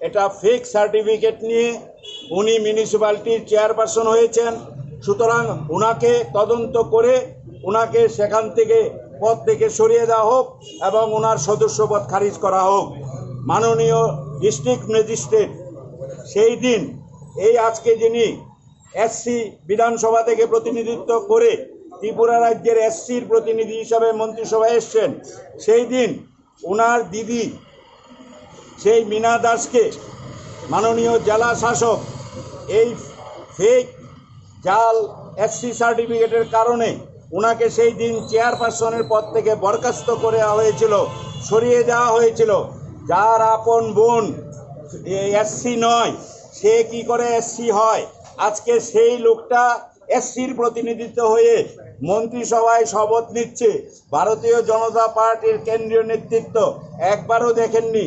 এটা ফেক সার্টিফিকেট নিয়ে উনি মিউনিসিপ্যালিটির চেয়ারপারসন হয়েছেন। সুতরাং ওনাকে তদন্ত করে ওনাকে সেখান থেকে পদ থেকে সরিয়ে দেওয়া হোক এবং ওনার সদস্যপদ খারিজ করা হোক। মাননীয় ডিস্ট্রিক্ট ম্যাজিস্ট্রেট সেই দিন এই আজকে যিনি এসসি বিধানসভা থেকে প্রতিনিধিত্ব করে ত্রিপুরা রাজ্যের এসসির প্রতিনিধি হিসাবে মন্ত্রিসভায় এসছেন, সেই দিন ওনার দিদি সেই মীনা দাসকে মাননীয় জেলা শাসক এই ফেক জাল এসসি সার্টিফিকেটের কারণে ওনাকে সেই দিন চেয়ারপারসনের পদ থেকে বরখাস্ত করে দেওয়া হয়েছিল, সরিয়ে দেওয়া হয়েছিল। যার আপন বোন এসসি নয়, সে কি করে এসসি হয়? আজকে সেই লোকটা এসসির প্রতিনিধিত্ব হয়ে মন্ত্রিসভায় শপথ নিচ্ছে। ভারতীয় জনতা পার্টির কেন্দ্রীয় নেতৃত্ব একবারও দেখেননি।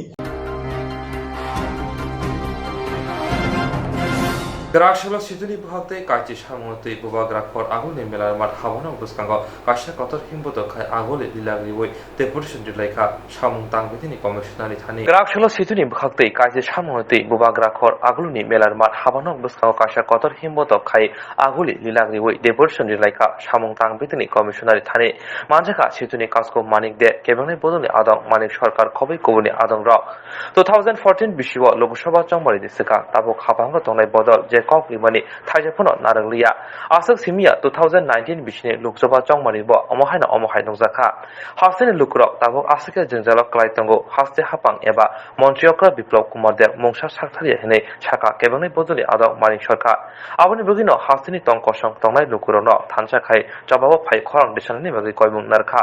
Graxalo Siduni Buhate, Kachi Shamuti, Buba Grakpor, Aguni Miller, Mat Havana, Buskango, Kasha Kotor Himboto, Kai Agoli, Lilagri, Deputation Laika, Shamun Tang within the commissionary Tani. Graxalo Siduni Buhate, Kachi Shamuti, Buba Grakpor, Aguni Miller, Mat Havana, Buskango, Kasha Kotor Himboto, Kai Agoli, Lilagri, Deputation Laika, Shamun Tang within the commissionary Tani. Manjaka, Siduni Kasko, Manik de, Kevin Bodoni Adong, Manik Shorkar, Kobe Kovuni Adong Rock. 2014 Bishiwa, Logoshoba Jambari Disaka, Tabok Habango Tonai Bodol, Jacob Limani, Tajapuno, Naranglia. Asak Simia, 2019 Bishni, Luxoba Jongmari, Omohana Omohai Nozaka. Hasten Lukrok, Tabok Asaka Jenzalo Klaitongo, Haste Hapang Eba, Montreoka Biplok Kumode, Mongsha Sakari Hene, Chaka, Kevin Bodoli Adong, Manik Shorka. Avani Bugino, Hastini Tonkosong, Tonai Lukurono, Tansakai, Jababo Pai Koran, Dishani Magi Koibung Narka.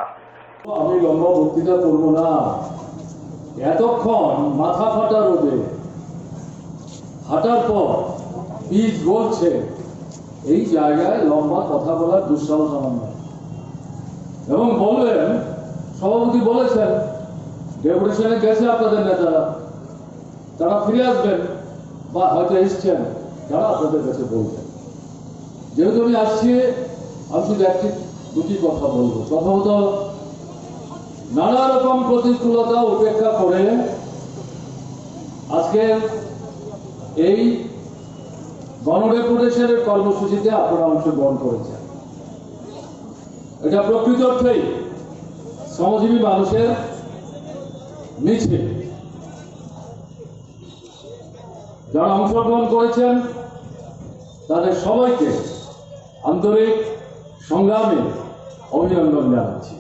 আমি লম্বা বক্তৃতা করব না, এতক্ষণ মাথা ফাটা রোদে হাঁটার পর বীজ বলছে, এই জায়গায় লম্বা কথা বলার দুঃসাহস আমার নয়। এবং বললেন, সভাপতি বলেছেন ডেপুটেশনে গেছে আপনাদের নেতারা, তারা ফিরে আসবেন বা হয়তো এসছেন, তারা আপনাদের কাছে বলবেন। যেহেতু আমি আসছি, আমি শুধু একটি দুটি কথা বলবো। প্রথমত, নানা রকম প্রতিকূলতা উপেক্ষা করে আজকে এই গণডেপুটেশনের কর্মসূচিতে আপনারা অংশগ্রহণ করেছেন। এটা প্রকৃত অর্থেই শ্রমজীবী মানুষের মিছিল। যারা অংশগ্রহণ করেছেন তাদের সবাইকে আন্তরিক সংগ্রামে অভিনন্দন জানাচ্ছি।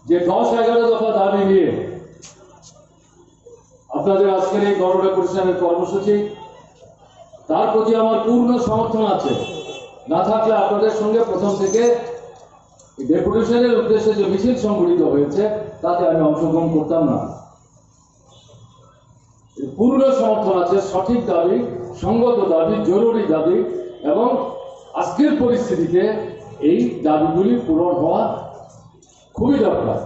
যে 10-11 দফা দাবি নিয়ে আপনাদের আজকের এই গণডেপুটেশনের কর্মসূচি, তার প্রতি আমার পূর্ণ সমর্থন আছে। না থাকলে আপনাদের সঙ্গে প্রথম থেকে ডেপুটেশনের উদ্দেশ্যে যে মিছিল সংগঠিত হয়েছে তাতে আমি অংশগ্রহণ করতাম না। পূর্ণ সমর্থন আছে, সঠিক দাবি, সঙ্গত দাবি, জরুরি দাবি, এবং আজকের পরিস্থিতিতে এই দাবিগুলি পূরণ হওয়া খুবই দরকার।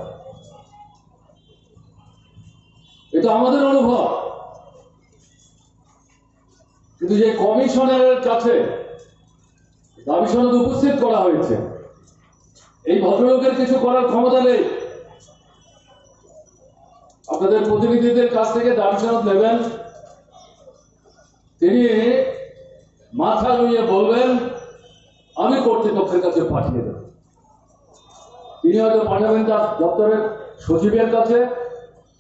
এটা আমাদের অনুভব। কিন্তু যে কমিশনারের কাছে দাবি সনদ উপস্থিত করা হয়েছে, এই ভদ্রলোকের কিছু করার ক্ষমতা নেই। আপনাদের প্রতিনিধিদের কাছ থেকে দাবি সনদ নেবেন, তিনি মাথা নুয়ে বলবেন আমি কর্তৃপক্ষের কাছে পাঠিয়ে দেব। তিনি হয়তো পাঠাবেন তার দপ্তরের সচিবের কাছে,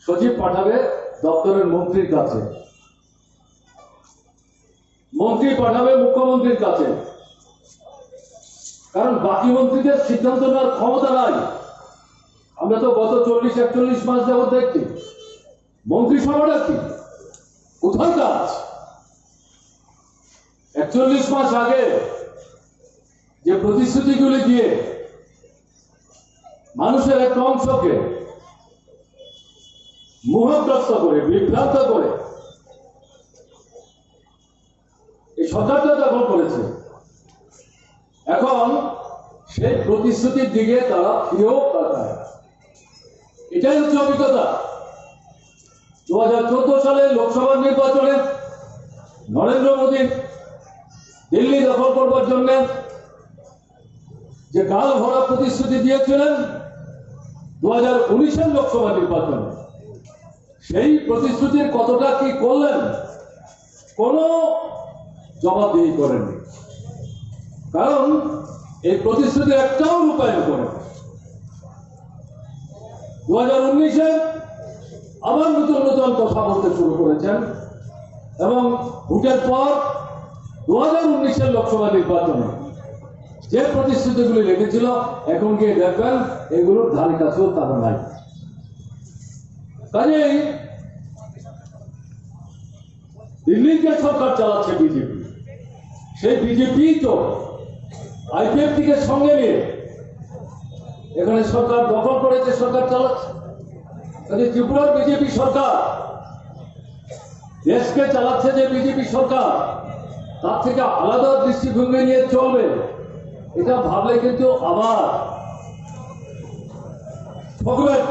সচিব পাঠাবে দপ্তরের মন্ত্রীর কাছে, মন্ত্রী পাঠাবে মুখ্যমন্ত্রীর কাছে, কারণ বাকি মন্ত্রীদের সিদ্ধান্ত নেওয়ার ক্ষমতা নাই। আমরা তো গত 40-41 মাস যাবত দেখছি মন্ত্রিসভাটা কি, কোথায় কাজ? 41 মাস আগে যে প্রতিশ্রুতিগুলি দিয়ে মানুষের একটা অংশকে মোহগ্রস্ত করে, বিভ্রান্ত করে এই সরকারটা দখল করেছে, এখন সেই প্রতিশ্রুতির দিকে তারা ফিরেও তাকায়। এটাই হচ্ছে অভিজ্ঞতা। 2014 সালে লোকসভা নির্বাচনে নরেন্দ্র মোদী দিল্লি দখল করবার জন্য যে গাল ভরা প্রতিশ্রুতি দিয়েছিলেন 2019-এর লোকসভা নির্বাচনে, সেই প্রতিশ্রুতির কতটা কি করলেন কোনো জবাবদিহি করেননি, কারণ এই প্রতিশ্রুতি একটাও রূপায়ণ করেন। 2019-এ আবার নতুন নতুন কথা বলতে শুরু করেছেন এবং ভোটের পর 2019-এর লোকসভা নির্বাচনে যে প্রতিশ্রুতিগুলি রেখেছিল এখন গিয়ে দেখবেন এগুলোর ধারে কাছেও তারা নাই। কাজেই দিল্লির যে সরকার চালাচ্ছে বিজেপি, সেই বিজেপি তো আইপিএফ থেকে সঙ্গে নিয়ে এখানে সরকার দখল করেছে, সরকার চালাচ্ছে। কাজে ত্রিপুরার বিজেপি সরকার দেশকে চালাচ্ছে, যে বিজেপি সরকার তার থেকে আলাদা দৃষ্টিভঙ্গি নিয়ে চলবে, এটা ভাবলে কিন্তু আবার ঠকবেন,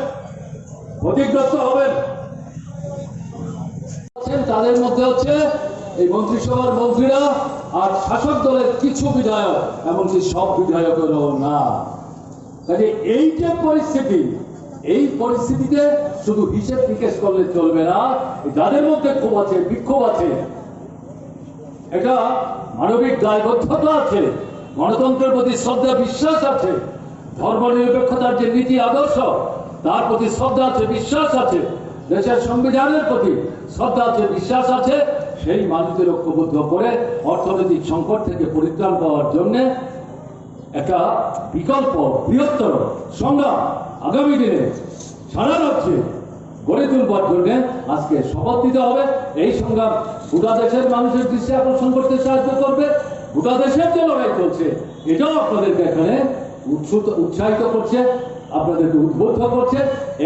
ক্ষতিগ্রস্ত হবেন। তাদের মধ্যে হচ্ছে এই মন্ত্রিসভার মন্ত্রীরা আর শাসক দলের কিছু বিধায়ক, এমনকি সব বিধায়কেরও না। কাজে এই যে পরিস্থিতি, এই পরিস্থিতিতে শুধু হিসেব নিকেশ করলে চলবে না। যাদের মধ্যে ক্ষোভ আছে, বিক্ষোভ আছে, এটা মানবিক দায়বদ্ধতা আছে, গণতন্ত্রের প্রতি শ্রদ্ধা বিশ্বাস আছে, ধর্মনিরপেক্ষতার যে নীতি আদর্শ তার প্রতি শ্রদ্ধা আছে, বিশ্বাস আছে, দেশের সংবিধানের প্রতি শ্রদ্ধা আছে, বিশ্বাস আছে, সেই মানুষদের ঐক্যবদ্ধ করে অর্থনৈতিক সংকট থেকে পরিত্রাণ পাওয়ার জন্য একটা বিকল্প বৃহত্তর সংগ্রাম আগামী দিনে সারা রাজ্যে গড়ে তুলবার জন্য আজকে শপথ দিতে হবে। এই সংগ্রাম গোটা দেশের মানুষের দৃষ্টি আকর্ষণ করতে সাহায্য করবে। গোটা দেশের যে লড়াই চলছে এটাও আপনাদেরকে এখানে উৎসাহিত করছে, আপনাদেরকে উদ্বুদ্ধ করছে,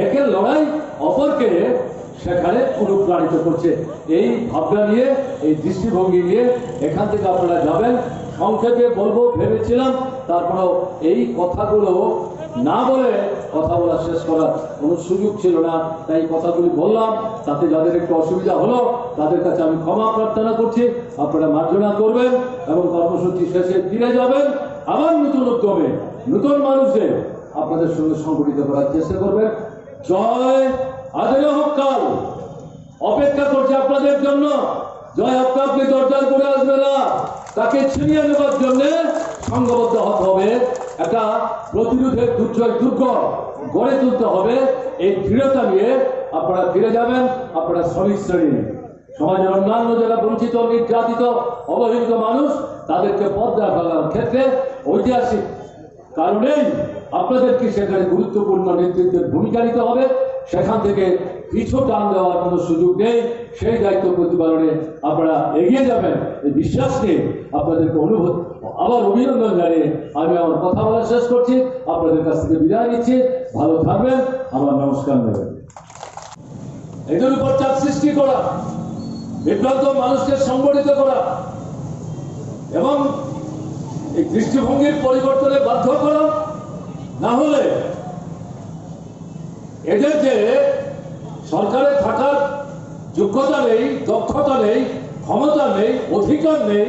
একের লড়াই অপরকে সেখানে অনুপ্রাণিত করছে। এই ভাবনা নিয়ে, এই দৃষ্টিভঙ্গি নিয়ে এখান থেকে আপনারা যাবেন। সংক্ষেপে বলবো ভেবেছিলাম, তারপরেও এই কথাগুলো না বলে কথা বলা শেষ করার কোনো সুযোগ ছিল না, তাই কথাগুলি বললাম। তাতে যাদের একটু অসুবিধা হলো তাদের কাছে আমি ক্ষমা প্রার্থনা করছি। আপনারা মার্জনা করবেন এবং কর্মসূচি শেষে ফিরে যাবেন। আবার নতুন উদ্যমে নতুন মানুষদের আপনাদের সঙ্গে সংগঠিত করার চেষ্টা করবেন। জয় আদিল হোক কাল অপেক্ষা করছে আপনাদের জন্য। জয় হত্যা আপনি দরজার করে আসবে না, তাকে ছিনিয়ে নেবার জন্য সংঘবদ্ধ হতে হবে। একটা প্রতিরোধের দুর্গ গড়ে তুলতে হবে। এই দৃঢ়তা নিয়ে আপনারা ফিরে যাবেন। আপনারা শ্রমিক শ্রেণী, সমাজের অন্যান্য যারা বঞ্চিত, নির্যাতিত, অবহেলিত মানুষ, তাদেরকে পর্দা ফেলার ক্ষেত্রে ঐতিহাসিক কারণেই আপনাদেরকে সেখানে গুরুত্বপূর্ণ নেতৃত্বের ভূমিকা নিতে হবে। সেখান থেকে পিছু টান দেওয়ার কোনো সুযোগ নেই। সেই দায়িত্ব প্রতিপালনে আপনারা এগিয়ে যাবেন এই বিশ্বাস নিয়ে আপনাদেরকে আবার অভিনন্দন জানিয়ে আমি আমার কথা বলা শেষ করছি। আপনাদের কাছ থেকে বিদায় নিচ্ছি। ভালো থাকবেন, আমার নমস্কার নেবেন। এদের উপর চাপ সৃষ্টি করা, বিভ্রান্ত মানুষকে সংগঠিত করা এবং এই দৃষ্টিভঙ্গির পরিবর্তনে বাধ্য করা, না হলে এদের যে সরকারে থাকার যোগ্যতা নেই, দক্ষতা নেই, ক্ষমতা নেই, অধিকার নেই,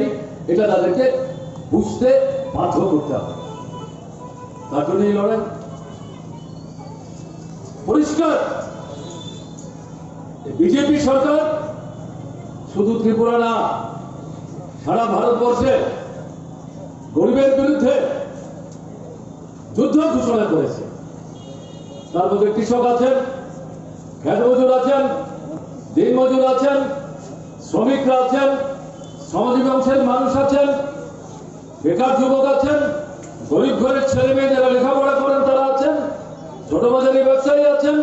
এটা তাদেরকে বুঝতে বাধ্য করতে হবে। তার জন্য এই লড়াই পরিষ্কার। বিজেপি সরকার শুধু ত্রিপুরা না, সারা ভারতবর্ষে গরিবের বিরুদ্ধে যুদ্ধ ঘোষণা করেছে। তার মধ্যে কৃষক আছেন, খেত মজুর আছেন, দিন মজুর আছেন, শ্রমিকরা আছেন, শ্রমজীবী অংশের মানুষ আছেন, বেকার যুবক আছেন, গরিব ঘরের ছেলে মেয়ে যারা লেখাপড়া করেন তারা আছেন, ছোট বাজারি ব্যবসায়ী আছেন,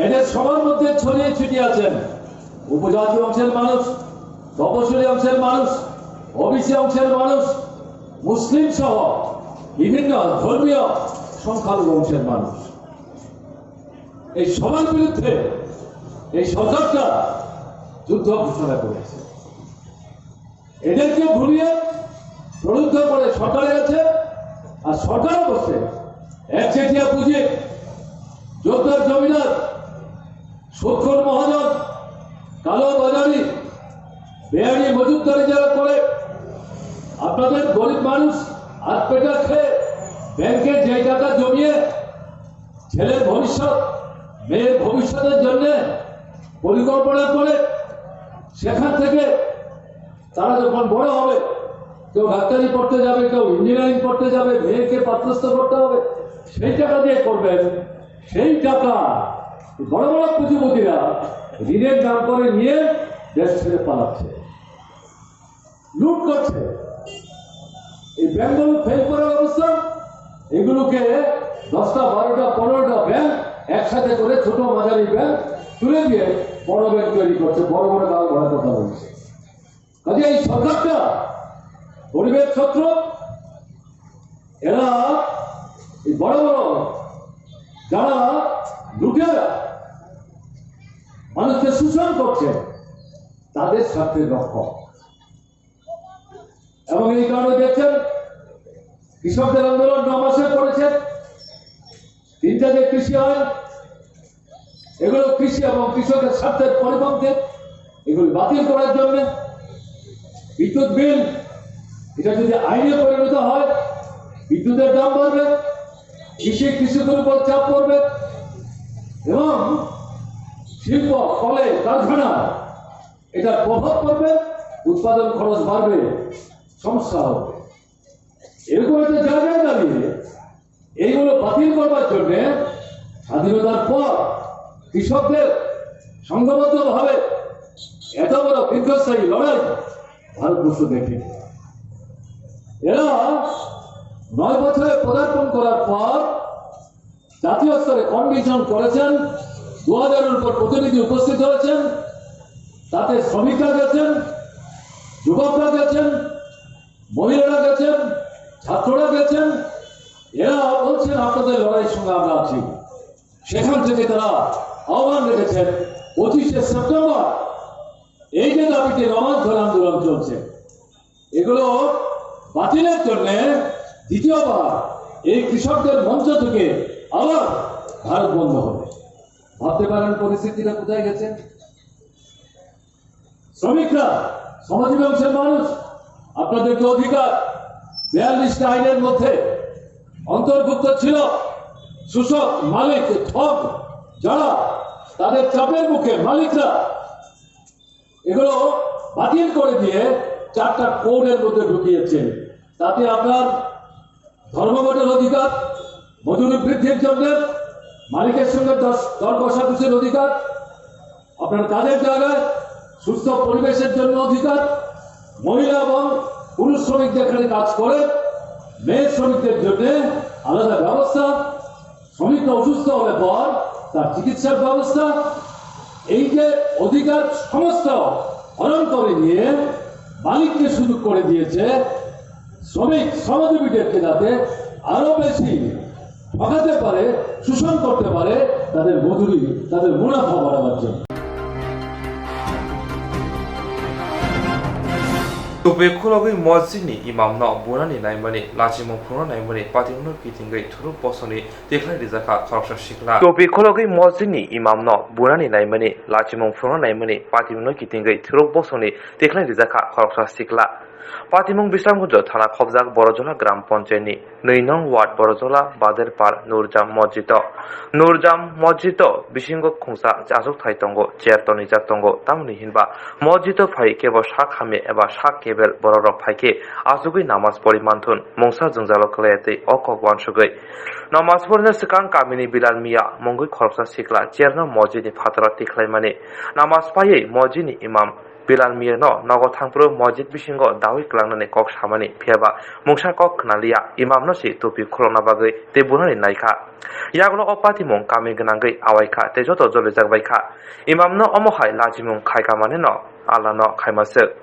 এদের সবার মধ্যে ছড়িয়ে ছিটিয়ে আছেন উপজাতি অংশের মানুষ, তপশিলি অংশের মানুষ, ওবিসি অংশের মানুষ, মুসলিম সহ বিভিন্ন ধর্মীয় সংখ্যালঘু অংশের মানুষ। এই সবার বিরুদ্ধে এই সরকারটা যুদ্ধ ঘোষণা করেছে। এদেরকে ভুলিয়ে প্রলুব্ধ করে সরকারের কাছে, আর সরকার বসে একচেটিয়া পুঁজি যোদ্ধার জমিদার, সুদখোর মহাজন, কালো বাজারি, বেআইনি মজুতদারি যারা করে আপনাদের গরিব মানুষ হাত পেটা খেয়ে ব্যাংকে যে টাকা জমিয়ে ছেলের ভবিষ্যৎ, মেয়ের ভবিষ্যতের জন্য পরিকল্পনা করে সেখান থেকে তারা যখন বড় হবে, কেউ ডাক্তারি পড়তে যাবে, কেউ ইঞ্জিনিয়ারিং পড়তে যাবে, মেয়েকে পাত্রস্থ করতে হবে, সেই টাকা দিয়ে করবেন। সেই টাকা বড় বড় পুঁজিপতিরা ঋণের নাম করে নিয়ে দেশ ছেড়ে পালাচ্ছে, লুট করছে। এই ব্যাংকগুলো ফেল করার অবস্থা, এগুলোকে 10টা 12টা 15টা ব্যাংক একসাথে করে ছোট মাঝারি ব্যাংক তুলে দিয়ে বড় ব্যাংক তৈরি করছে, বড় বড় দাম ভরার কথা বলছে। কাজে এই সরকারটা পরিবেশ ছত্র, এরা এই বড় বড় যারা লুটেরা মানুষকে শোষণ করছে তাদের স্বার্থের রক্ষক। এবং এই কারণে দেখছেন কৃষকদের আন্দোলন 9 মাসে করেছে। 3টা যে কৃষি আইন, এগুলো কৃষি এবং কৃষকের স্বার্থের পরিপন্থী, এগুলো বাতিল করার জন্য। বিদ্যুৎ বিল, এটা যদি আইনে পরিণত হয়, বিদ্যুতের দাম বাড়বে, কৃষকের উপর চাপ পড়বে, এবং শিল্প, কলে, কারখানা এটার প্রভাব পড়বে, উৎপাদন খরচ বাড়বে, সমস্যা হবে। এরকম একটা জায়গায় দাঁড়িয়ে এইগুলো বাতিল করবার জন্য স্বাধীনতার পর কৃষকদের সংঘবদ্ধভাবে এত বড় দীর্ঘস্থায়ী লড়াই ভারতবর্ষ দেখে। এরা 9 বছরে পদার্পণ করার পর জাতীয় স্তরে কনভেনশন করেছেন, 2000-এর উপর প্রতিনিধি উপস্থিত হয়েছেন, তাতে শ্রমিকরা গেছেন, যুবকরা গেছেন, মহিলারা গেছেন, ছাত্ররা গেছেন। এরা বলছেন আপনাদের লড়াইয়ের সঙ্গে আমরা আছি। সেখান থেকে তারা আহ্বান রেখেছেন 25শে সেপ্টেম্বর এই যে দাবিতে 9 মাস ধরে আন্দোলন চলছে, এগুলো বাতিলের জন্য দ্বিতীয়বার এই কৃষকদের মঞ্চ থেকে আবার ভারত বন্ধ হবে। ভাবতে পারেন পরিস্থিতিটা কোথায় গেছে। শ্রমিকরা, সমাজীবী অংশের মানুষ, আপনাদেরকে অধিকার 42টা আইনের মধ্যে অন্তর্ভুক্ত ছিল। শোষক, মালিক, ঠক যারা, তাদের চাপের মুখে মালিকরা এগুলো বাতিল করে দিয়ে 4টা কোডের মধ্যে ঢুকিয়েছে। তাতে আপনার ধর্মঘটের অধিকার, মজুরি বৃদ্ধির জন্য মালিকের সঙ্গে দর কষাকষির অধিকার, আপনার কাজের জায়গায় সুস্থ পরিবেশের জন্য অধিকার, মহিলা এবং পুরুষ শ্রমিক যেখানে কাজ করে মেয়ে শ্রমিকদের জন্য আলাদা ব্যবস্থা, শ্রমিকরা অসুস্থ হলে পর তার চিকিৎসার ব্যবস্থা। এই যে অধিকার সমস্ত হরণ করে নিয়ে মালিককে সুযোগ করে দিয়েছে শ্রমিক শ্রমজীবীদেরকে যাতে আরো বেশি ঠকাতে পারে, শোষণ করতে পারে, তাদের মজুরি, তাদের মুনাফা বাড়াবার জন্য। Tupi khulogui mosjidni imamno bunani naimani lachimung phurno naimani patimno kitingai thuru posoni dekhlai rijaka khoroksa sikla. Tupi khulogui mosjidni imamno bunani naimani lachimung phurno naimani patimno kitingai thuru posoni dekhlai rijaka khoroksa sikla. Patimung Bisramgunj Thana Khobjak Borojola Gram Panchayatni 2 nong Ward Borojola Baderpar Nurjam Mosjid Bisingo Khungsa Jasuk Thai Tongo Chair Nijak Tongo Tamni Hinba Mosjid Phai Kebo Shak Hame eba Shak Kebel Bororok Phaike Asugui Namas Porimanthun Mungsa Jungjalo Klayate Okokwan Sugui Namas Porna Sikang Kamini Bilal Mia Mongui Khoroksa Sikla Chairno Mosjidni Phatara Tikhlaimani Namas Paye Mosjidni Imam Bilal Mirno Nogo Thangpro Mosjid Bisingo Dawi Klangnani Kok Samani Phiaba Mungsa Kok Knalia Imam no si Tupi Khulona Bagui te bunani naikha Yaglo Opatimung Kami Gnangai Awaikha te joto Jolijak Baikha Imam no Omohai Lajimung Khaika Mane no Allah no Khaimasek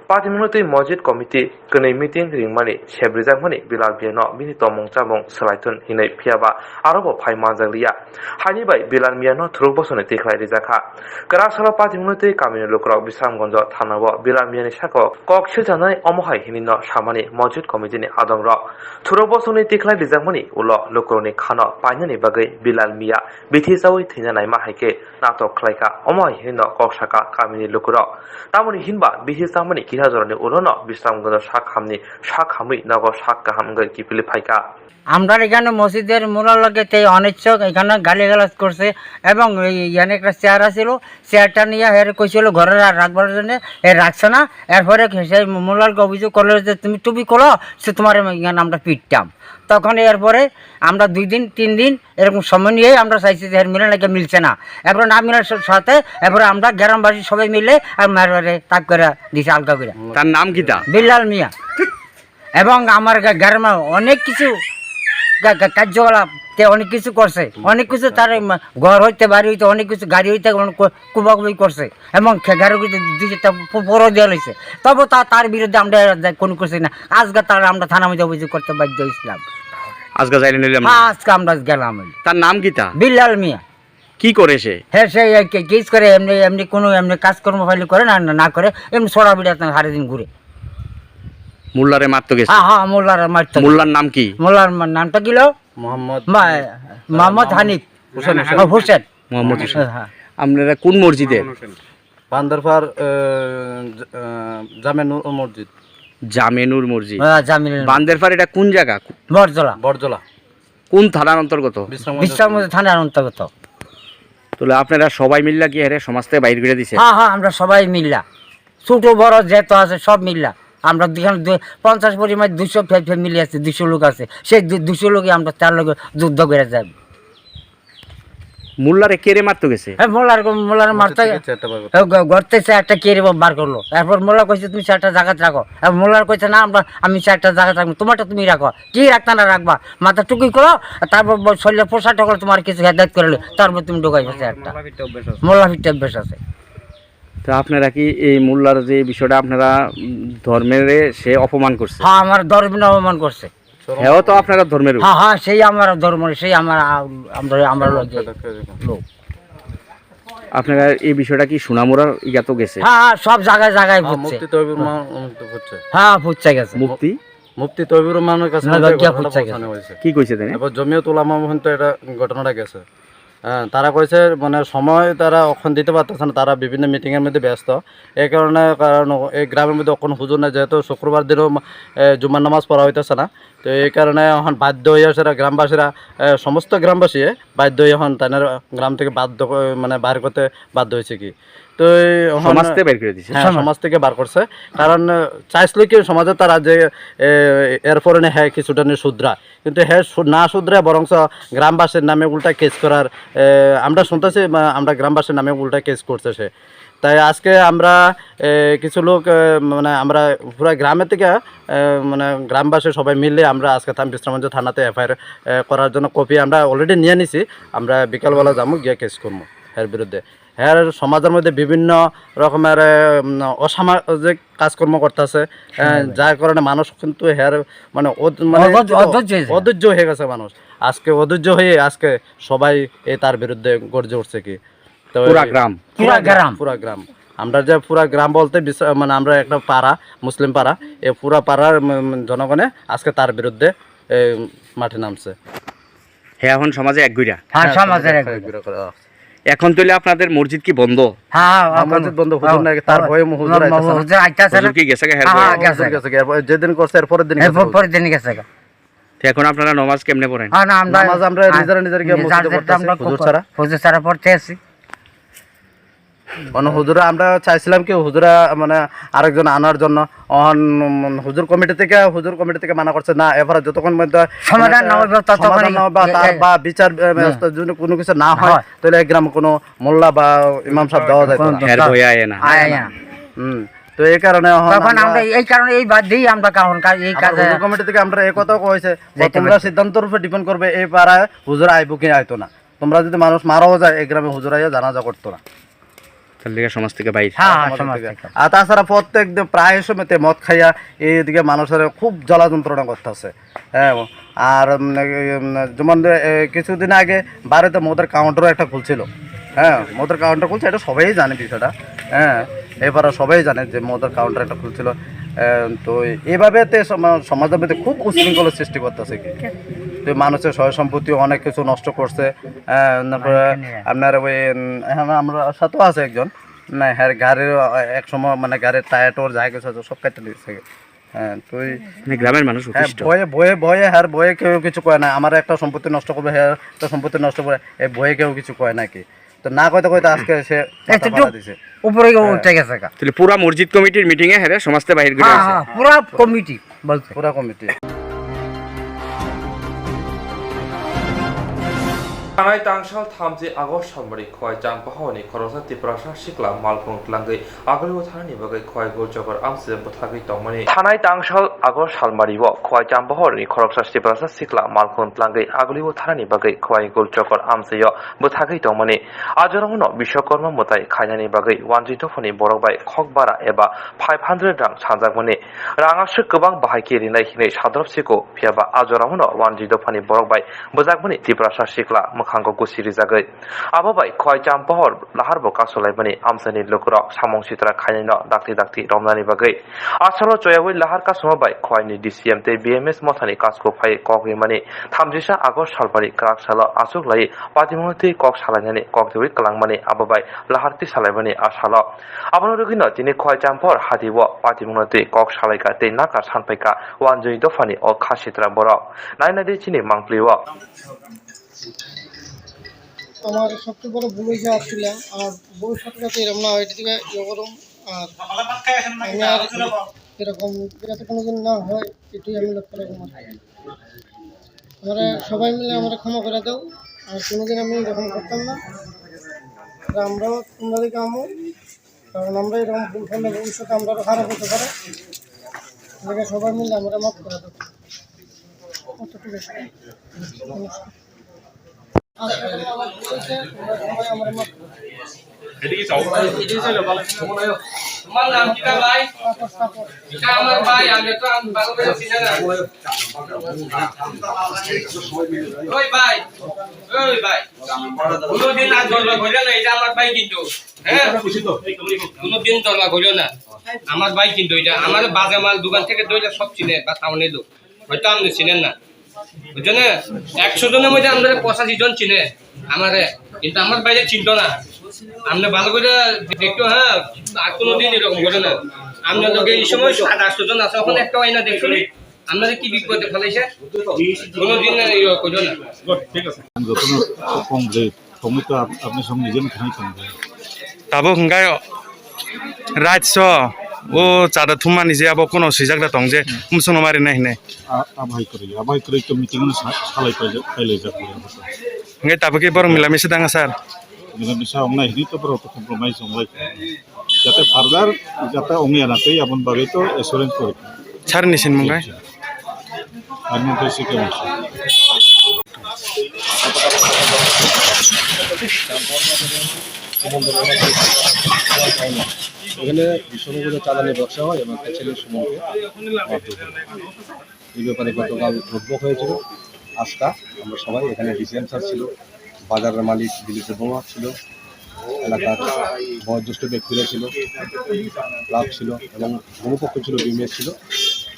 Patimung tei Mosjid Committee Kunai meeting ringmani Sebrijak mani Bilal Mirno bini tomung chamung Selaitun hinai Phiaba arobo phai manjakliya Hani bai Bilal Mirno thuruk bosoni tikhlai rijakha Krasalo Patimung tei Kamini Lukrok Bisramgunj Thanabo Bilal Mirni sako Kok siljanai Omohai hinino samani Mosjid Committee ni adongrok thuruk bosoni tikhlai rijakmani ulo lukroni khano painani bagai Bilal Mia bithi sawi thinanai ma haike natok khlaika Omohai hinino Kok saka Kamini Lukrok Tamoni hinba bihi samani Kihajorani ulono Bisramgunj shak hamui nago shak kahamgai kipili phaika আমরা এখানে মসজিদের মূলার লগে অনিচ্ছক এখানে গালিগালাজ করছে এবং এখানে একটা চেয়ার আছিল চেয়ারটা নিয়ে হের কইছিল ঘরে রাখবার জন্য রাখছে না এরপরে সেই মূলারকে অভিযোগ করলো যে তুমি টুপি খোলো সে তোমার এখানে আমরা পিটতাম তখন এরপরে আমরা 2 দিন 3 দিন এরকম সময় নিয়ে আমরা চাইছি যে মিলে নাকি মিলছে না এরপরে না মিলার সাথে এরপরে আমরা গ্রামবাসী সবাই মিলে আর মারবারে তাক করে দিছে আলগা করে তার নাম কি তা বিল্লাল মিয়া এবং আমার গ্রামে অনেক কিছু কার্যকলাপ অনেক কিছু করছে অনেক কিছু তার ঘর হইতে বাড়ি হইতে অনেক কিছু গাড়ি হইতে কুবাকুবি করছে এবং ঘরে পরও দেওয়া হয়েছে তবে তার বিরুদ্ধে আমরা কোনো করছি না আজকে তার আমরা থানা মধ্যে অভিযোগ করতে বাধ্য হয়েছিলাম আজকে যাইলে নিলাম আজকে আমরা গেলাম তার নাম কি তা বিল্লাল মিয়া কি করে সে হ্যাঁ সে কেস করে এমনি এমনি কোনো এমনি কাজকর্ম ফাইলে করে না করে এমনি সরা বিড়া সারা দিন ঘুরে মোল্লারে মারতে গেছে হ্যাঁ মোল্লারে মারতে মোল্লার নাম কি মোল্লার নামটা কি মোহাম্মদ হানিফ হোসেন মোহাম্মদ হোসেন আপনারা কোন মসজিদে বান্দরপার জামেনুর মসজিদ বান্দরপার এটা কোন জায়গা বরজলা কোন থানার অন্তর্গত বিশ্রামগঞ্জ থানার অন্তর্গত তাহলে আপনারা সবাই মিল্লা কি আরে সমাজ থেকে বাইর করে দিছে হ্যাঁ আমরা সবাই মিল্লা ছোট বড় যেত আছে সব মিল্লা আমরা 50 পরিমাণ 200 ফ্যামিলি আছে 200 লোক আছে সেই 200 লোকে আমরা 4 লোক যুদ্ধ করে যাব মোল্লারে কেড়ে মারতে গেছে হ্যাঁ মোল্লার মারতে গর্তে একটা কেড়ে বার করলো এরপর মোল্লা কইছে তুমি 4টা জায়গা রাখো আর মোল্লার কইছে না আমি 4টা জায়গা রাখবো তোমারটা তুমি রাখো কি রাখতা না রাখবা মাথা টুকুই করো তারপর শরীরে পোশাক করে তোমার কিছু হেদায়েত করলে তারপর তুমি ঢোকাইবে একটা মোল্লা ফিটে অভ্যাস আছে তো আপনারা কি এই মোল্লার যে বিষয়টা আপনারা ধর্মের সে অপমান করছে হ্যাঁ আমার ধর্মের অপমান করছে হ্যাঁ তো আপনারা ধর্মের হ্যাঁ সেই আমার ধর্ম সেই আমরা লোক আপনারা এই বিষয়টা কি সুনামুরার ইয়াতো গেছে হ্যাঁ সব জায়গায় ফুটছে হ্যাঁ ফুটছে গেছে মুফতি তৈবুর রহমানের কাছে কি কইছে দেন এবার জমিয়ত উলামা মহন্ত এটা ঘটনাটা গেছে হ্যাঁ তারা কইছে মানে সময় তারা অখন দিতে পারতেছে না তারা বিভিন্ন মিটিংয়ের মধ্যে ব্যস্ত এই কারণে কারণ এই গ্রামের মধ্যে অখন হুজুর না যেহেতু শুক্রবার দিনও জুম্মার নামাজ পড়া হইতেছে না তো এই কারণে এখন বাধ্য হয়ে আসে গ্রামবাসীরা সমস্ত গ্রামবাসী বাধ্য হয়ে এখন তাদের গ্রাম থেকে মানে বার করতে বাধ্য হয়েছে কি তো সমাজ থেকে বের করে দিয়েছে সমাজ থেকে বার করছে কারণ চাইছিল কি সমাজে তারা যে এরপরে হ্যাঁ কিছুটা নিয়ে শুধরা কিন্তু হ্যাঁ না শুধরা বরং গ্রামবাসীর নামে উল্টা কেস করার আমরা শুনতেছি আমরা গ্রামবাসীর নামে উল্টা কেস করছে সে তাই আজকে আমরা কিছু লোক মানে আমরা পুরো গ্রামের থেকে মানে গ্রামবাসী সবাই মিলে আমরা আজকে বিশ্রামগঞ্জ থানাতে এফআইআর করার জন্য কপি আমরা অলরেডি নিয়ে নিছি আমরা বিকালবেলা যাবো গিয়ে কেস করবো এর বিরুদ্ধে হ্যাঁ সমাজের মধ্যে বিভিন্ন রকমের অসামাজিক কাজকর্ম করতেছে যার কারণে মানুষ কিন্তু হ্যাঁ মানে অধৈর্য হয়ে গেছে মানুষ আজকে অধৈর্য হয়ে আজকে সবাই তার বিরুদ্ধে গর্জে উঠছে কি তো পুরা গ্রাম আমরা যে পুরা গ্রাম বলতে মানে আমরা একটা পাড়া মুসলিম পাড়া এই পুরা পাড়ার জনগণে আজকে তার বিরুদ্ধে মাঠে নামছে। হ্যাঁ এখন সমাজে এক গুইরা হ্যাঁ, এখন তাহলে আপনাদের মসজিদ কি বন্ধ? মসজিদ বন্ধ, হুজুর নাই, তার ভয়ে হুজুর আইতাছে না। হুজুর কি গেছে গা? যেদিন করছে এরপরের দিন গেছে। এখন আপনারা নামাজ কেমনে পড়েন? নামাজ আমরা নিজেরা গিয়ে মসজিদে পড়তেছি, হুজুর ছাড়া পড়তে আসি। মানে হুজুরা আমরা চাইছিলাম কি হুজুরা মানে আরেকজন আনার জন্য, হুজুর কমিটি থেকে মানা করছে না, এবার যতক্ষণ মধ্যে সমাধান না হবে বা বিচার যদি কোনো কিছু না হয় তাহলে গ্রামে কোনো মোল্লা বা ইমাম সাহেব দেওয়া যায় না। তো এই কারণে এই বাদ দিই আমরা এই কাজে কমিটি থেকে আমরা এই কথা কইছে যে তোমরা সিদ্ধান্তের উপর ডিপেন্ড করবে এই পাড়ায় হুজুর আইবো কি আইতো না। তোমরা যদি মানুষ মারাও যায় এই গ্রামে হুজুর আইয়া জানাজা করতো না। সমাজ থেকে বাইরে। আর তাছাড়া প্রত্যেক প্রায় সময়তে মদ খাইয়া এইদিকে মানুষের খুব জ্বালা যন্ত্রণা করতেছে। হ্যাঁ, আর যেমন কিছুদিন আগে বাড়িতে মদের কাউন্টারও একটা খুলছিল। হ্যাঁ, মদের কাউন্টার খুলছে, এটা সবাই জানে বিষয়টা। হ্যাঁ, এবারে সবাই জানে যে মদের কাউন্টার একটা খুলছিল। তো এইভাবে সমাজের মধ্যে খুব উশৃঙ্খলার সৃষ্টি করতেছে কি, তো মানুষের সয় সম্পত্তি অনেক কিছু নষ্ট করছে। তারপরে আপনার ওই আমরা সাথেও আছে একজন, না হ্যাঁ গাড়ির এক সময় মানে গাড়ির টায়ার টোর যা কিছু আছে সব কেটে দিয়েছে। হ্যাঁ, তো গ্রামের মানুষ ভয়ে কেউ কিছু কয় না। আমার একটা সম্পত্তি নষ্ট করবে, হ্যাঁ একটা সম্পত্তি নষ্ট করে, এই ভয়ে কেউ কিছু কয় নাকি। তো না কইতে আজকে সে দিছে উপরে উঠে গেছে। তাহলে পুরা মসজিদ কমিটির মিটিং এ হেরে সমাজতে বাহির করে আছে। পুরা কমিটি বলছে, পুরা committee. Kanai tangshal thamje agos samari khoi jam pahoni khorosa tiprasa sikla malpung tlangai agalo thani bagai khoi go jogor amse bothagi tongmani thanai tangshal agos salmari wo khoi jam pahoni khorosa tiprasa sikla malpung tlangai agalo thani bagai khoi go jogor amse yo bothagi tongmani ajorongno bishokorma motai khainani bagai wanjito phoni borokbai khokbara eba 500 rang sanjakmani rangashu gobang bahai rinai hinai sadrop siko phiaba ajorongno wanjito phoni borokbai bojakmani tiprasa sikla খাঙ্গ গুসিরি জাগৈ আবাবাই খয় জাম পহর লাহার বকা সলাইবানি আমসানি লোকরক সামং সিতরা খাইনাইন দাক্তি রমনানি বাগৈ আসালো জয়াবৈ লাহার কাসমবাই খয়নি DCM তে BMS মথানি কাসকো phi কগৈমানি 30 August সালবারি ক্রাকসাল আসুক লাই পাতিমতি cock সালাইনানি কগদেবি কলাংমানি আবাবাই লাহারতি সালাইবানি আসাল আবনরগিন তিনি খয় জাম পহর হাদিব পাতিমতি cock সালাইকা তে নাকা সানপাইকা ওয়ানজই দফানি ও খাসিত্রা বড় নাইনাদি চিনি মাংপ্লিও আমার সবচেয়ে বড় ভুল হয়েছে আসলে আমার বউর সাথে সাথে এরকম না হয় থেকে ইয়ে করুন, আর আমি আর এরকম যাতে কোনোদিন না হয় এটাই আমি লক্ষ্য রাখবো। আমরা সবাই মিলে আমরা ক্ষমা করে দাও, আর কোনোদিন আমি এরকম করতাম না। আমরাও তোমাদেরকে আমো, কারণ আমরা এরকম ভুল করলে ভবিষ্যতে আমরা খারাপ হতে পারে। সবাই মিলে আমরা মাফ করে দেবো। ঠিক আছে, আমার ভাই কিন্তু এটা আমার বাজে মাল দোকান থেকে দইটা সব চিনে বা টাউনে লোক হয়তো আপনি চিনেন না, বুঝছেন? 100 জনের মধ্যে আমাদের 85 জন চিনে আমারে, কিন্তু আমার বাইরে চিনতো না। আপনি ভালো করে দেখতো, হ্যাঁ আর কোনোদিন এরকম ঘটে না। আপনার লোক এই সময় 700 জন আছে, ওখানে একটা আইনা দেখছো আপনাদের কি বিপদে ফেলাইছে, কোনোদিন এরকম ঘটে না। ঠিক আছে, আপনি সব নিজে খাইছেন তাবো হংগায় রাইটস ও চাদা থুমা নিজে আবার কোনো সিজাগটা দं যে মুসনো মারি নাই নে আবাই করে তো মিটিং সালাই পাইলে যাবে হংগায় তাবো কি বড় মিলামিশে দাঙ্গা স্যার মিলামিশা অংলাই হিনি তো বড় কম্প্রোমাইজ অংলাই যাতে ফার্দার যাতে অংয়া নাতেই আপন ভাবে তো এসুরেন্স করে ছাড় নিছেন মঙ্গাই আর মধ্যে শিখে আছে এখানে বিশ্ববিদ্যালয়ে চালানি ব্যবসা হয় এবং ছেলের সুমনকে এই ব্যাপারে গতকাল উদ্যোগ হয়েছিল। আজকা আমরা সবাই এখানে ডিসিএম স্যার ছিল, বাজারের মালিক দিলীপ বোমা ছিল, এলাকার বয়োজ্যেষ্ঠ ব্যক্তিরা ছিল, ক্লাব ছিল এবং মনোপক্ষ ছিল, বিএমএস ছিল।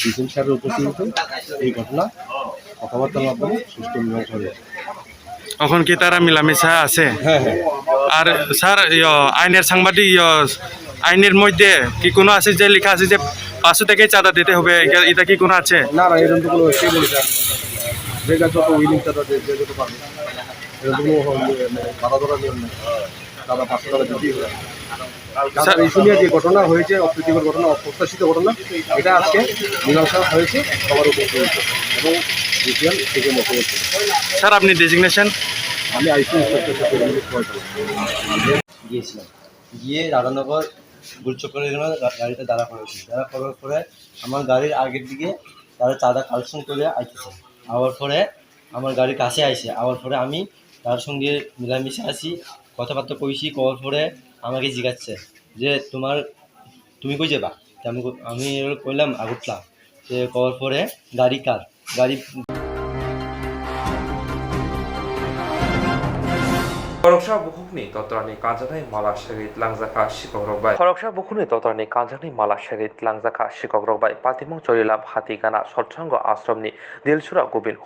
ডিসিএম স্যারের উপস্থিতিতে এই ঘটনা কথাবার্তার মাধ্যমে সুষ্ঠু মীমাংসা হয়েছে। এখন কি তারা মিলামিশা আছে? হ্যাঁ হ্যাঁ। আর স্যার আইনের সাংবাদিক আইনের মধ্যে কি কোনো আছে যে লেখা আছে যে 500 থেকে চাঁদা দিতে হবে, এটা কি কোনো আছে? না না, এরকম তো কোনো সে বলেছে যে যত উইলিং চাঁদা যে যত পারবে, এরকম কোনো বাধা ধরা নিয়ম নেই। চাঁদা 500 টাকা দিতেই হবে। স্যার ইস্যু নিয়ে যে ঘটনা হয়েছে, অপ্রীতিকর ঘটনা, অপ্রত্যাশিত ঘটনা, এটা আজকে মীমাংসা হয়েছে সবার উপর এবং ডিসিশন থেকে মতো হচ্ছে। স্যার আপনি ডেজিগনেশন? আমি আইসি ইন্সপেক্টর গিয়েছিলাম, গিয়ে রাধানগর গুলচক্করের জন্য গাড়িতে দাঁড়া করেছি। দাঁড়া করার পরে আমার গাড়ির আগের দিকে তারা চাঁদা কালেকশন করে আইতেছে। আবার পরে আমার গাড়ির কাছে আইসে, আবার পরে আমি তার সঙ্গে মিলামিশে আসি, কথাবার্তা কইছি। করার পরে আমাকে জিজ্ঞাসছে যে তুমি কই যাবা? আমি কইলাম আগরতলা। করার পরে গাড়ি কার গাড়ি খরকসা বুকুনি ততরানি কাঞ্জানাই মালা শেরিত লাংজাখা শিকক রকবাই খরকসা বুকুনি ততরানি কাঞ্জানাই মালা শেরিত লাংজাখা শিকক রকবাই পাতিমং চরিলাম হাতিগানা সৎসঙ্গ আশ্রমনি দিলসুরা গোবিন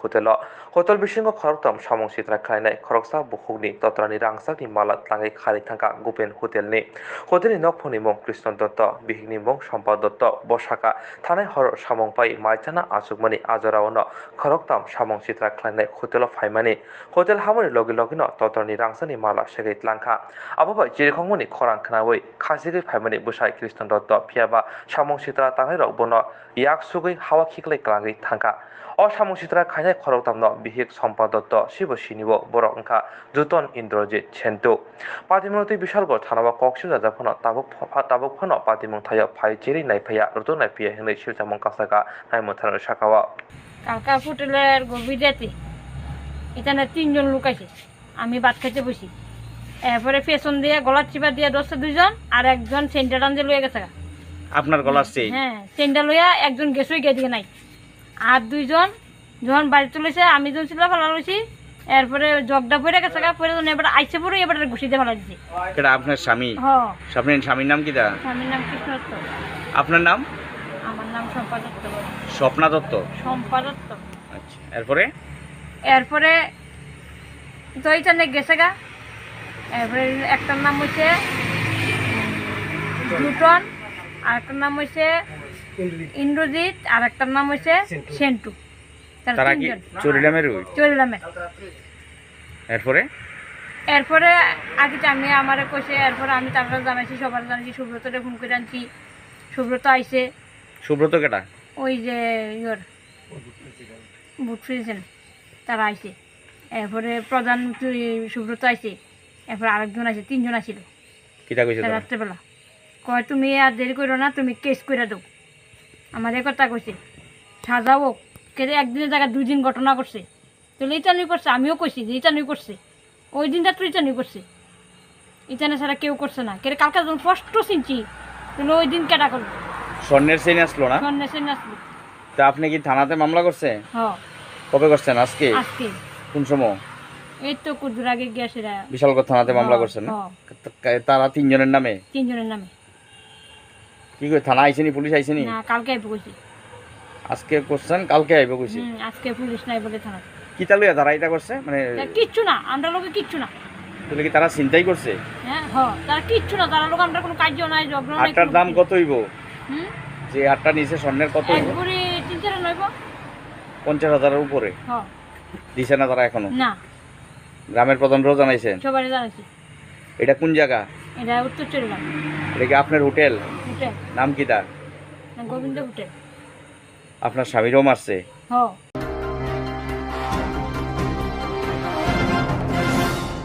হোটেল বিশৃঙ্গ খরকতম সামং সিত্রা খাইনাই খরকসা বুকুনি ততরানি রাংসাকনি মালা লাঙাই খারি থাকা গোপেন হোটেলনি নকফনি মং কৃষ্ণ দত্ত বিহিনি মং সম্পদ দত্ত বসাকা থানায় হর সামং পাই মাইচানা আচুকমানি আজরাওন খরকতম সামং সিত্রা খাইনাই হোটেল ফাইমানি হোটেল হামনি লগে লগিন ততরানি রাংসানি মালা শেগেত লাংখা আবহাওয়া যেরকমনি খরাং খানাওই খাসিগৈ ফাইমানি বসাই কৃষ্ণ দত্ত ফিয়াবা সামং সিত্রা তাঙাই রক বন ইয়াক সুগৈ হাওয়া খিকলাই ক্লাগৈ থাকা অসামং সিত্রা খাইনাই খরকতামন বিহিক সম্পদ দত্ত শিব সিনিব বরক ওংখা জুতন ইন্দ্রজিৎ সেন্তু পাতিমুংতি বিশালগড় থানাবা কক্সি জাজাফন তাবুক ফন পাতিমুং থায় ফাই চেরি নাইফাইয়া রুতু নাইফিয়া হেনে শিলচামং কাসাকা নাইমু থানার শাখাওয়া কালকা হোটেলের গভীরাতে এখানে 3 জন লোক আছে। আমি ভাত খাইতে বসি, এরপরে পেছন দিয়ে গলার চিপা দিয়ে 2 জন আর একজন সেন্টার আনতে লইয়া গেছে। আপনার গলার চেই? হ্যাঁ, সেন্টার লইয়া একজন গেছই গিয়ে দিকে নাই, আর 2 জন যখন বাড়ি চলেছে আমি যখন ছিল ফেলা লইছি, এরপরে জগডা পড়ে গেছে। পরে এবার আইসে পরে এবার ঘুষি দিয়ে ফেলা দিচ্ছে। এটা আপনার স্বামী? হ্যাঁ। স্বামীর নাম কি? স্বামীর নাম কৃষ্ণ দত্ত। আপনার নাম? আমার নাম শম্পা দত্ত। স্বপ্না দত্ত? শম্পা দত্ত। আচ্ছা, এরপরে দইটানে গেছে গা। এরপরে একটার নাম হচ্ছে জুটন, আর একটার নাম হচ্ছে ইন্দ্রজিৎ, আর একটার নাম হচ্ছে সেন্টু। তারা কি চরিলামের? চরিলামের। এরপরে আগে আমি আমারে কইছে, এরপরে আমি তারপরে জানাইছি, সবার জানাইছি, সুব্রতরে ফোন করে আনছি। সুব্রত আইছে। সুব্রত কেটা? ওই যে বুট প্রেসিডেন্ট, তারা আইছে। এরপরে প্রধান সুব্রত আইছে। এরপরে আরেকজন আছে, 3 জন আসছিল রাত্রেবেলা। কয় তুমি আর দেরি করো না, তুমি কেস করে দাও। আমার এ কথা কইছে, সাজাও কেটে একদিনের জায়গায় 2 দিন ঘটনা করছে। তাহলে এটা নিয়ে করছে, আমিও কইছি যে এটা নিয়ে করছে। ওই দিনটা তো এটা নিয়ে করছে, ইটানে ছাড়া কেউ করছে না। কেটে কালকে যখন স্পষ্ট চিনছি, তাহলে ওই দিন কেটা করলো। স্বর্ণের চেইন আসলো না? স্বর্ণের চেইন আসলো। তা আপনি কি থানাতে মামলা করছে? হ্যাঁ। কবে করছেন? আজকে? কোন সময়? এই তো কুদুর আগে গেছে। বিশালগড় থানাতে মামলা করছেন? তারা 3 জনের নামে? 3 জনের নামে। কি কই থানা আইছেনি? পুলিশ আইছেনি? না, কালকে আইব কইছি। আজকে করছেন, কালকে আইব কইছি? আজকে পুলিশ নাই বলে থানা। কি তালুয়া তারা এটা করছে? মানে কিচ্ছু না, আমরা লোকে কিচ্ছু না। তাহলে কি তারা চিন্তাই করছে? হ্যাঁ, তারা কিচ্ছু না। তারা লোক আমরা কোনো কাজ নাই, ঝগড়া নাই। আটটার দাম কত হইব? যে 8টা নিচে স্বর্ণের কত হইব? 3-4 নইব। 50,000 উপরে? হ্যাঁ। দিছে না তারা এখনো? না। গ্রামের প্রধানরাও জানাইছেন? সবাই জানাইছি। এটা কোন জায়গা? এটা উত্তর চরিলাম। এটা কি আপনার হোটেল? হোটেল। নাম কি তার? গোবিন্দ হোটেল। আপনার স্বামীরও মারছে? হ্যাঁ।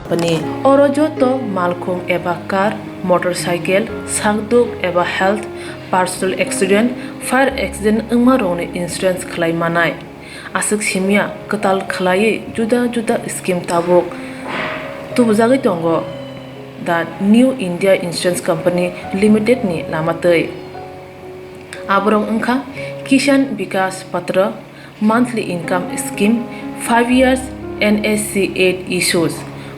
Pani orojoto malkhung eba car, motorcycle, sakduk eba health, personal accident, fire accident engmarone insurance khlai manai. Asik simia ketal khlai juda scheme tabok. Tubjagi tongo the New India Insurance Company Limited ni lamatei. Abrong engkha Kishan Vikas Patra monthly income scheme 5 years NSC 8 issues.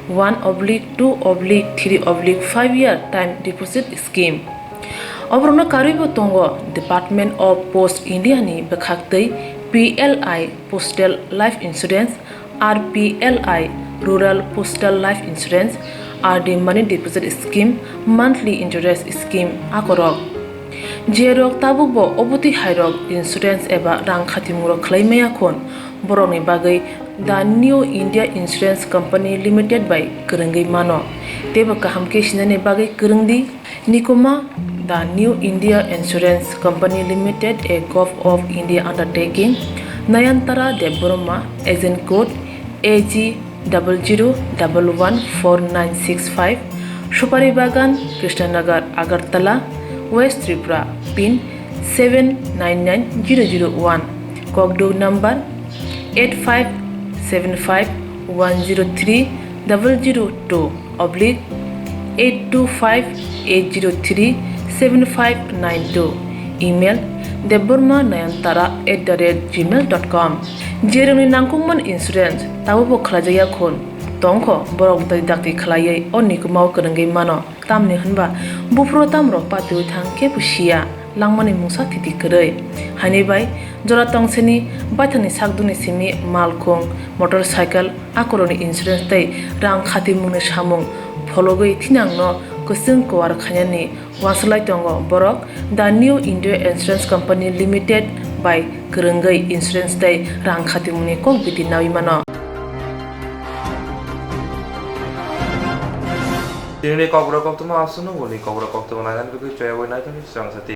1/2/3/5 year time deposit scheme. Obrona karibo tongo Department of Post India ni bekhaktei PLI Postal Life Insurance, RPLI Rural Postal Life Insurance, RD Money Deposit Scheme, Monthly Interest Scheme akorok. Jerok tabubo obuti hairok insurance eba rang khatimuro claimaya khon boroni bagai The New India Insurance Company Limited by Kerengai Mano. Teba kahamke sinane bagai kerengdi Nikoma The New India Insurance Company Limited, a Gulf of India undertaking. Nayantara Deborma, agent code AG 00114965. Shupari Bagan, Krishnanagar, Agartala, West Tripura, PIN 799001. Kokdo number 85751030/825-803-7592. Email debormanayantara@gmail.com. Jeroni nangkungman insurance tabubo khlajaya khon tongkho borok dai dakti khlaiye onikmau kerengai mano tamni hanba bufro tamro patu thangke pusia langmani mungsa titi kerei hani bai jora tongseni bathani sakduni simi malkhong motorcycle akoroni insurance tai rang khati mungni samung fologoi thinangno kusung kwar khanyani waslai tongo borok The New India Insurance Company Limited by Kerengai Insurance tai rang khati mungni kok biti nawi mano. Ini Kokborok Koktwma asunu boli Kokborok Koktwma naitan bagi Swrangchati.